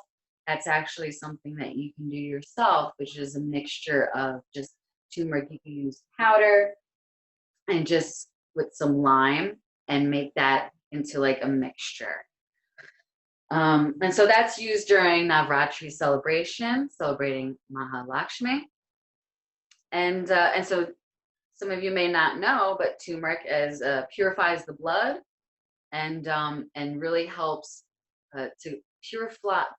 that's actually something that you can do yourself, which is a mixture of just turmeric. You can use powder and just with some lime and make that into like a mixture. And so that's used during Navratri celebration, celebrating Mahalakshmi. And so some of you may not know, but turmeric purifies the blood and really helps to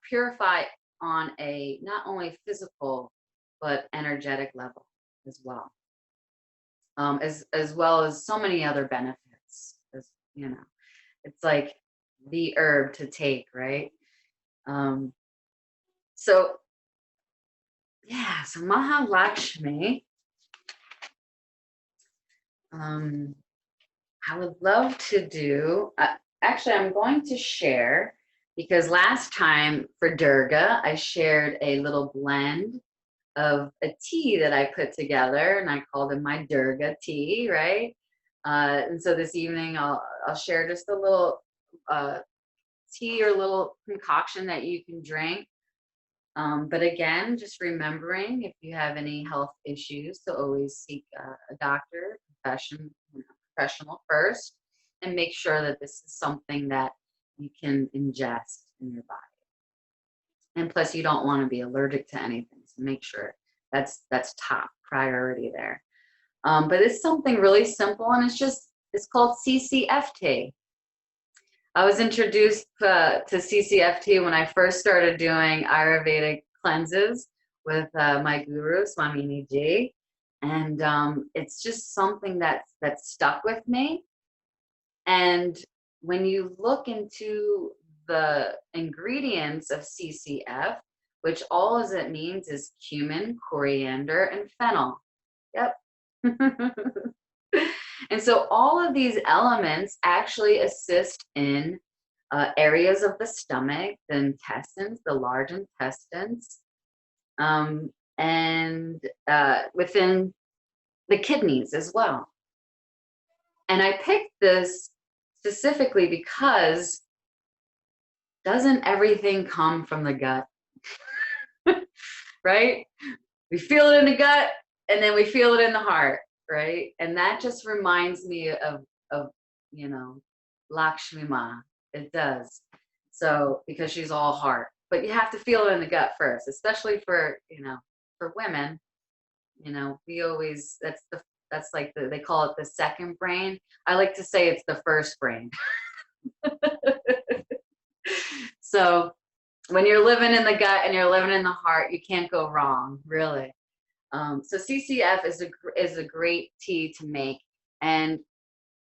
purify on a not only physical but energetic level as well. As well as so many other benefits, as you know, it's like the herb to take, right? So yeah, so Mahalakshmi, I would love to do, actually I'm going to share, because last time for Durga, I shared a little blend of a tea that I put together, and I called it my Durga tea, right? And so this evening I'll share just a little tea or little concoction that you can drink. But again, just remembering, if you have any health issues, to always seek a doctor, professional first, and make sure that this is something that you can ingest in your body. And plus, you don't want to be allergic to anything, so make sure that's top priority there. But it's something really simple, and it's called CCFT. I was introduced to CCFT when I first started doing Ayurvedic cleanses with my guru, Swamini Ji. And it's just something that's stuck with me. And when you look into the ingredients of CCF, which all as it means is cumin, coriander, and fennel. Yep. And so all of these elements actually assist in areas of the stomach, the intestines, the large intestines, and within the kidneys as well. And I picked this specifically because doesn't everything come from the gut? Right? We feel it in the gut, and then we feel it in the heart, right? And that just reminds me of you know, Lakshmi Ma. It does. So because she's all heart, but you have to feel it in the gut first, especially for, you know, for women. You know, we always, that's like they call it the second brain. I like to say it's the first brain. So when you're living in the gut and you're living in the heart, you can't go wrong, really. So CCF is a great tea to make, and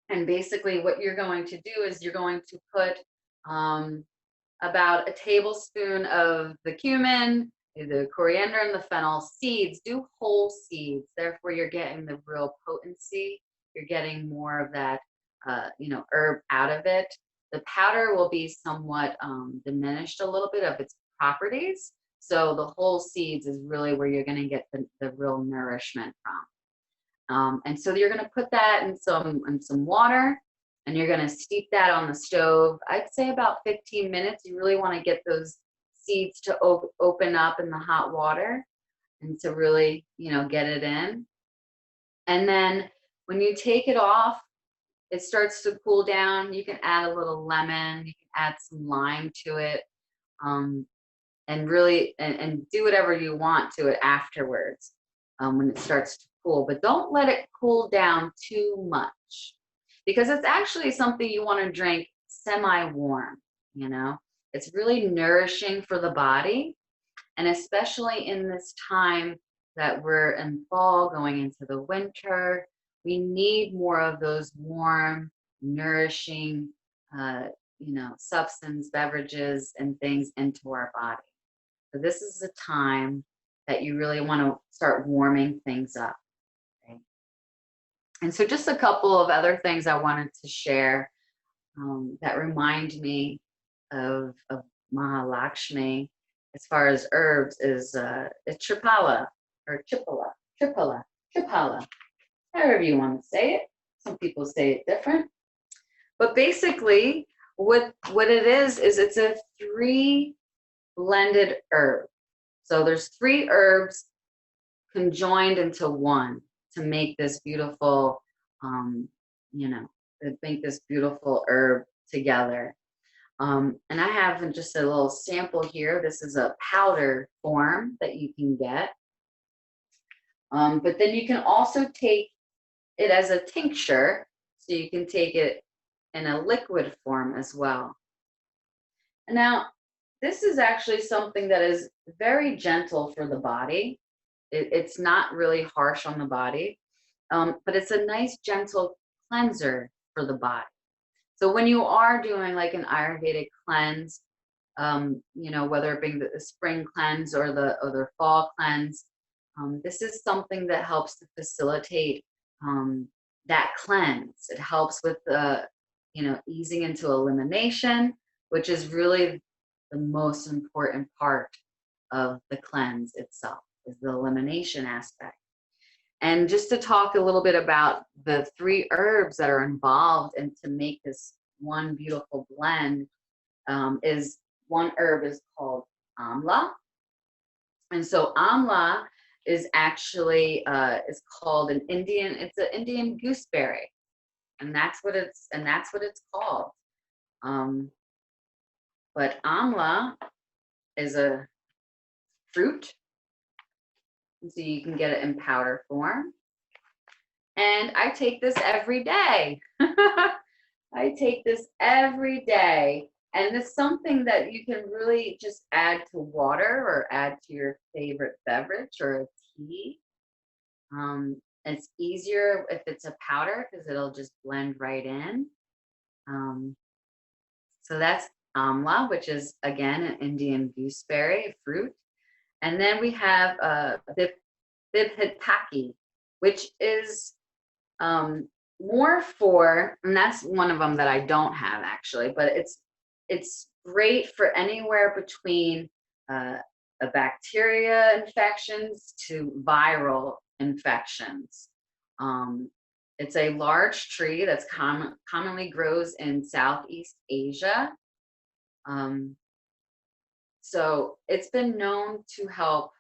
basically what you're going to do is you're going to put about a tablespoon of the cumin, the coriander, and the fennel seeds. Do whole seeds. Therefore, you're getting the real potency. You're getting more of that, herb out of it. The powder will be somewhat diminished a little bit of its properties. So the whole seeds is really where you're going to get the real nourishment from. And so you're going to put that in some water, and you're going to steep that on the stove. I'd say about 15 minutes. You really want to get those seeds to open up in the hot water, and to really, get it in. And then when you take it off, it starts to cool down. You can add a little lemon. You can add some lime to it, and really and do whatever you want to it afterwards when it starts to cool. But don't let it cool down too much, because it's actually something you want to drink semi-warm. It's really nourishing for the body, and especially in this time that we're in fall going into the winter, we need more of those warm, nourishing, substance, beverages, and things into our body. So this is a time that you really want to start warming things up. Okay? And so just a couple of other things I wanted to share that remind me of Mahalakshmi as far as herbs is Triphala, or Triphala, however you want to say it. Some people say it different. But basically, what it is it's a 3 blended herb. So there's 3 herbs conjoined into one to make this beautiful, make this beautiful herb together. And I have just a little sample here. This is a powder form that you can get. But then you can also take it as a tincture, so you can take it in a liquid form as well. And now, this is actually something that is very gentle for the body. It's not really harsh on the body, but it's a nice, gentle cleanser for the body. So when you are doing like an Ayurvedic cleanse, whether it be the spring cleanse or the fall cleanse, this is something that helps to facilitate that cleanse. It helps with the, easing into elimination, which is really the most important part of the cleanse itself, is the elimination aspect. And just to talk a little bit about the 3 herbs that are involved and to make this one beautiful blend, is one herb is called Amla. And so Amla is actually is called it's an Indian gooseberry, and that's what it's called. But Amla is a fruit, so you can get it in powder form. And I take this every day. I take this every day. And it's something that you can really just add to water or add to your favorite beverage or a tea. It's easier if it's a powder because it'll just blend right in. So that's Amla, which is, again, an Indian gooseberry fruit. And then we have Bibhitaki, which is more for, and that's one of them that I don't have actually, but it's great for anywhere between a bacteria infections to viral infections. It's a large tree that's commonly grows in Southeast Asia. So it's been known to help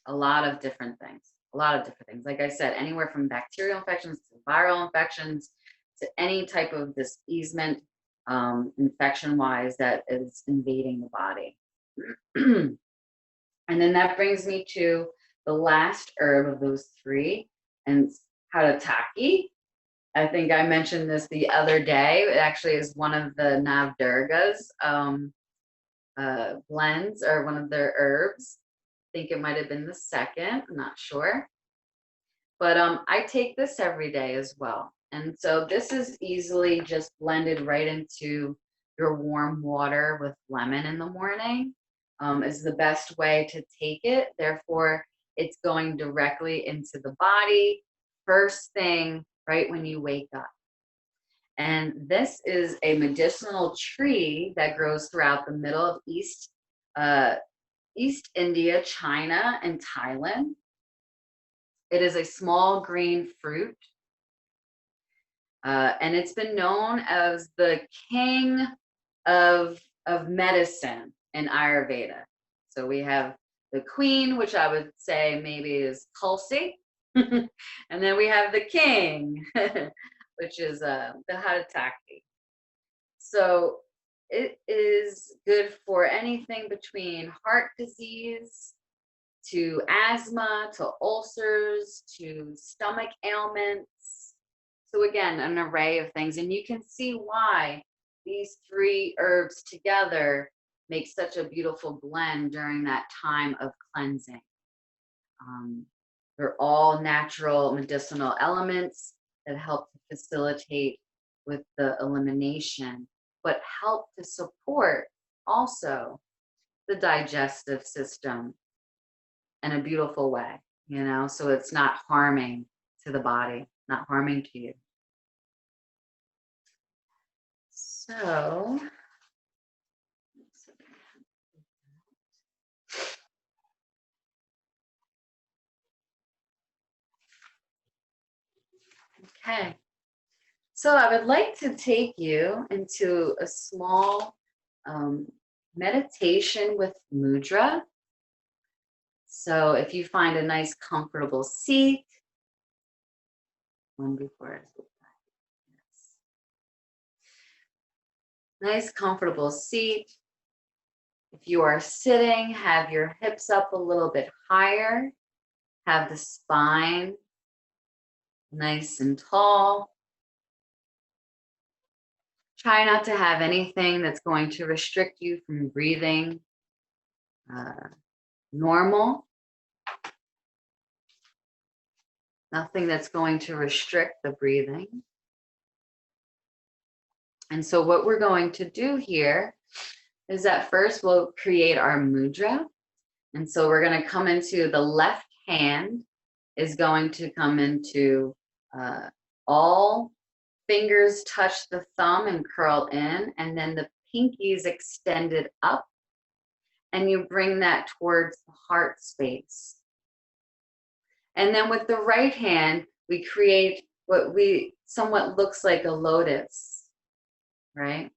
a lot of different things. Like I said, anywhere from bacterial infections to viral infections to any type of diseasement, infection-wise, that is invading the body. And then that brings me to the last herb of those three, and Harataki. I think I mentioned this the other day. It actually is one of the Navdurga's blends, or one of their herbs. I think it might have been the second, I'm not sure. But I take this every day as well. And so this is easily just blended right into your warm water with lemon in the morning, is the best way to take it. Therefore, it's going directly into the body first thing right when you wake up. And this is a medicinal tree that grows throughout the middle of East India, China, and Thailand. It is a small green fruit. And it's been known as the king of medicine in Ayurveda. So we have the queen, which I would say maybe is Tulsi. And then we have the king, which is the Harataki. So it is good for anything between heart disease, to asthma, to ulcers, to stomach ailments. So again, an array of things. And you can see why these three herbs together make such a beautiful blend during that time of cleansing. They're all natural medicinal elements that help to facilitate with the elimination, but help to support also the digestive system in a beautiful way, you know, so it's not harming to the body, not harming to you. So, okay. So I would like to take you into a small meditation with Mudra. So if you find a nice comfortable seat, one before I go back. Yes. Nice comfortable seat. If you are sitting, have your hips up a little bit higher, have the spine nice and tall. Try not to have anything that's going to restrict you from breathing normal. Nothing that's going to restrict the breathing. And so what we're going to do here is that first we'll create our mudra. And so we're going to come into the left hand is going to come into all fingers touch the thumb and curl in, and then the pinky is extended up, and you bring that towards the heart space. And then with the right hand, we create what we somewhat looks like a lotus, right?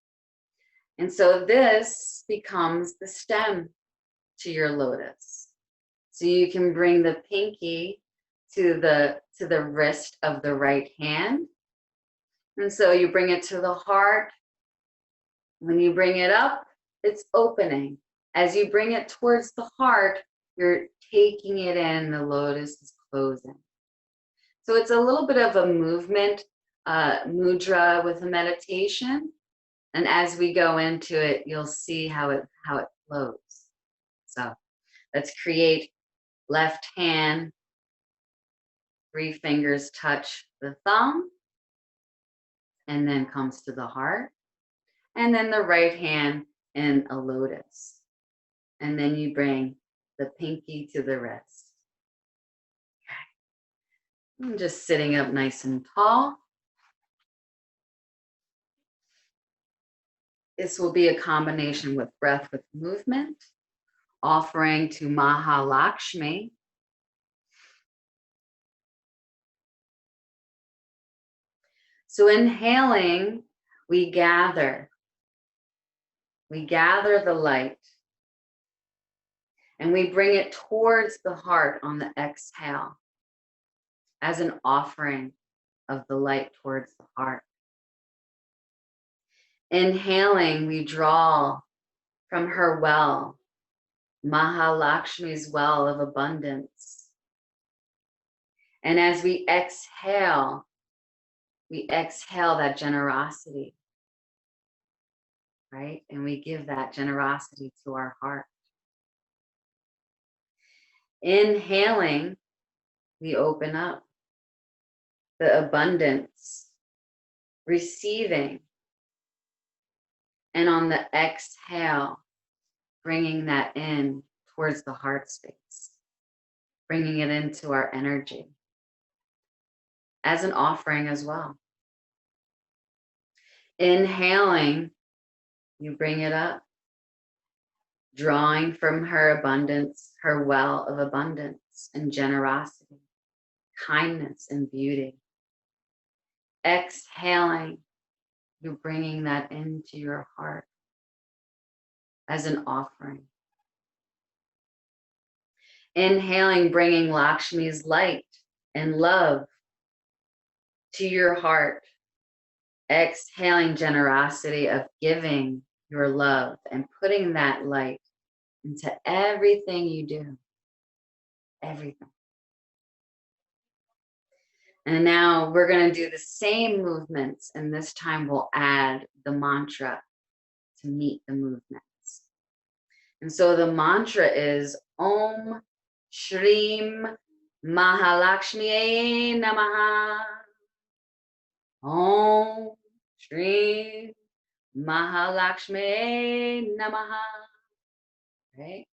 And so this becomes the stem to your lotus. So you can bring the pinky to the wrist of the right hand. And so you bring it to the heart. When you bring it up, it's opening. As you bring it towards the heart, you're taking it in, the lotus is closing. So it's a little bit of a movement, mudra with a meditation. And as we go into it, you'll see how it flows. So let's create left hand, 3 fingers touch the thumb, and then comes to the heart. And then the right hand in a lotus. And then you bring the pinky to the wrist. Okay. I'm just sitting up nice and tall. This will be a combination with breath with movement, offering to Lakshmi. So inhaling, we gather the light, and we bring it towards the heart on the exhale as an offering of the light towards the heart. Inhaling, we draw from her well, Mahalakshmi's well of abundance, And as we exhale that generosity, right? And we give that generosity to our heart. Inhaling, we open up the abundance, receiving. And on the exhale, bringing that in towards the heart space, bringing it into our energy as an offering as well. Inhaling, you bring it up, drawing from her abundance, her well of abundance and generosity, kindness and beauty. Exhaling, you're bringing that into your heart as an offering. Inhaling, bringing Lakshmi's light and love to your heart. Exhaling, generosity of giving your love and putting that light into everything you do. Everything. And now we're going to do the same movements, and this time we'll add the mantra to meet the movements. And so the mantra is Om Shrim Mahalakshmi Namaha. Om Shrim Mahalakshmi Namaha. Right?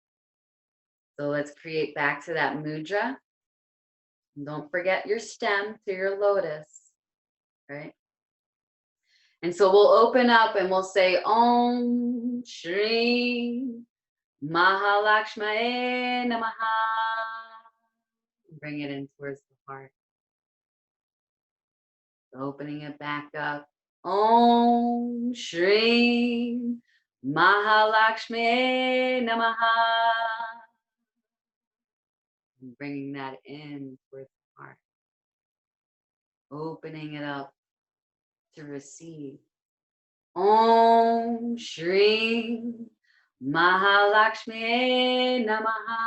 So let's create back to that mudra. And don't forget your stem to your lotus. Right? And so we'll open up and we'll say Om Shri Mahalakshmi Namaha. Bring it in towards the heart. Opening it back up. Om Shri Mahalakshmi Namaha. And bringing that in towards the heart. Opening it up to receive. Om Shri Mahalakshmi Namaha.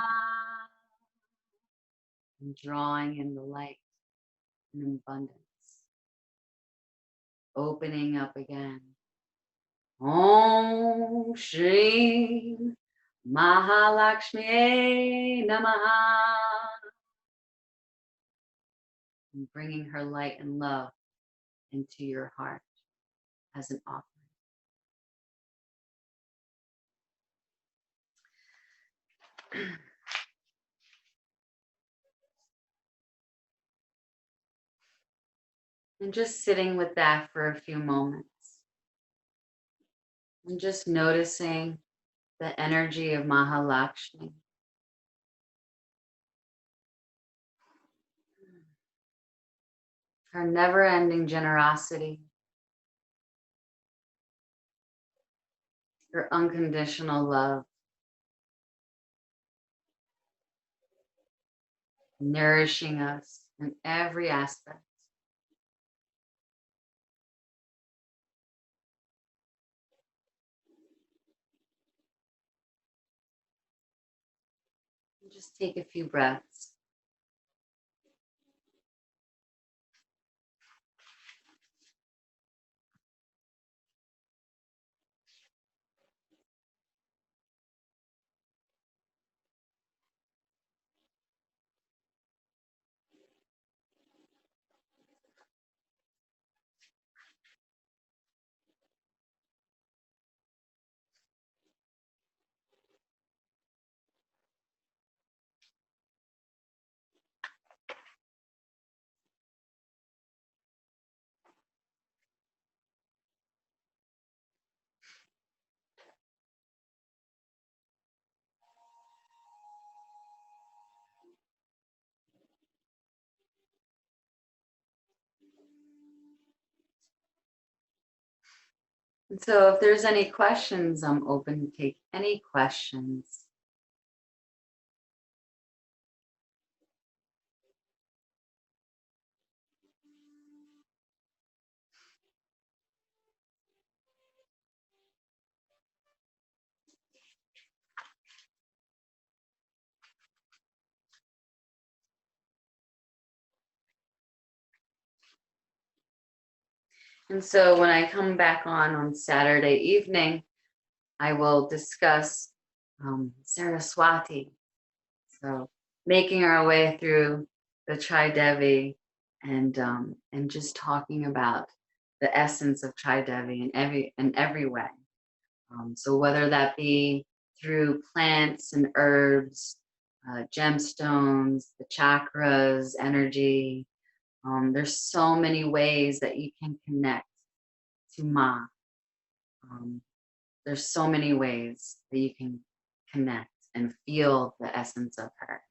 And drawing in the light and abundance. Opening up again. Om Shri Mahalakshmi Namaha. And bringing her light and love into your heart as an offering. And just sitting with that for a few moments. And just noticing the energy of Mahalakshmi. Her never-ending generosity. Her unconditional love. Nourishing us in every aspect. Just take a few breaths. And so if there's any questions, I'm open to take any questions. And so when I come back on Saturday evening, I will discuss Saraswati. So making our way through the Sri Devi and just talking about the essence of Sri Devi in every way. So whether that be through plants and herbs, gemstones, the chakras, energy, there's so many ways that you can connect to Ma. There's so many ways that you can connect and feel the essence of her.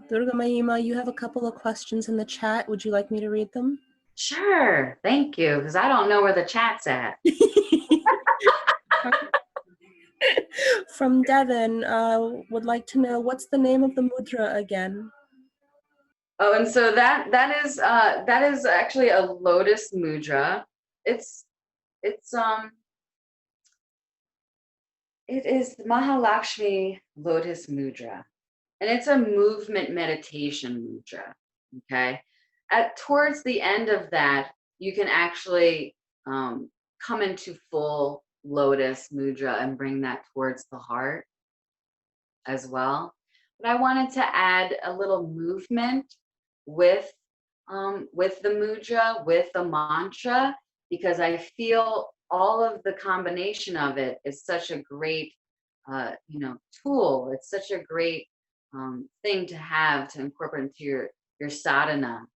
Durga Maima, you have a couple of questions in the chat. Would you like me to read them? Sure, thank you, because I don't know where the chat's at. From Devin, would like to know what's the name of the mudra again? Oh, and so that is actually a lotus mudra. It is Mahalakshmi lotus mudra, and it's a movement meditation mudra. Okay, towards the end of that, you can actually come into full lotus mudra and bring that towards the heart as well. But I wanted to add a little movement with the mudra, with the mantra, because I feel all of the combination of it is such a great tool. It's such a great thing to have to incorporate into your sadhana,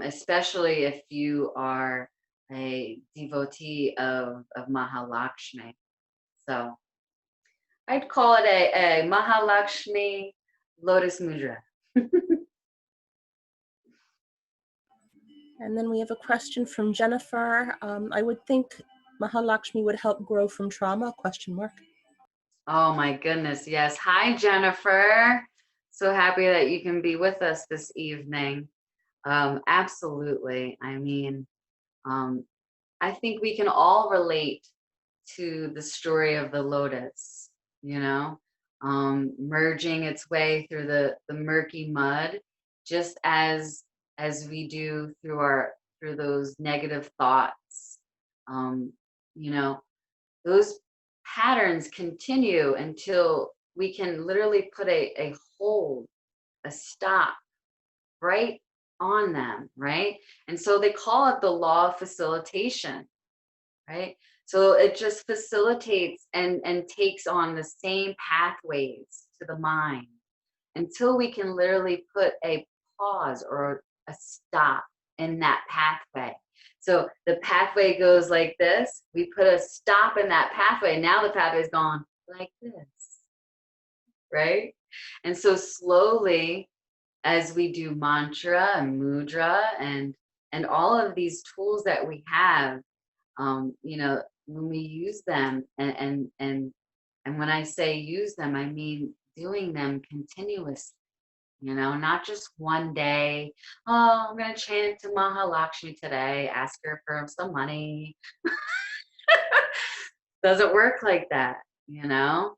especially if you are a devotee of Mahalakshmi. So I'd call it a Mahalakshmi lotus mudra. And then we have a question from Jennifer. I would think Mahalakshmi would help grow from trauma, ? Oh my goodness, yes. Hi, Jennifer. So happy that you can be with us this evening. Absolutely. I mean, I think we can all relate to the story of the lotus, merging its way through the murky mud, just as we do through those negative thoughts. Those patterns continue until we can literally put a hold, a stop right on them, right? And so they call it the law of facilitation, right? So it just facilitates and takes on the same pathways to the mind until we can literally put a pause or a stop in that pathway. So the pathway goes like this. We put a stop in that pathway. Now the pathway's gone like this, right? And so slowly, as we do mantra and mudra and all of these tools that we have, when we use them, and when I say use them, I mean doing them continuously. Not just one day. Oh, I'm going to chant to Mahalakshmi today, ask her for some money. Doesn't work like that, Yeah.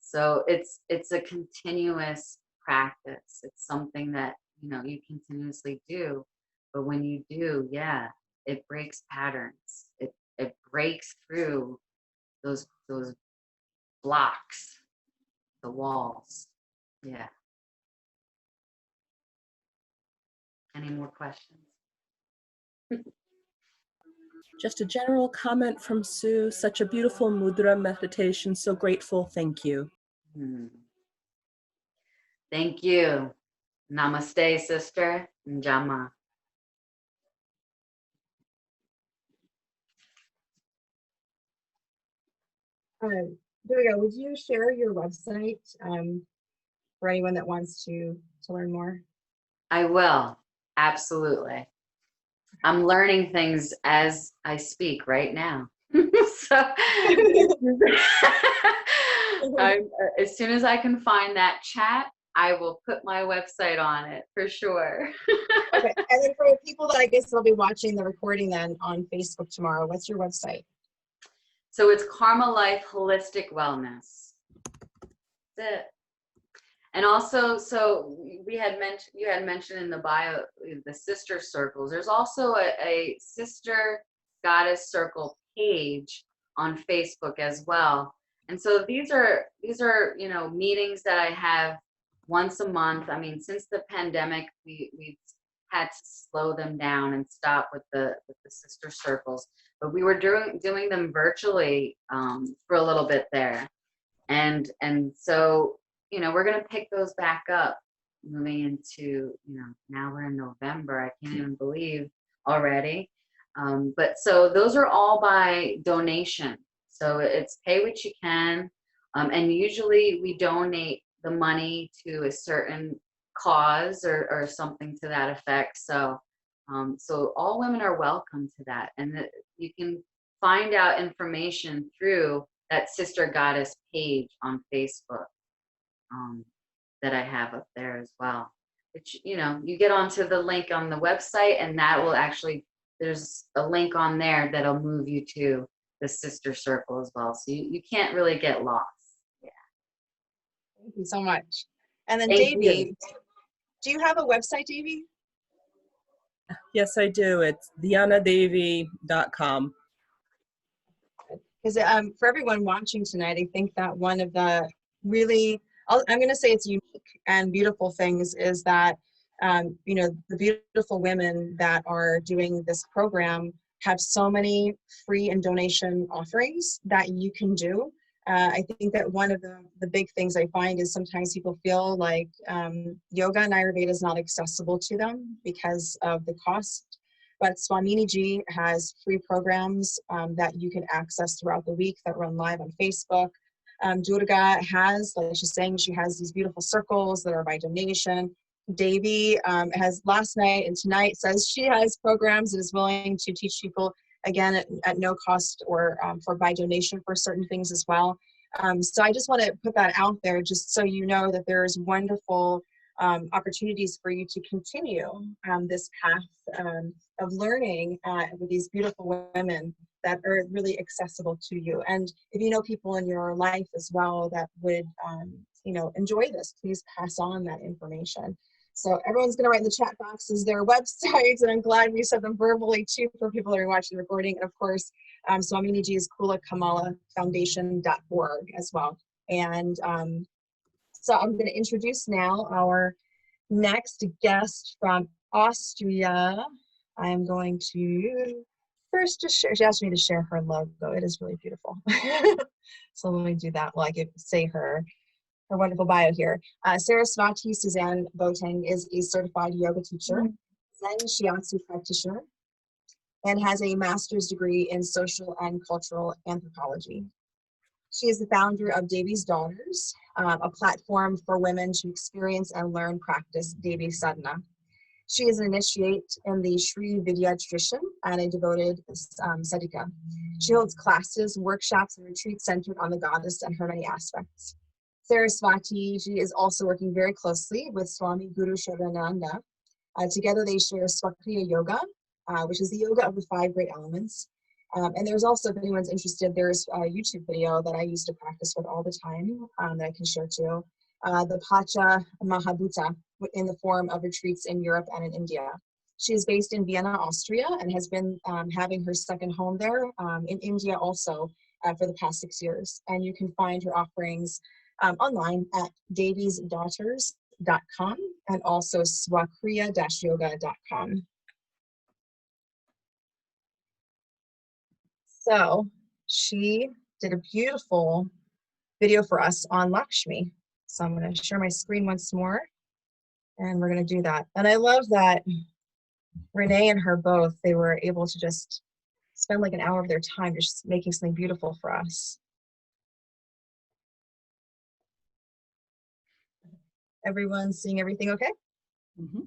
So it's a continuous practice. It's something that, you continuously do. But when you do, it breaks patterns. It breaks through those blocks, the walls. Yeah. Any more questions? Just a general comment from Sue. Such a beautiful mudra meditation. So grateful. Thank you. Thank you. Namaste, sister. Njama. Durga, would you share your website for anyone that wants to learn more? I will. Absolutely. I'm learning things as I speak right now. So as soon as I can find that chat, I will put my website on it for sure. Okay. And then for people that I guess will be watching the recording then on Facebook tomorrow, what's your website? So it's Karma Life Holistic Wellness. That's it. And also, so we had mentioned, you had mentioned in the bio, the sister circles. There's also a sister goddess circle page on Facebook as well. And so these are, you know, meetings that I have once a month. I mean, since the pandemic, we've had to slow them down and stop with the sister circles, but we were doing them virtually for a little bit there. And so, you know, we're going to pick those back up moving into, you know, now we're in November. I can't even believe already. But so those are all by donation. So it's pay what you can. And usually we donate the money to a certain cause or something to that effect. So, so all women are welcome to that. And you can find out information through that Sister Goddess page on Facebook that I have up there as well. Which, you know, you get onto the link on the website, and that will actually, there's a link on there that'll move you to the sister circle as well. So you can't really get lost. Yeah. Thank you so much. And then Thank Davey, you. do you have a website, Davey? Yes, I do. It's deannadavey.com. Because for everyone watching tonight, I think that one of the really, I'm going to say it's unique and beautiful things is that, you know, the beautiful women that are doing this program have so many free and donation offerings that you can do. I think that one of the big things I find is sometimes people feel like yoga and Ayurveda is not accessible to them because of the cost. But Swaminiji has free programs that you can access throughout the week that run live on Facebook. Durga has, like she's saying, she has these beautiful circles that are by donation. Devi has last night and tonight says she has programs and is willing to teach people, again, at no cost or for by donation for certain things as well. So I just want to put that out there just so you know that there's wonderful opportunities for you to continue this path of learning with these beautiful women that are really accessible to you. And if you know people in your life as well that would, you know, enjoy this, please pass on that information. So everyone's going to write in the chat boxes their websites, and I'm glad we said them verbally too for people that are watching the recording. And of course, Swaminiji is KulaKamala.Foundation.org as well. And so I'm going to introduce now our next guest from Austria. I am going to first just share, she asked me to share her logo. It is really beautiful. So let me do that while I say her wonderful bio here. Saraswati Suzanne Boateng is a certified yoga teacher, Zen Shiatsu practitioner, and has a master's degree in social and cultural anthropology. She is the founder of Devi's Daughters, a platform for women to experience and learn practice Devi Sadhana. She is an initiate in the Sri Vidya tradition and a devoted sadhika. She holds classes, workshops, and retreats centered on the goddess and her many aspects. Saraswati, she is also working very closely with Swami Guru Shivananda. Together they share Swakriya Yoga, which is the yoga of the 5 great elements. And there's also, if anyone's interested, there's a YouTube video that I used to practice with all the time that I can share too. The Pacha Mahabhuta in the form of retreats in Europe and in India. She is based in Vienna, Austria, and has been having her second home there in India also for the past 6 years. And you can find her offerings online at daviesdaughters.com and also swakriya-yoga.com. So she did a beautiful video for us on Lakshmi. So I'm going to share my screen once more, and we're going to do that. And I love that Renee and her both, they were able to just spend like an hour of their time just making something beautiful for us. Everyone seeing everything okay? Mm-hmm.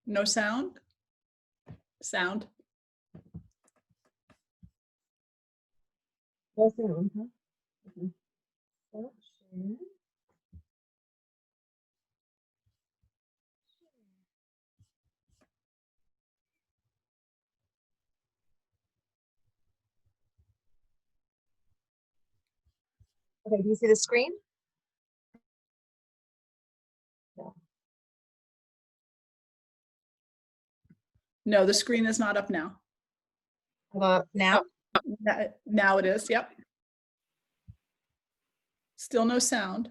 No sound? Sound? No sound, huh? Okay. So, share. Okay, do you see the screen? No, the screen is not up now. Now? Now it is, yep. Still no sound.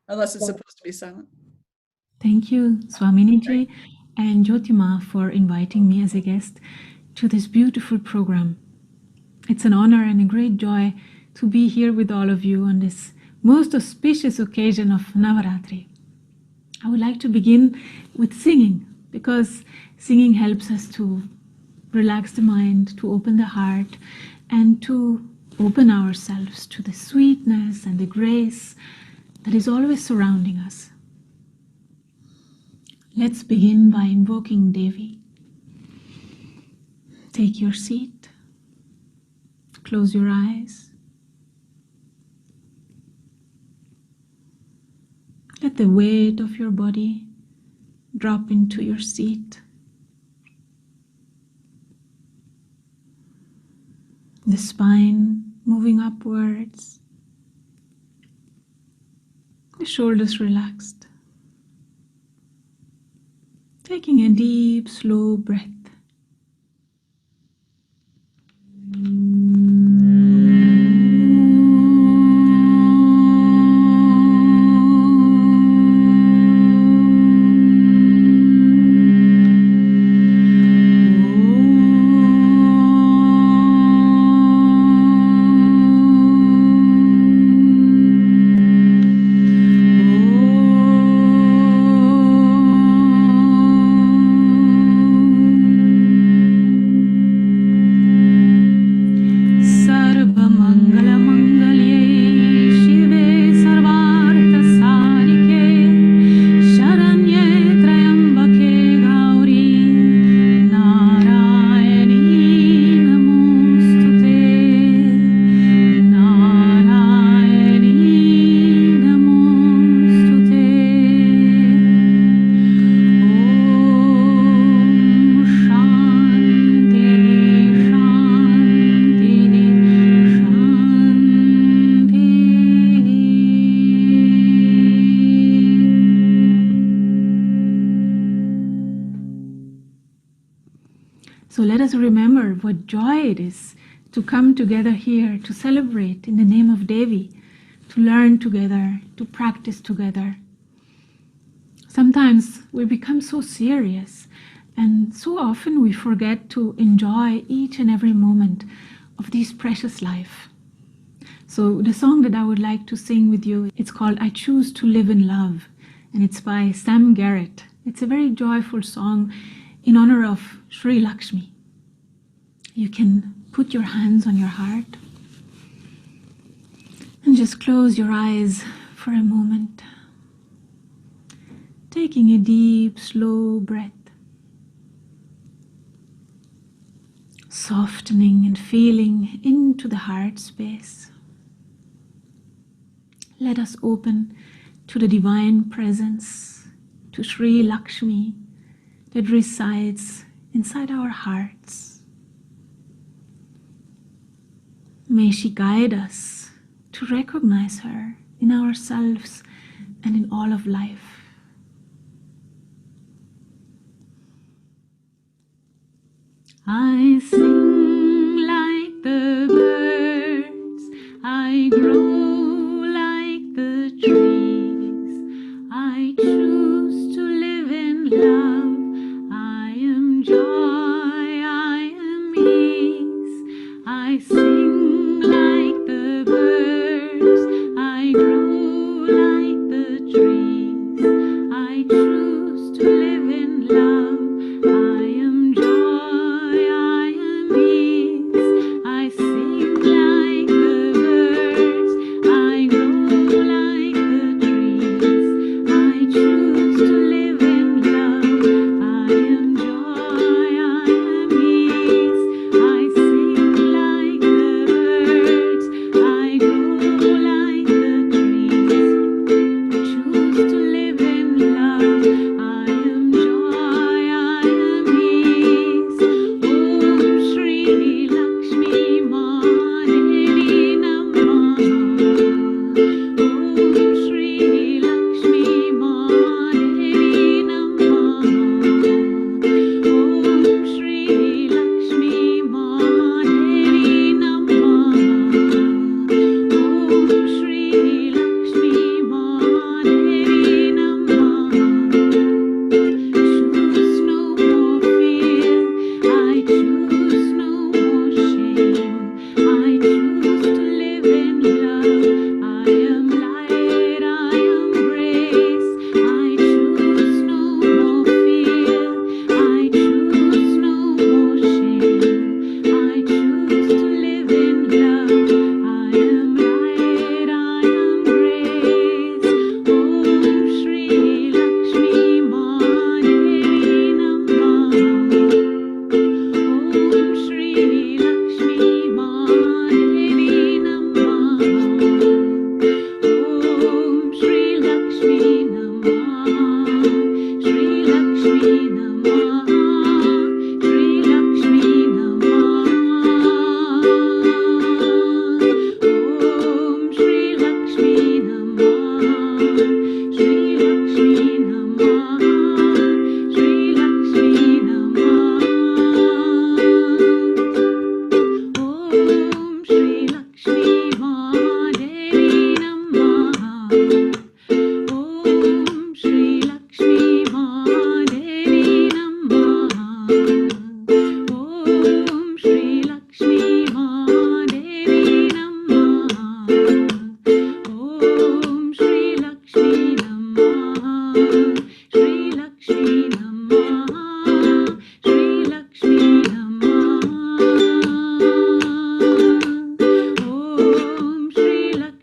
Unless it's supposed to be silent. Thank you, Swaminiji and Jyotima, for inviting me as a guest to this beautiful program. It's an honor and a great joy to be here with all of you on this most auspicious occasion of Navratri. I would like to begin with singing, because singing helps us to relax the mind, to open the heart, and to open ourselves to the sweetness and the grace that is always surrounding us. Let's begin by invoking Devi. Take your seat, close your eyes. Let the weight of your body drop into your seat. The spine moving upwards, the shoulders relaxed. Taking a deep, slow breath. So let us remember what joy it is to come together here, to celebrate in the name of Devi, to learn together, to practice together. Sometimes we become so serious, and so often we forget to enjoy each and every moment of this precious life. So the song that I would like to sing with you, it's called I Choose to Live in Love, and it's by Sam Garrett. It's a very joyful song in honor of Sri Lakshmi. You can put your hands on your heart and just close your eyes for a moment, taking a deep, slow breath, softening and feeling into the heart space. Let us open to the divine presence, to Sri Lakshmi that resides inside our hearts. May she guide us to recognize her in ourselves and in all of life. I sing like the birds, I grow like the trees, I choose to live in love, I am joy, I am ease, I sing like the birds, I grow like the trees, I choose to live in love, I am joy, I am ease, I sing like the birds,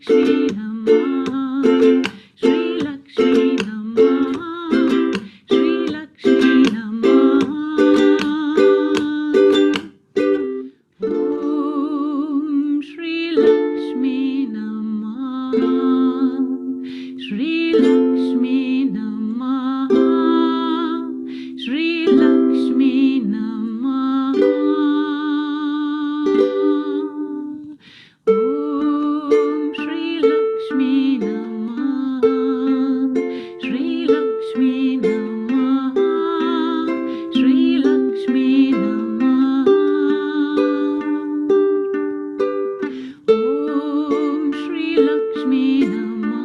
Lakshmi Namah, Sri Lakshmi Namah, Sri Lakshmi Namah. Om Sri Lakshmi Namah, Sri Lakshmi Namah, Sri Lakshmi Namah. Om Sri Lakshmi Namah, Sri Lakshmi Namah, Sri Lakshmi Namah. Om Sri Lakshmi Namah,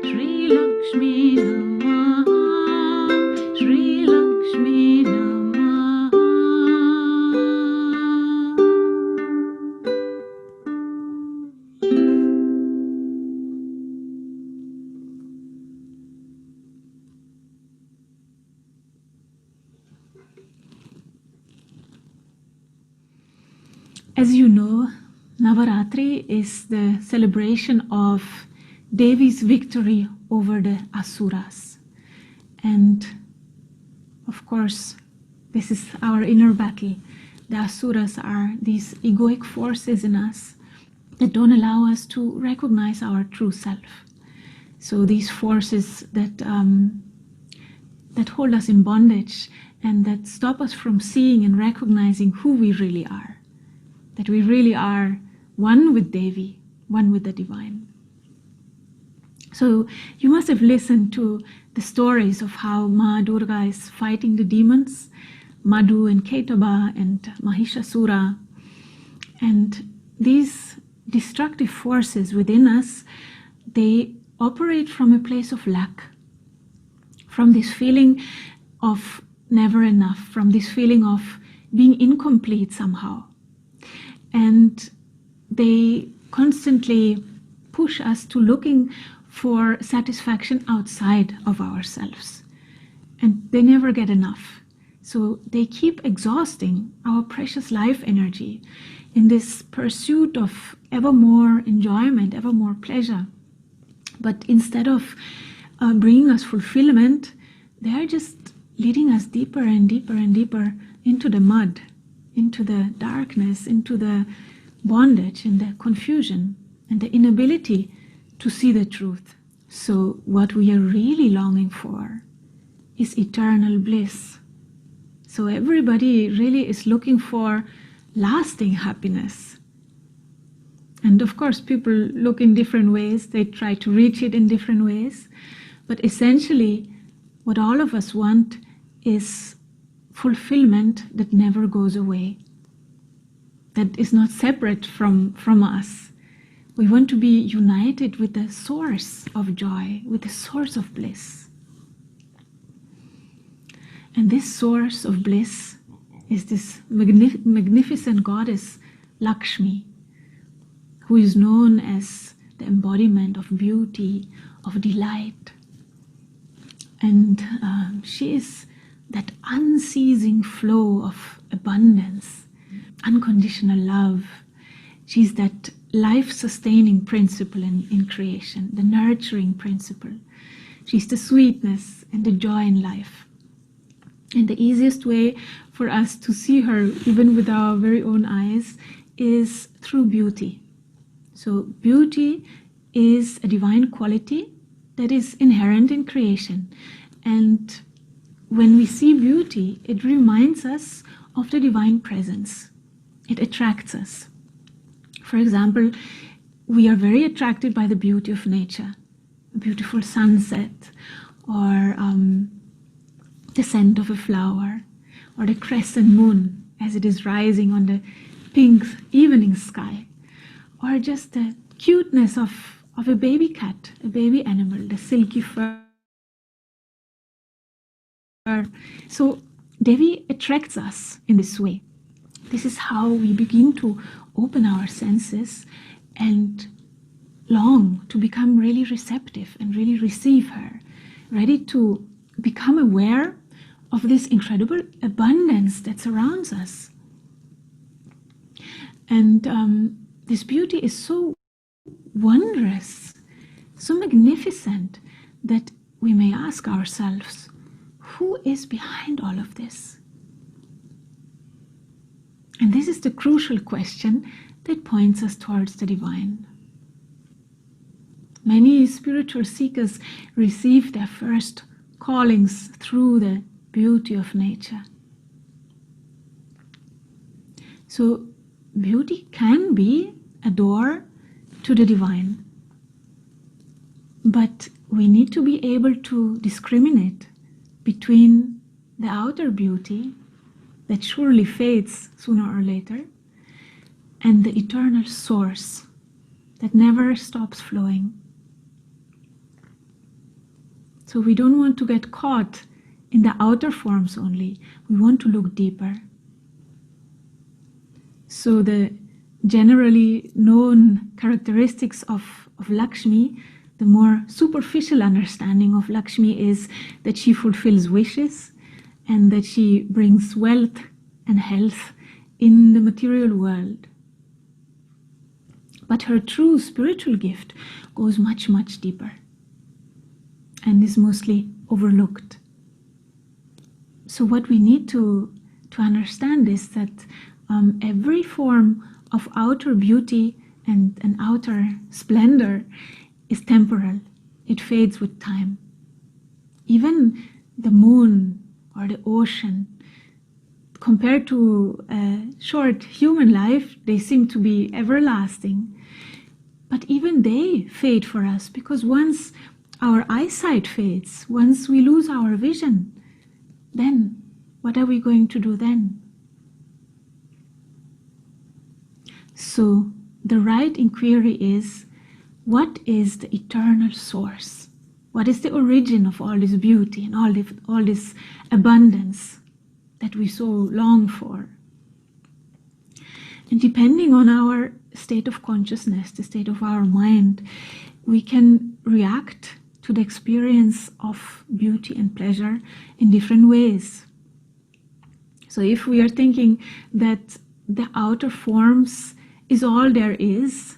Sri Lakshmi Namah, Sri Lakshmi Namah. As you know, Navratri is the celebration of Devi's victory over the Asuras. And of course, this is our inner battle. The Asuras are these egoic forces in us that don't allow us to recognize our true self. So these forces that hold us in bondage and that stop us from seeing and recognizing who we really are. That we really are one with Devi, one with the divine. So you must have listened to the stories of how Ma Durga is fighting the demons, Madhu and Ketaba and Mahishasura. And these destructive forces within us, they operate from a place of lack, from this feeling of never enough, from this feeling of being incomplete somehow. And they constantly push us to looking for satisfaction outside of ourselves. And they never get enough. So they keep exhausting our precious life energy in this pursuit of ever more enjoyment, ever more pleasure. But instead of bringing us fulfillment, they are just leading us deeper and deeper and deeper into the mud, into the darkness, into the bondage and the confusion and the inability to see the truth. So what we are really longing for is eternal bliss. So everybody really is looking for lasting happiness. And of course, people look in different ways. They try to reach it in different ways. But essentially, what all of us want is fulfillment that never goes away, that is not separate from us. We want to be united with the source of joy, with the source of bliss. And this source of bliss is this magnificent goddess Lakshmi, who is known as the embodiment of beauty, of delight. And she is that unceasing flow of abundance, unconditional love. She's that life-sustaining principle in creation, the nurturing principle. She's the sweetness and the joy in life. And the easiest way for us to see her, even with our very own eyes, is through beauty. So beauty is a divine quality that is inherent in creation. And when we see beauty, it reminds us of the divine presence. It attracts us. For example, we are very attracted by the beauty of nature, a beautiful sunset, or the scent of a flower, or the crescent moon as it is rising on the pink evening sky, or just the cuteness of a baby cat, a baby animal, the silky fur. So Devi attracts us in this way. This is how we begin to open our senses and long to become really receptive and really receive her, ready to become aware of this incredible abundance that surrounds us. And this beauty is so wondrous, so magnificent that we may ask ourselves, who is behind all of this? And this is the crucial question that points us towards the divine. Many spiritual seekers receive their first callings through the beauty of nature. So beauty can be a door to the divine, but we need to be able to discriminate between the outer beauty that surely fades sooner or later and the eternal source that never stops flowing. So we don't want to get caught in the outer forms only. We want to look deeper. So the generally known characteristics of Lakshmi, the more superficial understanding of Lakshmi is that she fulfills wishes and that she brings wealth and health in the material world. But her true spiritual gift goes much, much deeper and is mostly overlooked. So what we need to understand is that every form of outer beauty and outer splendor is temporal. It fades with time. Even the moon or the ocean, compared to a short human life, they seem to be everlasting. But even they fade for us, because once our eyesight fades, once we lose our vision, then what are we going to do then? So the right inquiry is, what is the eternal source? What is the origin of all this beauty and all this abundance that we so long for? And depending on our state of consciousness, the state of our mind, we can react to the experience of beauty and pleasure in different ways. So if we are thinking that the outer forms is all there is,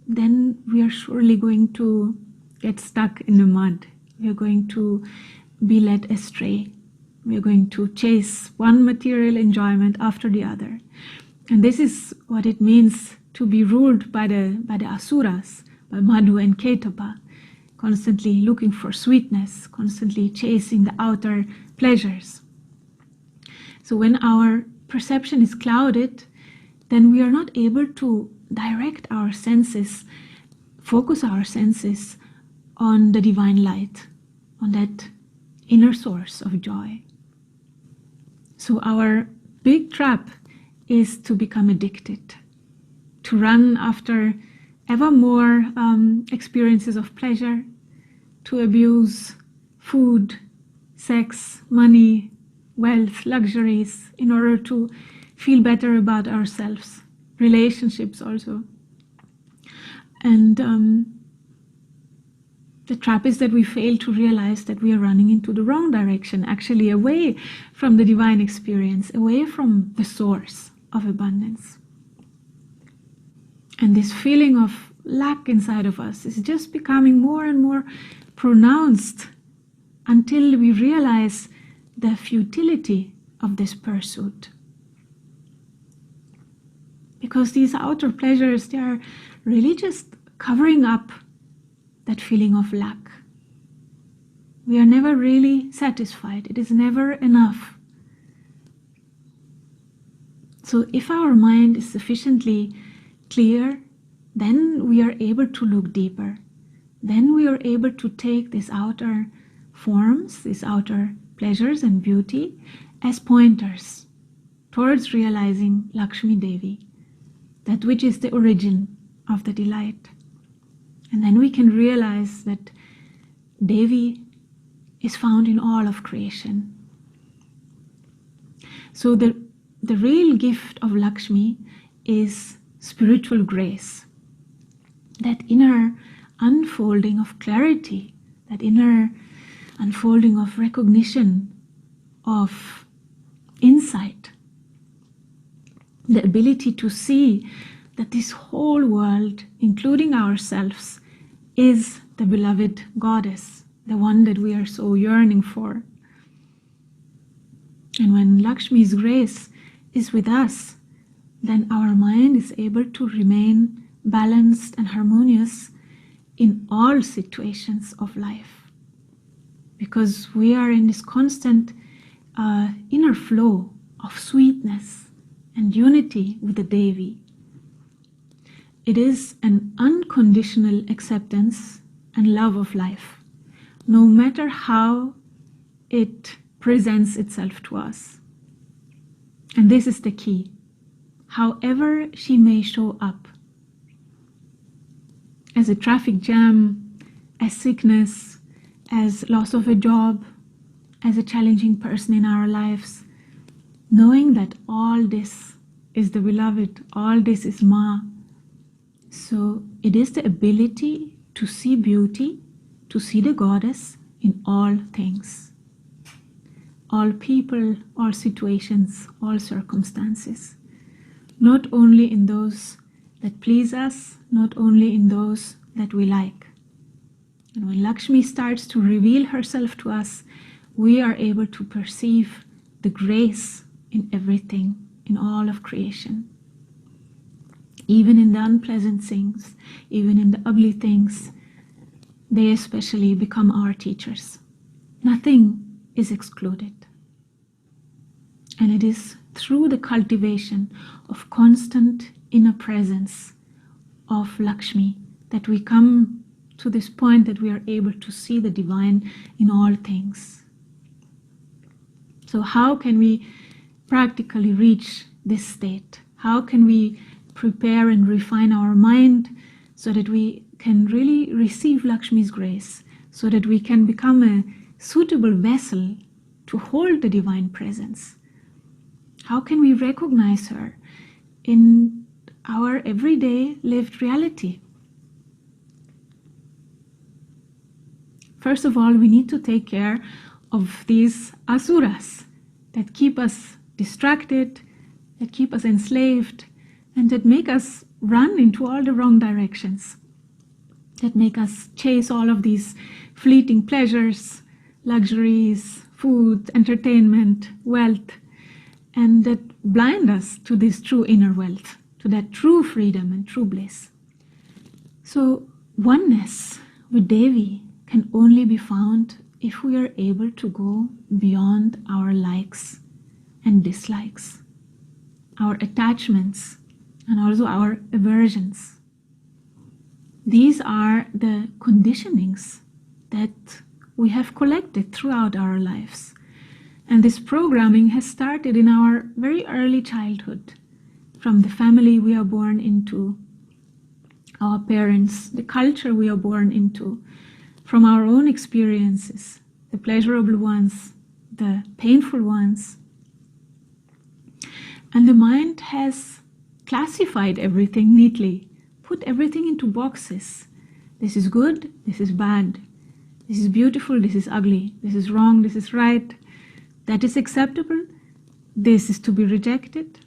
then we are surely going to get stuck in the mud. We are going to be led astray. We are going to chase one material enjoyment after the other. And this is what it means to be ruled by the asuras, by Madhu and Ketapa, constantly looking for sweetness, constantly chasing the outer pleasures. So when our perception is clouded, then we are not able to direct our senses, focus our senses on the divine light, on that inner source of joy. So our big trap is to become addicted, to run after ever more experiences of pleasure, to abuse food, sex, money, wealth, luxuries, in order to feel better about ourselves, relationships also. And the trap is that we fail to realize that we are running into the wrong direction, actually away from the divine experience, away from the source of abundance. And this feeling of lack inside of us is just becoming more and more pronounced until we realize the futility of this pursuit. Because these outer pleasures, they are really just covering up that feeling of lack. We are never really satisfied. It is never enough. So if our mind is sufficiently clear, then we are able to look deeper. Then we are able to take these outer forms, these outer pleasures and beauty as pointers towards realizing Lakshmi Devi, that which is the origin of the delight. And then we can realize that Devi is found in all of creation. So the real gift of Lakshmi is spiritual grace, that inner unfolding of clarity, that inner unfolding of recognition, of insight, the ability to see that this whole world, including ourselves, is the beloved goddess, the one that we are so yearning for. And when Lakshmi's grace is with us, then our mind is able to remain balanced and harmonious in all situations of life, because we are in this constant inner flow of sweetness and unity with the Devi. It is an unconditional acceptance and love of life, no matter how it presents itself to us. And this is the key. However she may show up, as a traffic jam, as sickness, as loss of a job, as a challenging person in our lives, knowing that all this is the beloved, all this is Ma. So it is the ability to see beauty, to see the goddess in all things, all people, all situations, all circumstances, not only in those that please us, not only in those that we like. And when Lakshmi starts to reveal herself to us, we are able to perceive the grace in everything, in all of creation. Even in the unpleasant things, even in the ugly things, they especially become our teachers. Nothing is excluded. And it is through the cultivation of constant inner presence of Lakshmi that we come to this point that we are able to see the divine in all things. So how can we practically reach this state? How can we prepare and refine our mind so that we can really receive Lakshmi's grace, so that we can become a suitable vessel to hold the divine presence? How can we recognize her in our everyday lived reality? First of all, we need to take care of these asuras that keep us distracted, that keep us enslaved, and that make us run into all the wrong directions, that make us chase all of these fleeting pleasures, luxuries, food, entertainment, wealth, and that blind us to this true inner wealth, to that true freedom and true bliss. So oneness with Devi can only be found if we are able to go beyond our likes and dislikes, our attachments, and also our aversions. These are the conditionings that we have collected throughout our lives. And this programming has started in our very early childhood, from the family we are born into, our parents, the culture we are born into, from our own experiences, the pleasurable ones, the painful ones. And the mind has classified everything neatly, put everything into boxes. This is good, this is bad. This is beautiful, this is ugly. This is wrong, this is right. That is acceptable, this is to be rejected.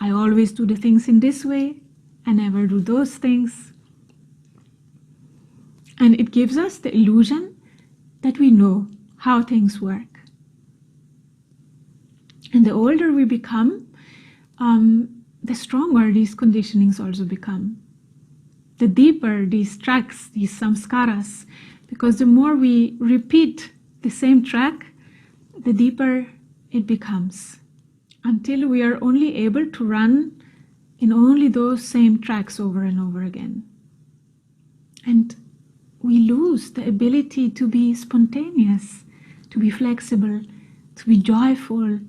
I always do the things in this way, I never do those things. And it gives us the illusion that we know how things work. And the older we become, the stronger these conditionings also become. The deeper these tracks, these samskaras, because the more we repeat the same track, the deeper it becomes, until we are only able to run in only those same tracks over and over again. And we lose the ability to be spontaneous, to be flexible, to be joyful,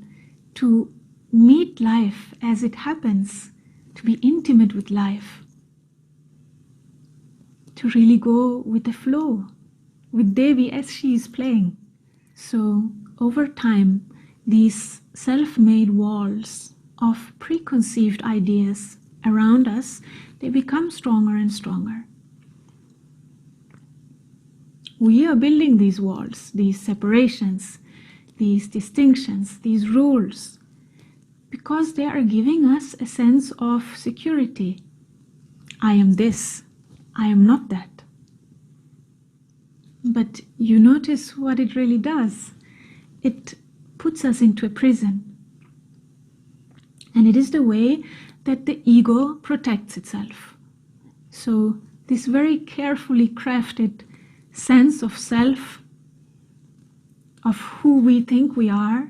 to meet life as it happens, to be intimate with life, to really go with the flow, with Devi as she is playing. So over time, these self-made walls of preconceived ideas around us, they become stronger and stronger. We are building these walls, these separations, these distinctions, these rules, because they are giving us a sense of security, I am this, I am not that. But you notice what it really does. It puts us into a prison. And it is the way that the ego protects itself. So this very carefully crafted sense of self, of who we think we are,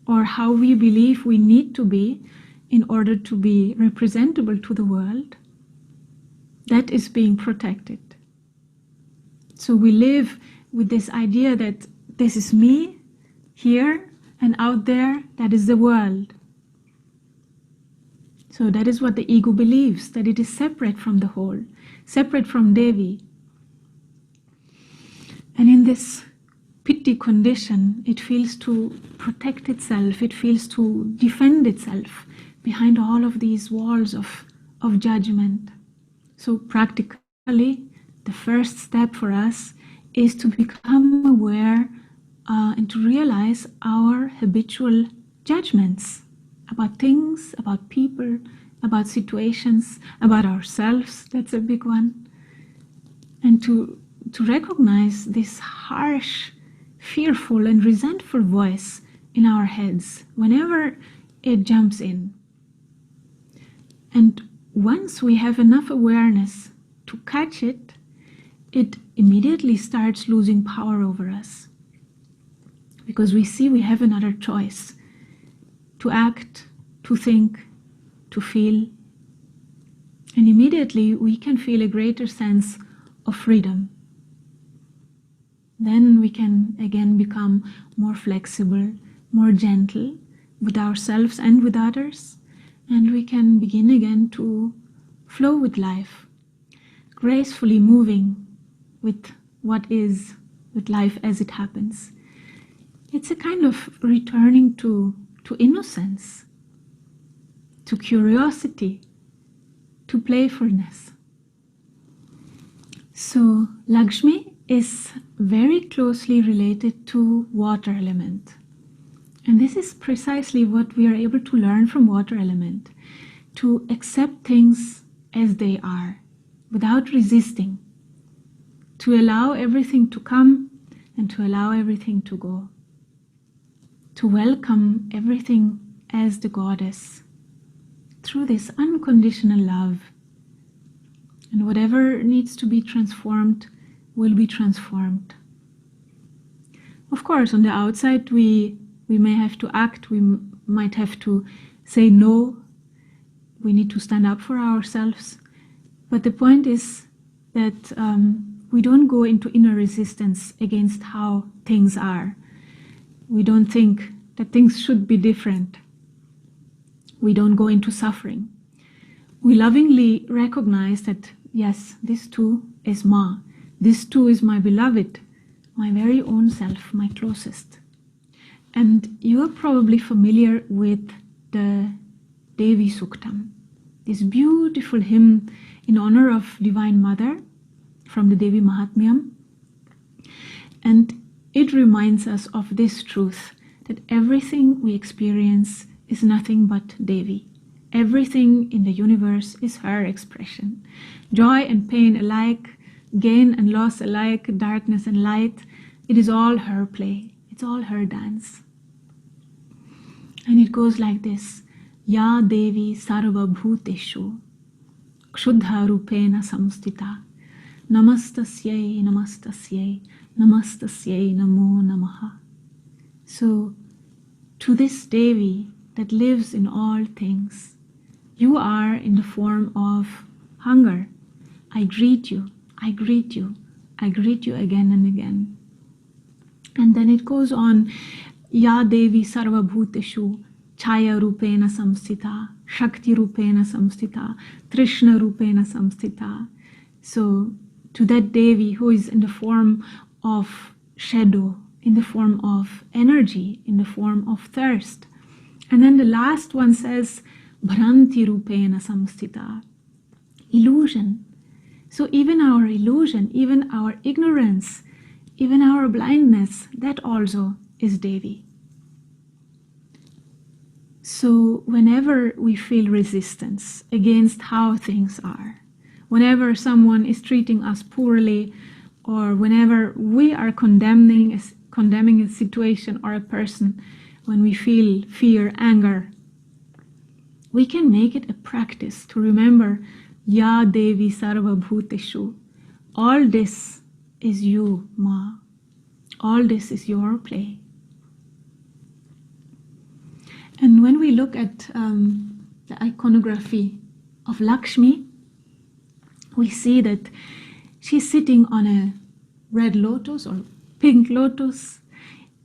or how we believe we need to be in order to be representable to the world, that is being protected. So we live with this idea that this is me here, and out there, that is the world. So that is what the ego believes, that it is separate from the whole, separate from Devi. And in this pity condition, it feels to protect itself, it feels to defend itself behind all of these walls of judgment. So practically, the first step for us is to become aware and to realize our habitual judgments about things, about people, about situations, about ourselves. That's a big one. And to recognize this harsh, fearful and resentful voice in our heads whenever it jumps in. And once we have enough awareness to catch it, it immediately starts losing power over us. Because we see we have another choice: to act, to think, to feel. And immediately we can feel a greater sense of freedom. Then we can again become more flexible, more gentle with ourselves and with others, and we can begin again to flow with life, gracefully moving with what is, with life as it happens. It's a kind of returning to innocence, to curiosity, to playfulness. So Lakshmi is very closely related to water element. And this is precisely what we are able to learn from water element, to accept things as they are, without resisting, to allow everything to come and to allow everything to go, to welcome everything as the goddess, through this unconditional love. And whatever needs to be transformed will be transformed. Of course, on the outside, we may have to act, we might have to say no, we need to stand up for ourselves. But the point is that we don't go into inner resistance against how things are. We don't think that things should be different. We don't go into suffering. We lovingly recognize that, yes, this too is Ma. This too is my beloved, my very own self, my closest. And you are probably familiar with the Devi Suktam, this beautiful hymn in honor of Divine Mother from the Devi Mahatmyam. And it reminds us of this truth, that everything we experience is nothing but Devi. Everything in the universe is her expression. Joy and pain alike, gain and loss alike, darkness and light, it is all her play. It's all her dance. And it goes like this: Ya Devi Sarva Bhuteshu Kshuddha Rupena Samstita Namastasyai Namastasyai Namastasyai Namo Namaha. So, to this Devi that lives in all things, you are in the form of hunger. I greet you, I greet you, I greet you again and again. And then it goes on, Ya Devi Sarva Bhuteshu Chaya Rupena Samstita, Shakti Rupena Samstita, Trishna Rupena Samstita. So, to that Devi who is in the form of shadow, in the form of energy, in the form of thirst. And then the last one says, Bhranti Rupena Samstita, illusion. So even our illusion, even our ignorance, even our blindness, that also is Devi. So whenever we feel resistance against how things are, whenever someone is treating us poorly, or whenever we are condemning a situation or a person, when we feel fear, anger, we can make it a practice to remember, Ya Devi Sarva Bhuteshu, all this is you, Ma. All this is your play. And when we look at the iconography of Lakshmi, we see that she's sitting on a red lotus or pink lotus,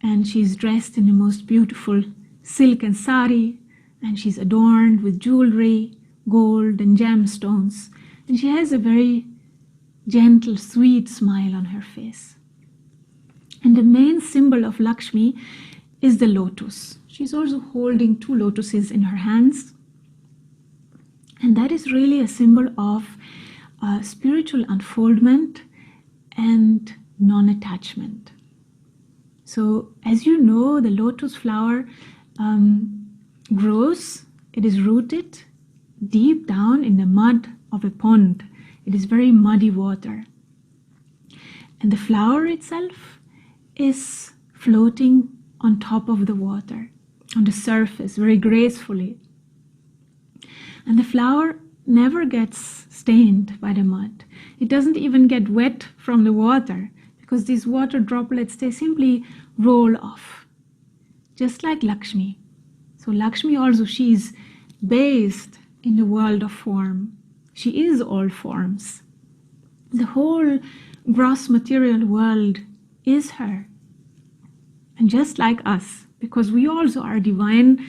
and she's dressed in the most beautiful silk and sari, and she's adorned with jewelry, gold and gemstones, and she has a very gentle, sweet smile on her face. And the main symbol of Lakshmi is the lotus. She's also holding 2 lotuses in her hands, and that is really a symbol of spiritual unfoldment and non-attachment. So as you know, the lotus flower grows, it is rooted deep down in the mud of a pond. It is very muddy water. And the flower itself is floating on top of the water, on the surface, very gracefully. And the flower never gets stained by the mud. It doesn't even get wet from the water, because these water droplets, they simply roll off, just like Lakshmi. So Lakshmi also, she's bathed in the world of form. She is all forms. The whole gross material world is her. And just like us, because we also are divine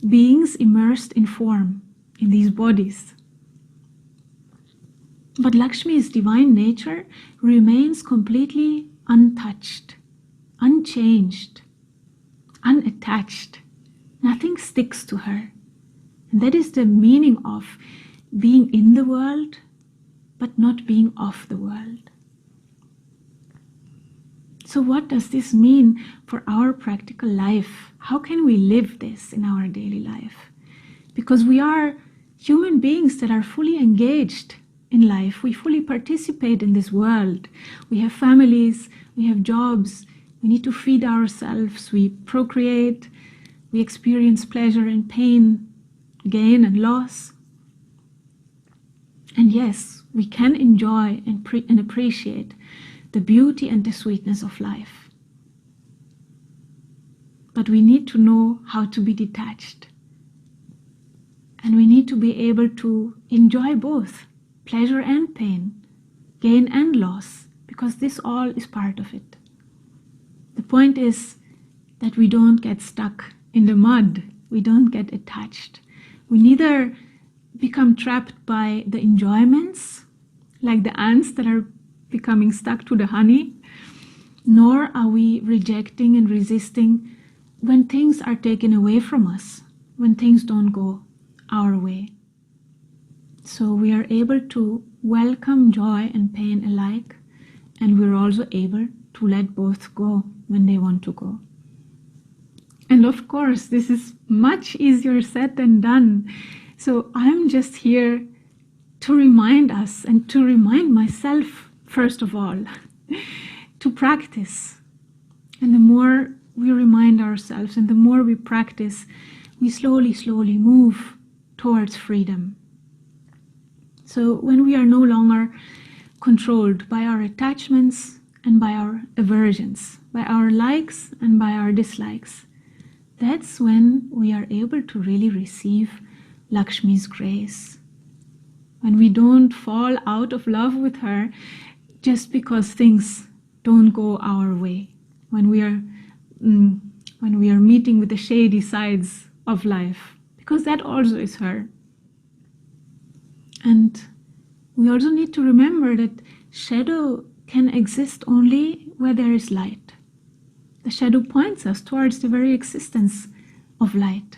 beings immersed in form, in these bodies. But Lakshmi's divine nature remains completely untouched, unchanged, unattached. Nothing sticks to her. And that is the meaning of being in the world, but not being of the world. So what does this mean for our practical life? How can we live this in our daily life? Because we are human beings that are fully engaged in life. We fully participate in this world. We have families, we have jobs, we need to feed ourselves, we procreate, we experience pleasure and pain, gain and loss. And yes, we can enjoy and appreciate the beauty and the sweetness of life. But we need to know how to be detached. And we need to be able to enjoy both pleasure and pain, gain and loss, because this all is part of it. The point is that we don't get stuck in the mud. We don't get attached. We neither become trapped by the enjoyments, like the ants that are becoming stuck to the honey, nor are we rejecting and resisting when things are taken away from us, when things don't go our way. So we are able to welcome joy and pain alike, and we're also able to let both go when they want to go. And of course, this is much easier said than done. So I'm just here to remind us and to remind myself, first of all, to practice. And the more we remind ourselves and the more we practice, we slowly move towards freedom. So when we are no longer controlled by our attachments and by our aversions, by our likes and by our dislikes, that's when we are able to really receive Lakshmi's grace. When we don't fall out of love with her just because things don't go our way. When we are meeting with the shady sides of life, because that also is her. And we also need to remember that shadow can exist only where there is light. The shadow points us towards the very existence of light.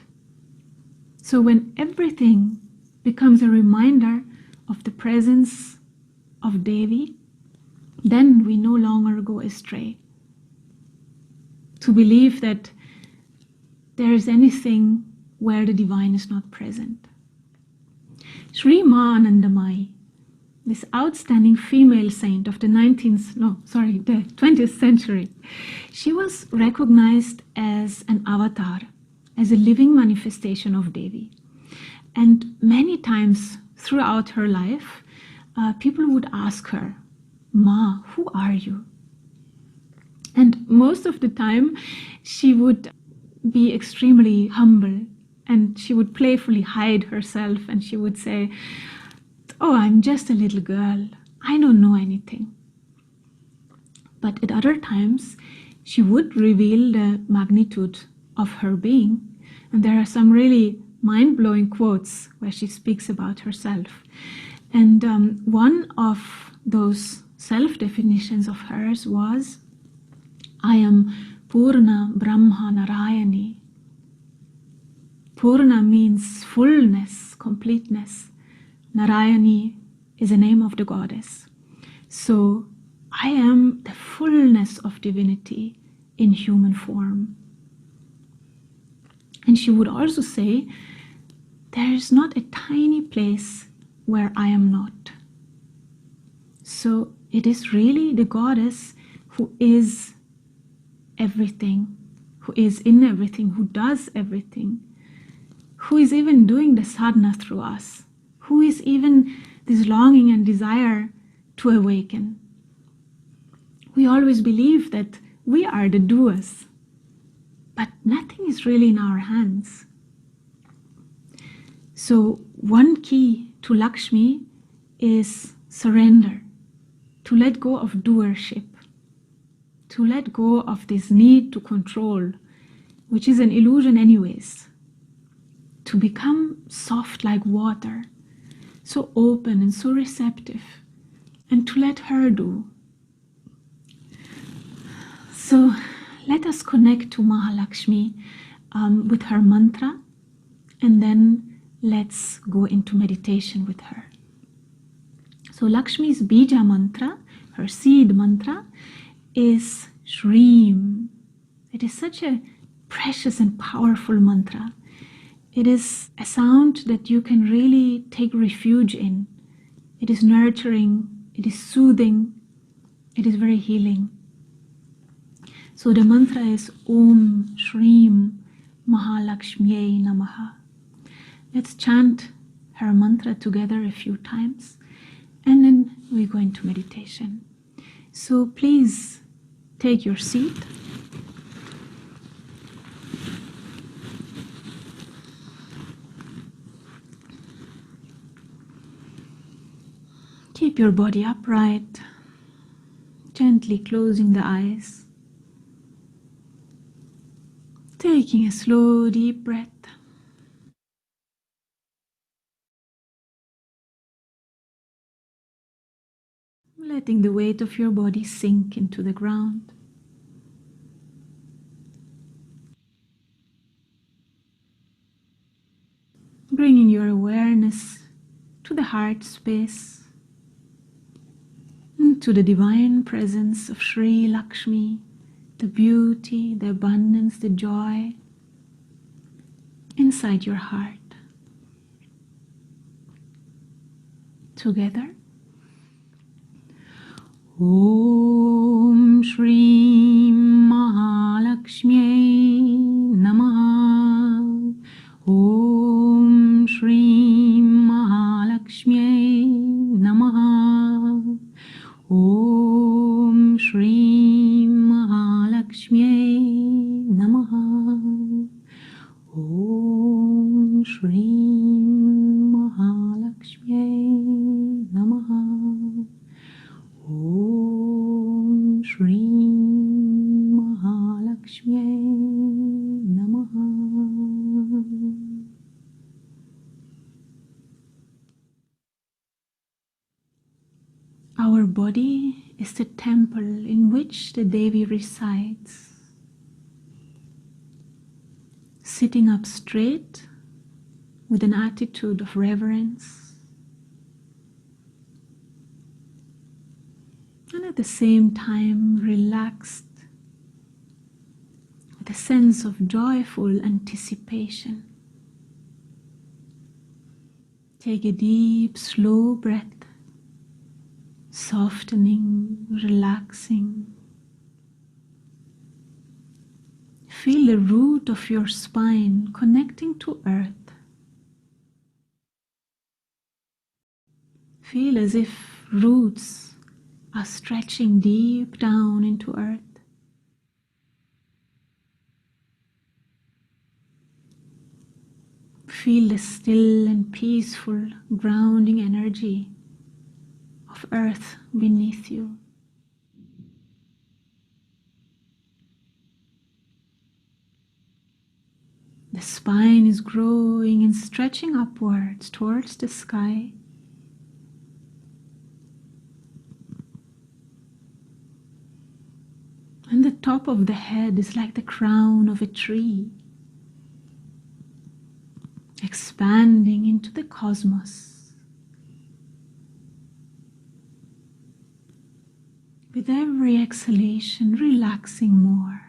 So when everything becomes a reminder of the presence of Devi, then we no longer go astray. To believe that there is anything where the divine is not present. Sri Anandamai, this outstanding female saint of the 20th century, she was recognized as an avatar, as a living manifestation of Devi. And many times throughout her life, people would ask her, "Ma, who are you?" And most of the time, she would be extremely humble, and she would playfully hide herself, and she would say, "Oh, I'm just a little girl. I don't know anything." But at other times, she would reveal the magnitude of her being. And there are some really mind-blowing quotes where she speaks about herself. And one of those self-definitions of hers was, "I am Purna Brahma Narayani." Purna means fullness, completeness. Narayani is the name of the goddess. So I am the fullness of divinity in human form. And she would also say, there is not a tiny place where I am not. So it is really the goddess who is everything, who is in everything, who does everything, who is even doing the sadhana through us, who is even this longing and desire to awaken. We always believe that we are the doers, but nothing is really in our hands. So one key to Lakshmi is surrender, to let go of doership, to let go of this need to control, which is an illusion anyways, to become soft like water, so open and so receptive, and to let her do. So let us connect to Mahalakshmi with her mantra, and then let's go into meditation with her. So Lakshmi's Bija mantra, her seed mantra, is Shreem. It is such a precious and powerful mantra. It is a sound that you can really take refuge in. It is nurturing, it is soothing, it is very healing. So the mantra is Om Shreem Mahalakshmiyai Namaha. Let's chant her mantra together a few times, and then we go into meditation. So please take your seat. Keep your body upright, gently closing the eyes. Taking a slow, deep breath. Letting the weight of your body sink into the ground. Bringing your awareness to the heart space, and to the divine presence of Sri Lakshmi, the beauty, the abundance, the joy inside your heart. Together. Om Shri Mahalakshmi Namah. Om Shri Mahalakshmi Namah. Om Shri Mahalakshmi Namah. Om Shri Mahalakshmi Namah. Om Shri Mahalakshmi Namah. Our body is the temple in which the Devi resides. Sitting up straight with an attitude of reverence, and at the same time relaxed with a sense of joyful anticipation. Take a deep, slow breath, softening, relaxing. Feel the root of your spine connecting to earth. Feel as if roots are stretching deep down into earth. Feel the still and peaceful grounding energy of earth beneath you. The spine is growing and stretching upwards towards the sky. And the top of the head is like the crown of a tree, expanding into the cosmos. With every exhalation, relaxing more.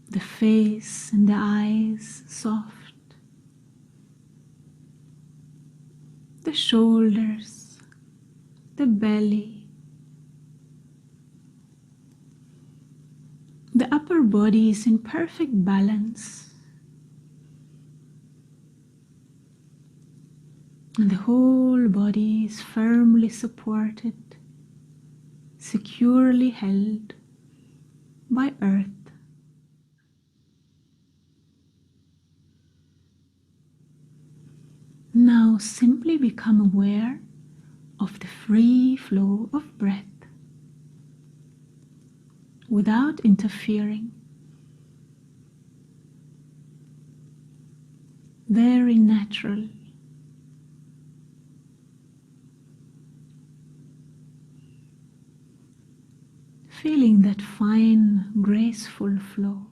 The face and the eyes soft. The shoulders, the belly. The upper body is in perfect balance. And the whole body is firmly supported, securely held by earth. Now simply become aware of the free flow of breath without interfering. Very natural. Feeling that fine, graceful flow.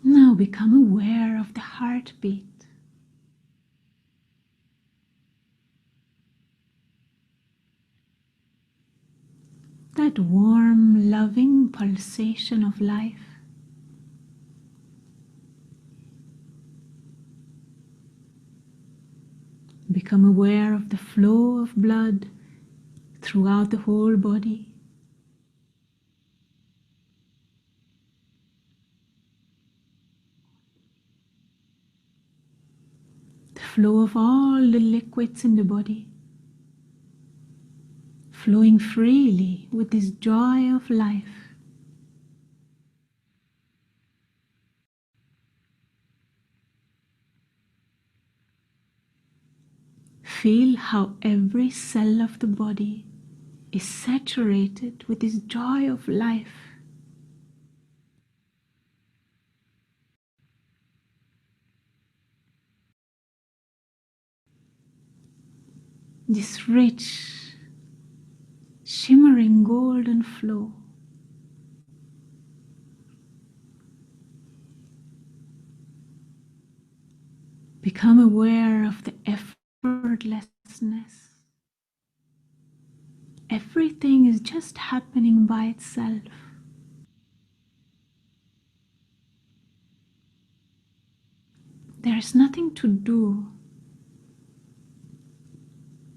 Now become aware of the heartbeat. That warm, loving pulsation of life. Become aware of the flow of blood throughout the whole body. The flow of all the liquids in the body, flowing freely with this joy of life. Feel how every cell of the body is saturated with this joy of life. This rich, shimmering golden flow. Become aware of the effortlessness. Everything is just happening by itself. There is nothing to do,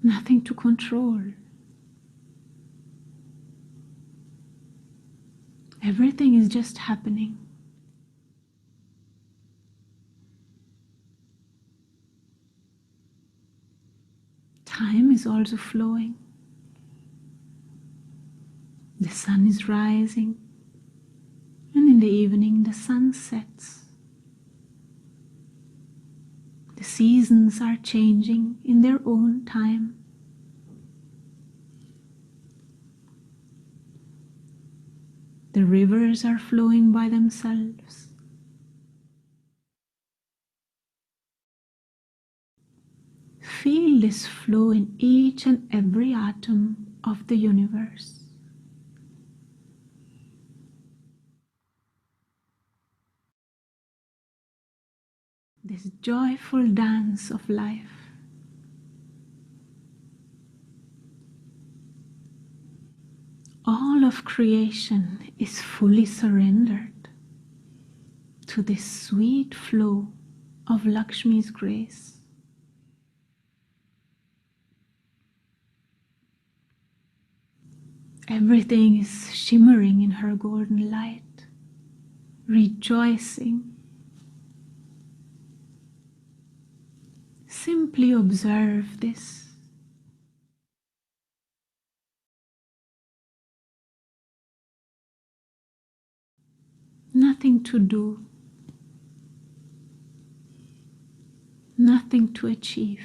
nothing to control. Everything is just happening. Time is also flowing. The sun is rising, and in the evening the sun sets. The seasons are changing in their own time. The rivers are flowing by themselves. Feel this flow in each and every atom of the universe. This joyful dance of life. all of creation is fully surrendered to this sweet flow of Lakshmi's grace. Everything is shimmering in her golden light, rejoicing. Simply observe this. Nothing to do, nothing to achieve,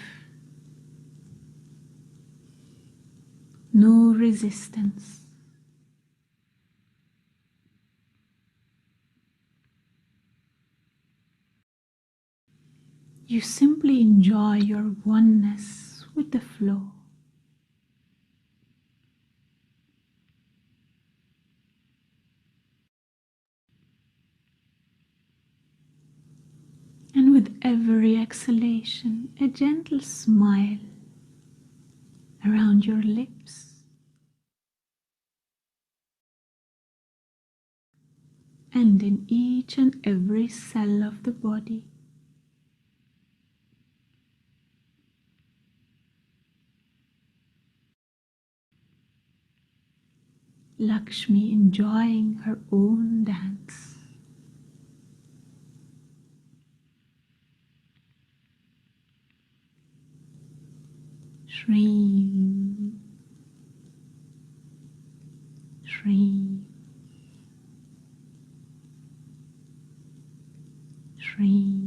no resistance. You simply enjoy your oneness with the flow. And with every exhalation, a gentle smile around your lips. And in each and every cell of the body. Lakshmi enjoying her own dance. Shri, Shri, Shri.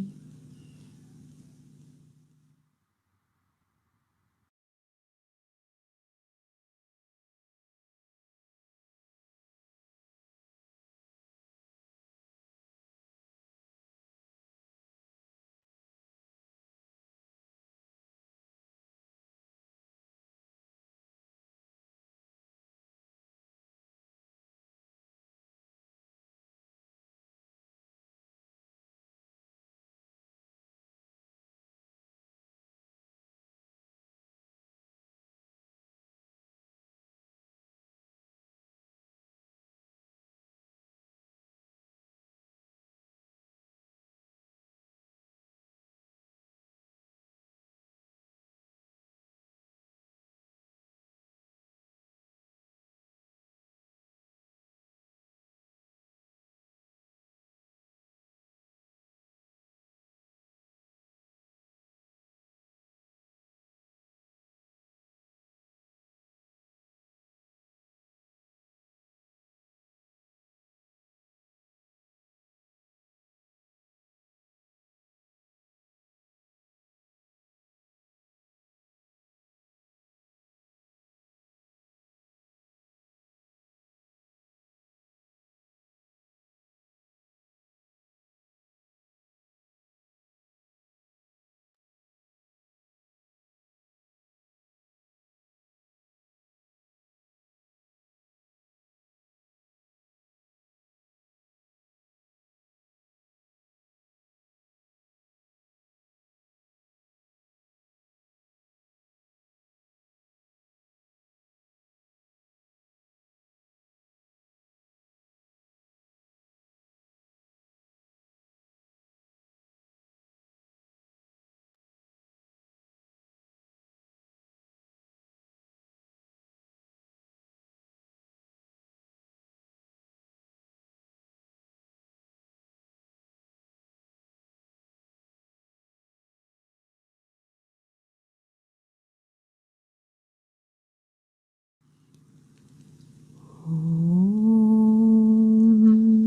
Om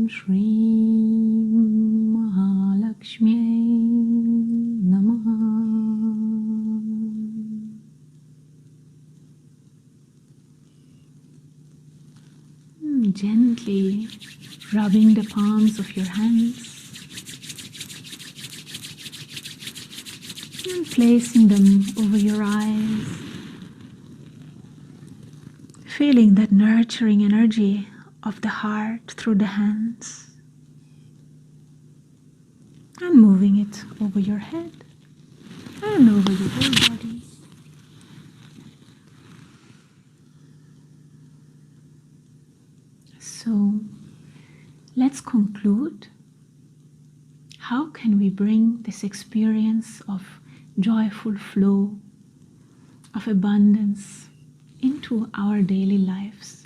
Shri Lakshmi Namah. Gently rubbing the palms of your hands and placing them over your eyes, feeling that nurturing energy of the heart through the hands and moving it over your head and over your whole body. how can we bring this experience of joyful flow, of abundance into our daily lives?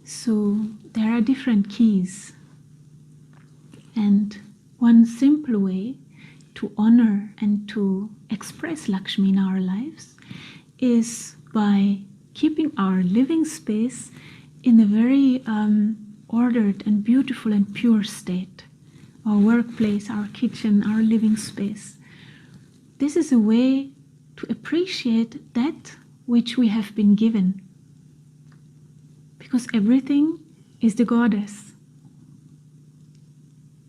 So there are different keys, and one simple way to honor and to express Lakshmi in our lives is by keeping our living space in a very ordered and beautiful and pure state. Our workplace, our kitchen, our living space. This is a way to appreciate that which we have been given, because everything is the goddess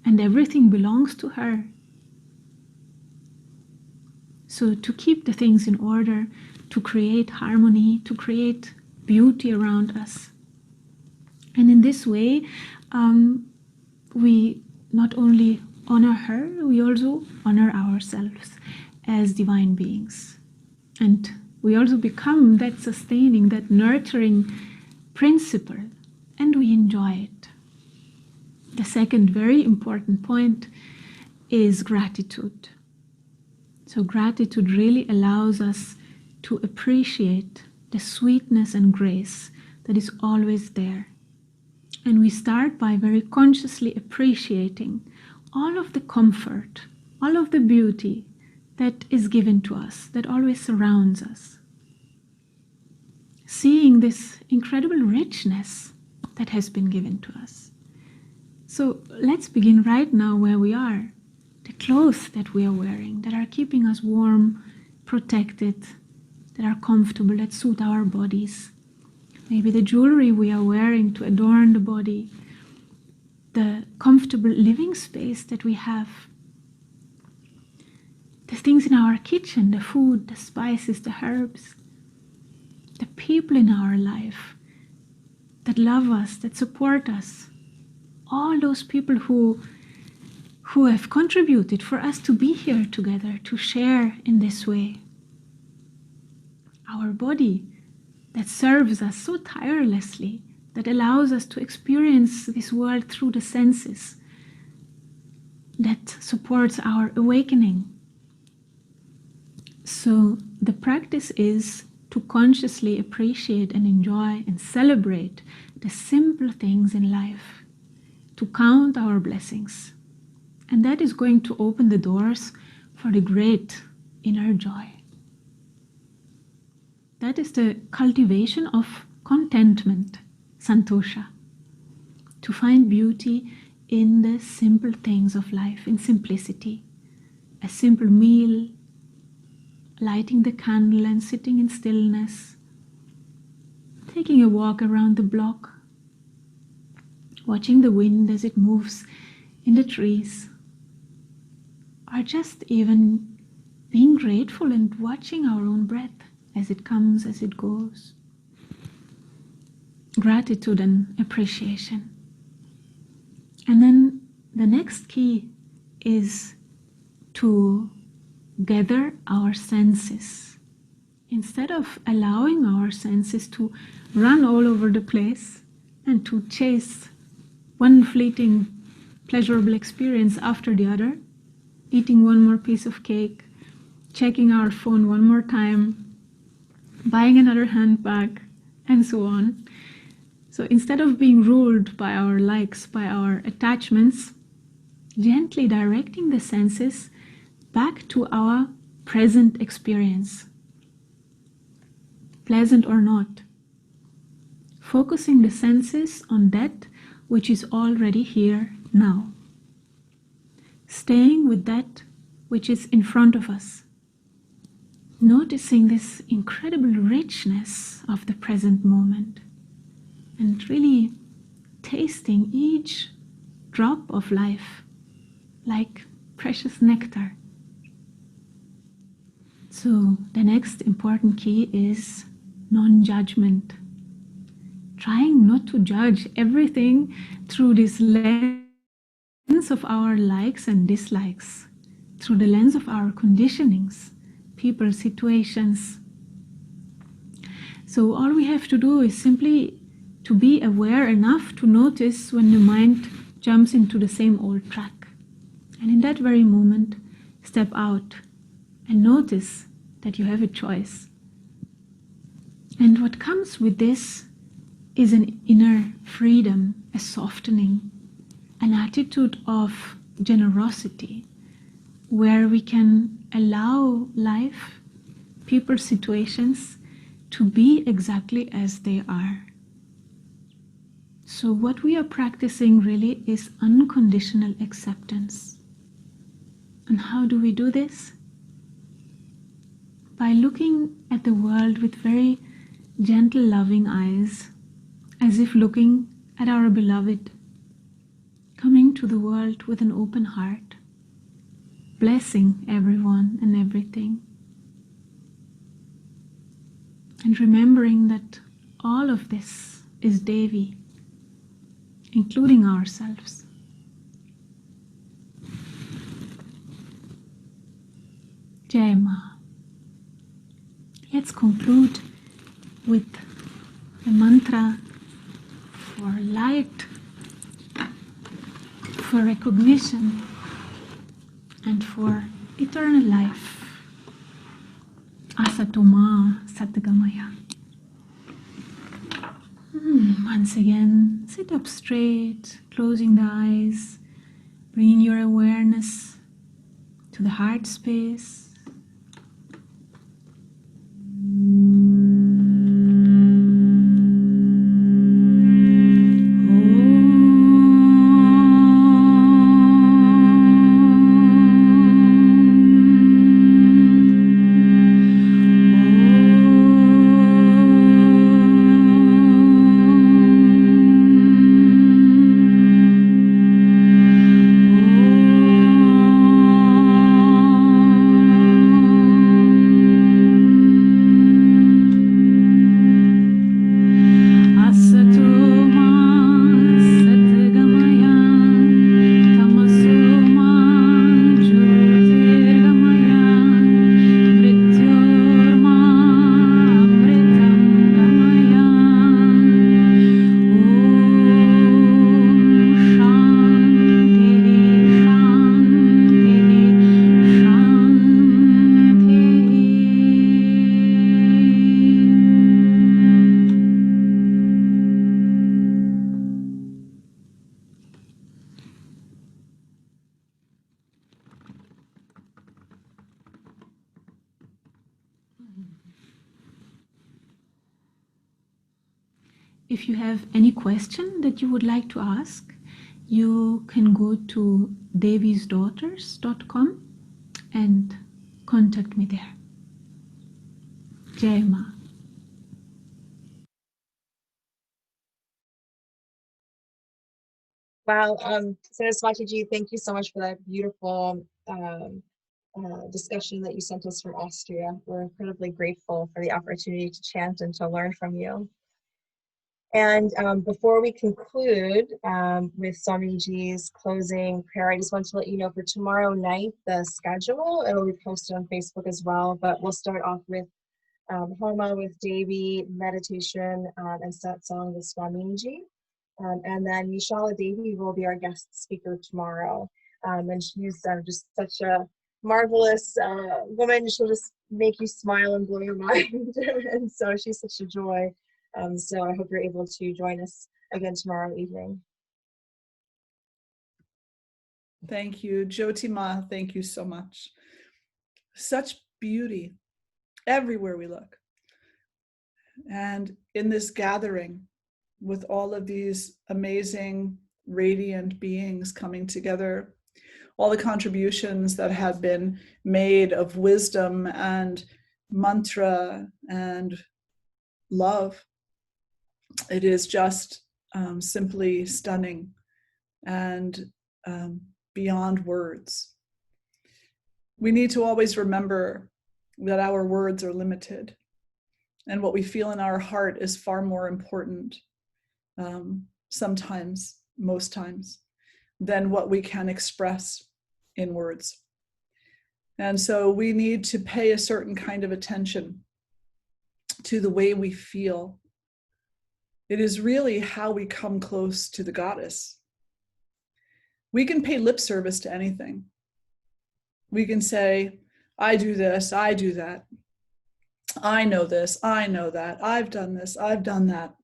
and everything belongs to her. So to keep the things in order, to create harmony, to create beauty around us. And in this way, we not only honor her, we also honor ourselves as divine beings. And we also become that sustaining, that nurturing principle, and we enjoy it. The second very important point is gratitude. So gratitude really allows us to appreciate the sweetness and grace that is always there. And we start by very consciously appreciating all of the comfort, all of the beauty that is given to us, that always surrounds us. Seeing this incredible richness that has been given to us. So let's begin right now where we are. The clothes that we are wearing, that are keeping us warm, protected, that are comfortable, that suit our bodies. Maybe the jewelry we are wearing to adorn the body, the comfortable living space that we have, the things in our kitchen, the food, the spices, the herbs, the people in our life that love us, that support us, all those people who have contributed for us to be here together, to share in this way. Our body that serves us so tirelessly, that allows us to experience this world through the senses, that supports our awakening. So the practice is to consciously appreciate and enjoy and celebrate the simple things in life, to count our blessings. And that is going to open the doors for the great inner joy. That is the cultivation of contentment, santosha, to find beauty in the simple things of life, in simplicity. A simple meal, lighting the candle and sitting in stillness, taking a walk around the block, watching the wind as it moves in the trees, or just even being grateful and watching our own breath as it comes, as it goes. Gratitude and appreciation. And then the next key is to gather our senses. Instead of allowing our senses to run all over the place and to chase one fleeting pleasurable experience after the other, eating one more piece of cake, checking our phone one more time, buying another handbag, and so on. So instead of being ruled by our likes, by our attachments, gently directing the senses back to our present experience, pleasant or not. Focusing the senses on that which is already here now. Staying with that which is in front of us. Noticing this incredible richness of the present moment and really tasting each drop of life like precious nectar. So the next important key is non-judgment. Trying not to judge everything through this lens of our likes and dislikes, through the lens of our conditionings, people, situations. So all we have to do is simply to be aware enough to notice when the mind jumps into the same old track And in that very moment, step out and notice that you have a choice. And what comes with this is an inner freedom, a softening, an attitude of generosity, where we can allow life, people, situations to be exactly as they are. So what we are practicing really is unconditional acceptance. And how do we do this? By looking at the world with very gentle, loving eyes, as if looking at our beloved, coming to the world with an open heart, blessing everyone and everything, and remembering that all of this is Devi, including ourselves. Jai Ma. Let's conclude with the mantra for light, for recognition, and for eternal life. Asato Ma Satgamaya. Once again, sit up straight, closing the eyes, bringing your awareness to the heart space. If you have any question that you would like to ask, you can go to devisdaughters.com and contact me there. Jai Ma. Wow, Saraswati, thank you so much for that beautiful discussion that you sent us from Austria. We're incredibly grateful for the opportunity to chant and to learn from you. And before we conclude with Swamiji's closing prayer, I just want to let you know for tomorrow night, the schedule, it'll be posted on Facebook as well, but we'll start off with Homa with Devi, meditation, and satsang with Swamiji. And then Nishala Devi will be our guest speaker tomorrow. And she's just such a marvelous woman. She'll just make you smile and blow your mind. And so she's such a joy. So I hope you're able to join us again tomorrow evening. Thank you. Jyoti Ma, thank you so much. Such beauty everywhere we look. And in this gathering with all of these amazing, radiant beings coming together, all the contributions that have been made of wisdom and mantra and love. It is just simply stunning and beyond words. We need to always remember that our words are limited, and what we feel in our heart is far more important, sometimes, most times, than what we can express in words. And so we need to pay a certain kind of attention to the way we feel. It is really how we come close to the goddess. We can pay lip service to anything. We can say, I do this, I do that. I know this, I know that. I've done this, I've done that.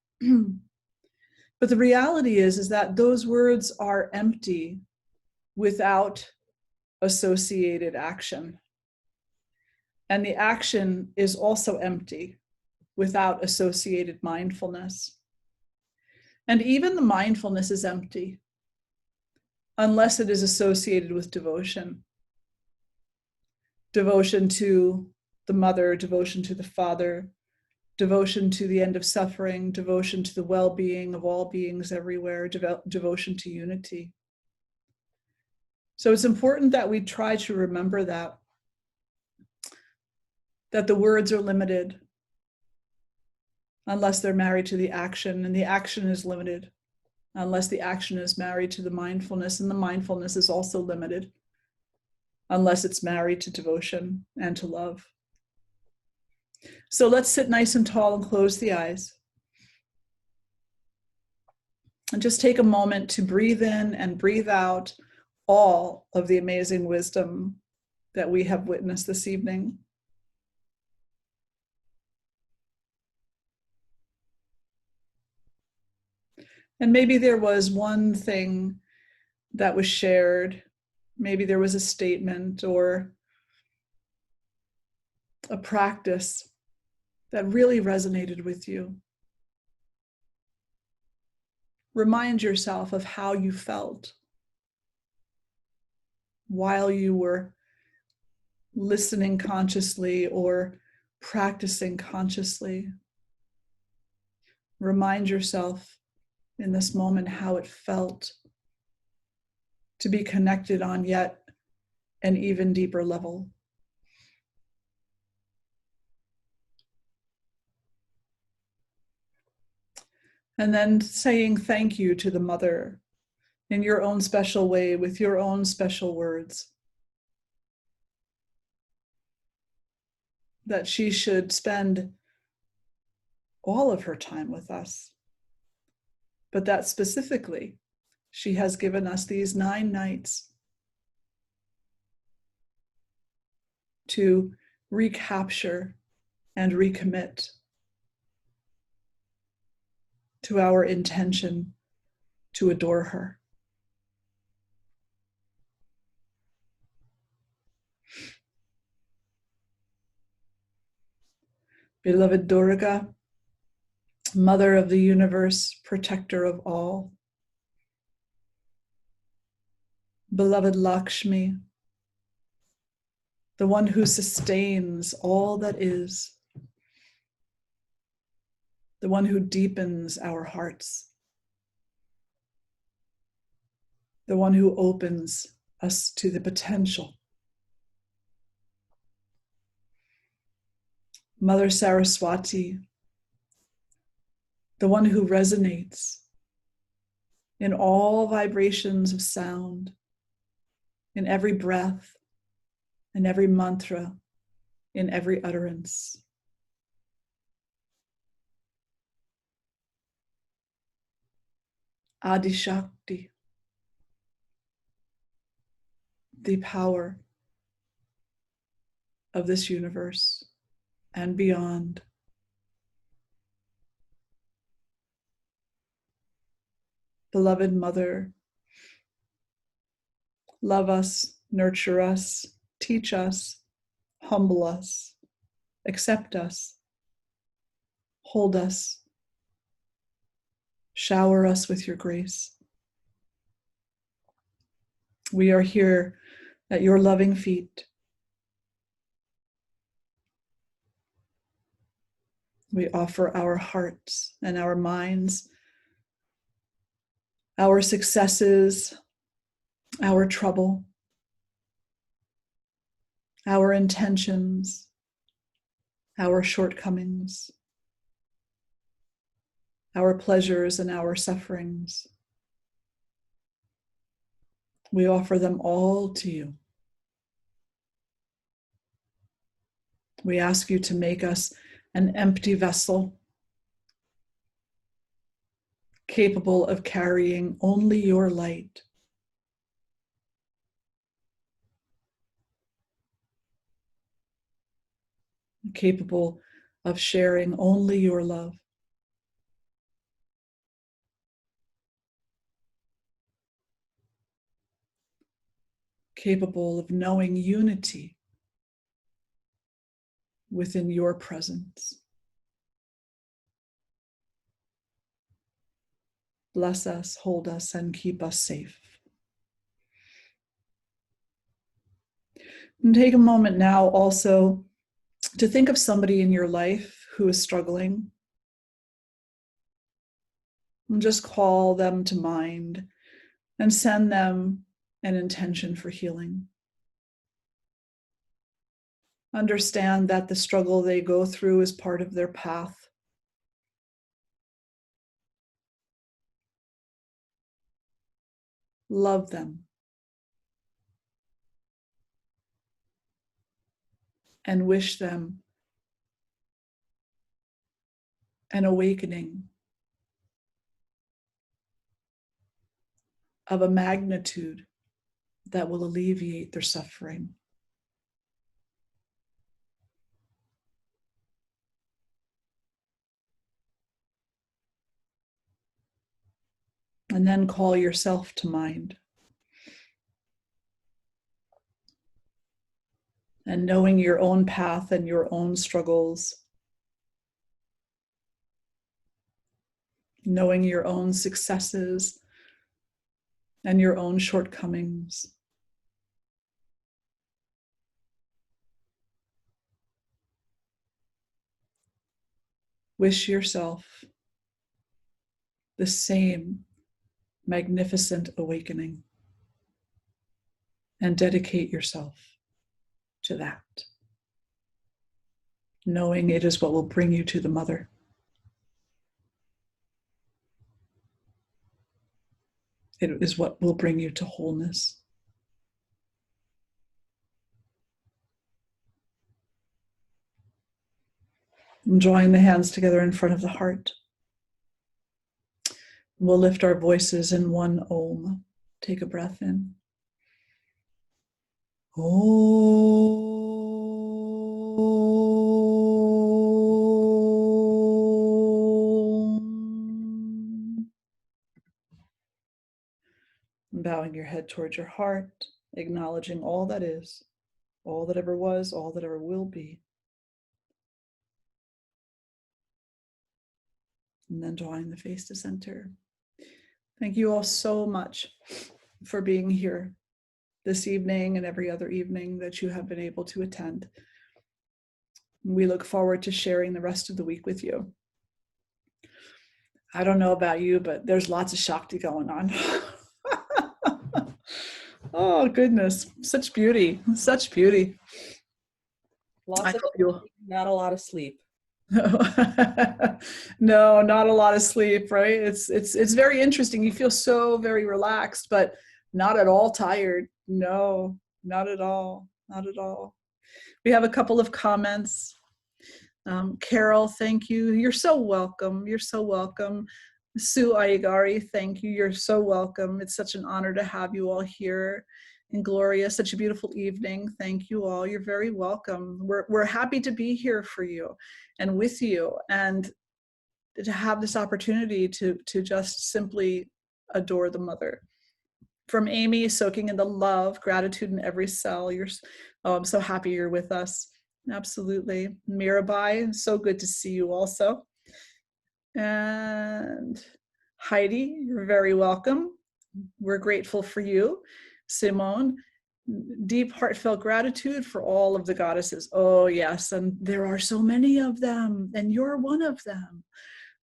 But the reality is that those words are empty without associated action. And the action is also empty without associated mindfulness. And even the mindfulness is empty unless it is associated with devotion. Devotion to the mother, devotion to the father, devotion to the end of suffering, devotion to the well-being of all beings everywhere, devotion to unity. So it's important that we try to remember that the words are limited unless they're married to the action, and the action is limited unless the action is married to the mindfulness, and the mindfulness is also limited unless it's married to devotion and to love. So let's sit nice and tall and close the eyes. And just take a moment to breathe in and breathe out all of the amazing wisdom that we have witnessed this evening. And maybe there was one thing that was shared. Maybe there was a statement or a practice that really resonated with you. Remind yourself of how you felt while you were listening consciously or practicing consciously. Remind yourself in this moment how it felt to be connected on yet an even deeper level. And then saying thank you to the mother in your own special way, with your own special words. That she should spend all of her time with us, but that specifically, she has given us these 9 nights to recapture and recommit to our intention to adore her. Beloved Durga, Mother of the universe, protector of all. Beloved Lakshmi, the one who sustains all that is, the one who deepens our hearts, the one who opens us to the potential. Mother Saraswati, the one who resonates in all vibrations of sound, in every breath, in every mantra, in every utterance. Adi Shakti, the power of this universe and beyond. Beloved Mother, love us, nurture us, teach us, humble us, accept us, hold us, shower us with your grace. We are here at your loving feet. We offer our hearts and our minds, our successes, our trouble, our intentions, our shortcomings, our pleasures and our sufferings. We offer them all to you. We ask you to make us an empty vessel, capable of carrying only your light. capable of sharing only your love. Capable of knowing unity within your presence. Bless us, hold us, and keep us safe. And take a moment now also to think of somebody in your life who is struggling. And just call them to mind and send them an intention for healing. Understand that the struggle they go through is part of their path. Love them. And wish them an awakening of a magnitude that will alleviate their suffering. And then call yourself to mind. And knowing your own path and your own struggles, knowing your own successes and your own shortcomings. Wish yourself the same magnificent awakening and dedicate yourself to that, knowing it is what will bring you to the Mother. It is what will bring you to wholeness. And drawing the hands together in front of the heart. We'll lift our voices in one Om. Take a breath in. Om. Bowing your head towards your heart, acknowledging all that is, all that ever was, all that ever will be. And then drawing the face to center. Thank you all so much for being here this evening and every other evening that you have been able to attend. We look forward to sharing the rest of the week with you. I don't know about you, but there's lots of Shakti going on. Oh, goodness. Such beauty. Such beauty. Lots of not a lot of sleep. No, not a lot of sleep, right? It's very interesting. You feel so very relaxed, but not at all tired. No, not at all. Not at all. We have a couple of comments. Carol, thank you. You're so welcome. You're so welcome. Sue Ayagari, thank you. You're so welcome. It's such an honor to have you all here. And Gloria, such a beautiful evening. Thank you all. You're very welcome. We're happy to be here for you and with you, and to have this opportunity to just simply adore the Mother. From Amy, soaking in the love, gratitude in every cell. I'm so happy you're with us. Absolutely. Mirabai, so good to see you also. And Heidi, you're very welcome. We're grateful for you. Simone, deep heartfelt gratitude for all of the goddesses. Oh yes, and there are so many of them, and you're one of them.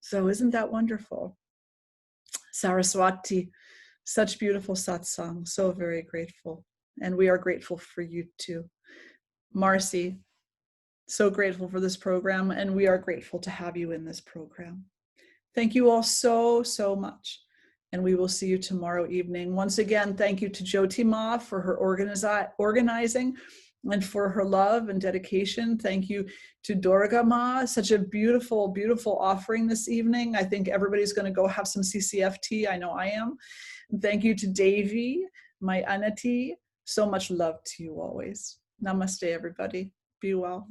So isn't that wonderful? Saraswati, such beautiful satsang, so very grateful. And we are grateful for you too. Marcy, so grateful for this program, and we are grateful to have you in this program. Thank you all so, so much. And we will see you tomorrow evening. Once again, thank you to Jyoti Ma for her organizing and for her love and dedication. Thank you to Durga Ma, such a beautiful, beautiful offering this evening. I think everybody's going to go have some CCFT. I know I am. And thank you to Davey, my Anati. So much love to you always. Namaste, everybody. Be well.